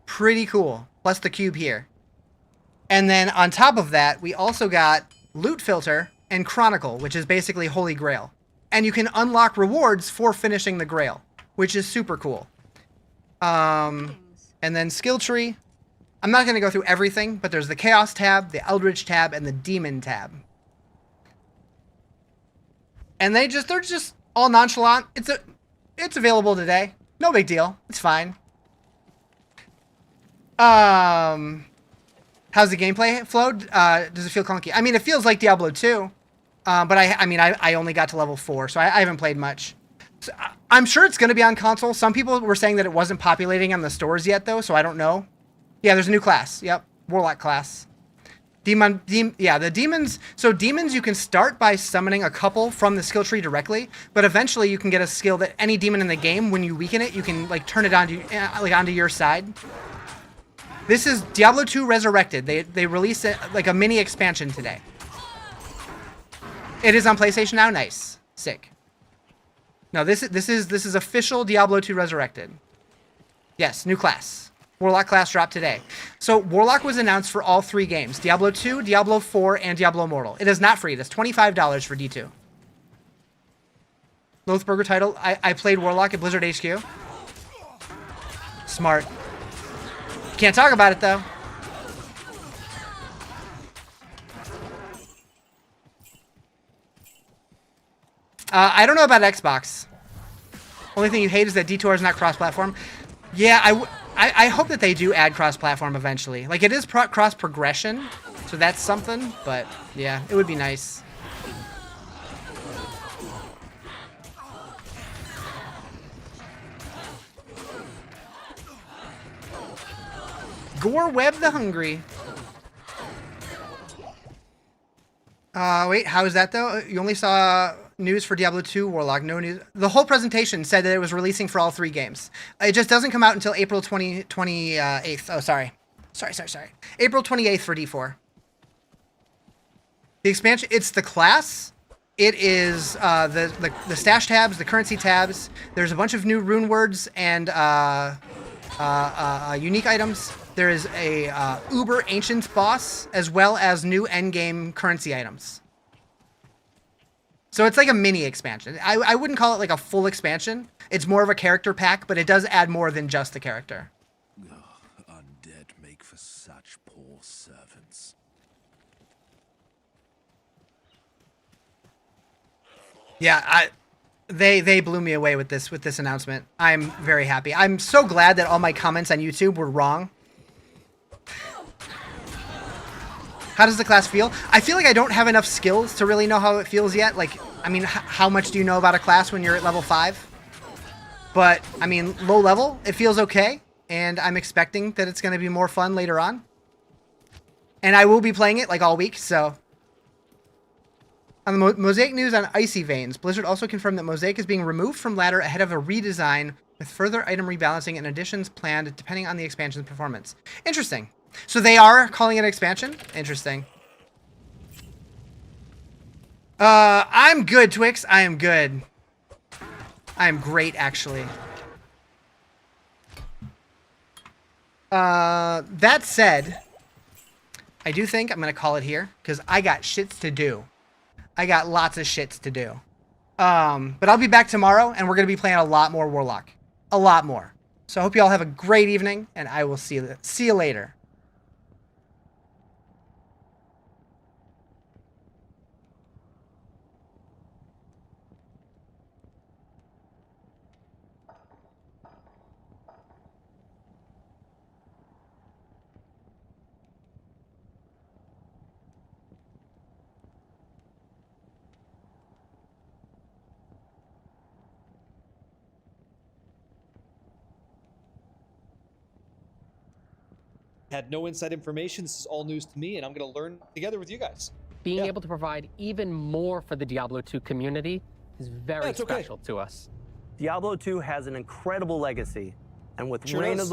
Pretty cool. Plus the cube here. And then on top of that, we also got loot filter and Chronicle, which is basically Holy Grail. And you can unlock rewards for finishing the Grail, which is super cool. And then Skill Tree. I'm not going to go through everything, but there's the Chaos tab, the Eldritch tab, and the Demon tab. And they're just all nonchalant. It's available today. No big deal. It's fine. How's the gameplay flowed? Does it feel clunky? I mean, it feels like Diablo 2. But I only got to level 4, so I haven't played much. So I'm sure it's going to be on console. Some people were saying that it wasn't populating on the stores yet, though, so I don't know. Yeah, there's a new class. Yep, Warlock class. The demons. So demons, you can start by summoning a couple from the skill tree directly, but eventually you can get a skill that any demon in the game, when you weaken it, you can like turn it onto your side. This is Diablo 2 Resurrected. They released it like a mini expansion today. It is on PlayStation now. Nice, sick. No, this is official Diablo 2 Resurrected. Yes, new class. Warlock class dropped today. So Warlock was announced for all 3 games: Diablo 2, Diablo 4, and Diablo Immortal. It is not free. It's $25 for D2. Lothburger title. I played Warlock at Blizzard HQ. Smart. Can't talk about it though. I don't know about Xbox. Only thing you hate is that D2R is not cross-platform. Yeah, I hope that they do add cross-platform eventually. Like, it is cross-progression, so that's something, but yeah, it would be nice. Gore Web the Hungry. Wait, how is that though? You only saw news for Diablo 2 Warlock, no news. The whole presentation said that it was releasing for all 3 games. It just doesn't come out until April 28th. Oh, sorry. April 28th for D4. The expansion, it's the class. It is the stash tabs, the currency tabs. There's a bunch of new rune words and unique items. There is a Uber Ancient boss, as well as new endgame currency items. So it's like a mini expansion. I wouldn't call it like a full expansion. It's more of a character pack, but it does add more than just the character. Undead make for such poor servants. Yeah, they blew me away with this announcement. I'm very happy. I'm so glad that all my comments on YouTube were wrong. How does the class feel? I feel like I don't have enough skills to really know how it feels yet. Like, I mean, how much do you know about a class when you're at level 5? But, I mean, low level, it feels okay. And I'm expecting that it's going to be more fun later on. And I will be playing it, like, all week, so. On the Mosaic news on Icy Veins, Blizzard also confirmed that Mosaic is being removed from ladder ahead of a redesign with further item rebalancing and additions planned depending on the expansion's performance. Interesting. So they are calling it an expansion? Interesting. I'm good, Twix. I am good. I am great, actually. That said, I do think I'm going to call it here because I got shits to do. I got lots of shits to do. But I'll be back tomorrow, and we're going to be playing a lot more Warlock. A lot more. So I hope you all have a great evening, and I will see you later. Had no inside information. This is all news to me, and I'm going to learn together with you guys. Being able to provide even more for the Diablo 2 community is very special to us. Diablo 2 has an incredible legacy, and with Sure Reign does. of the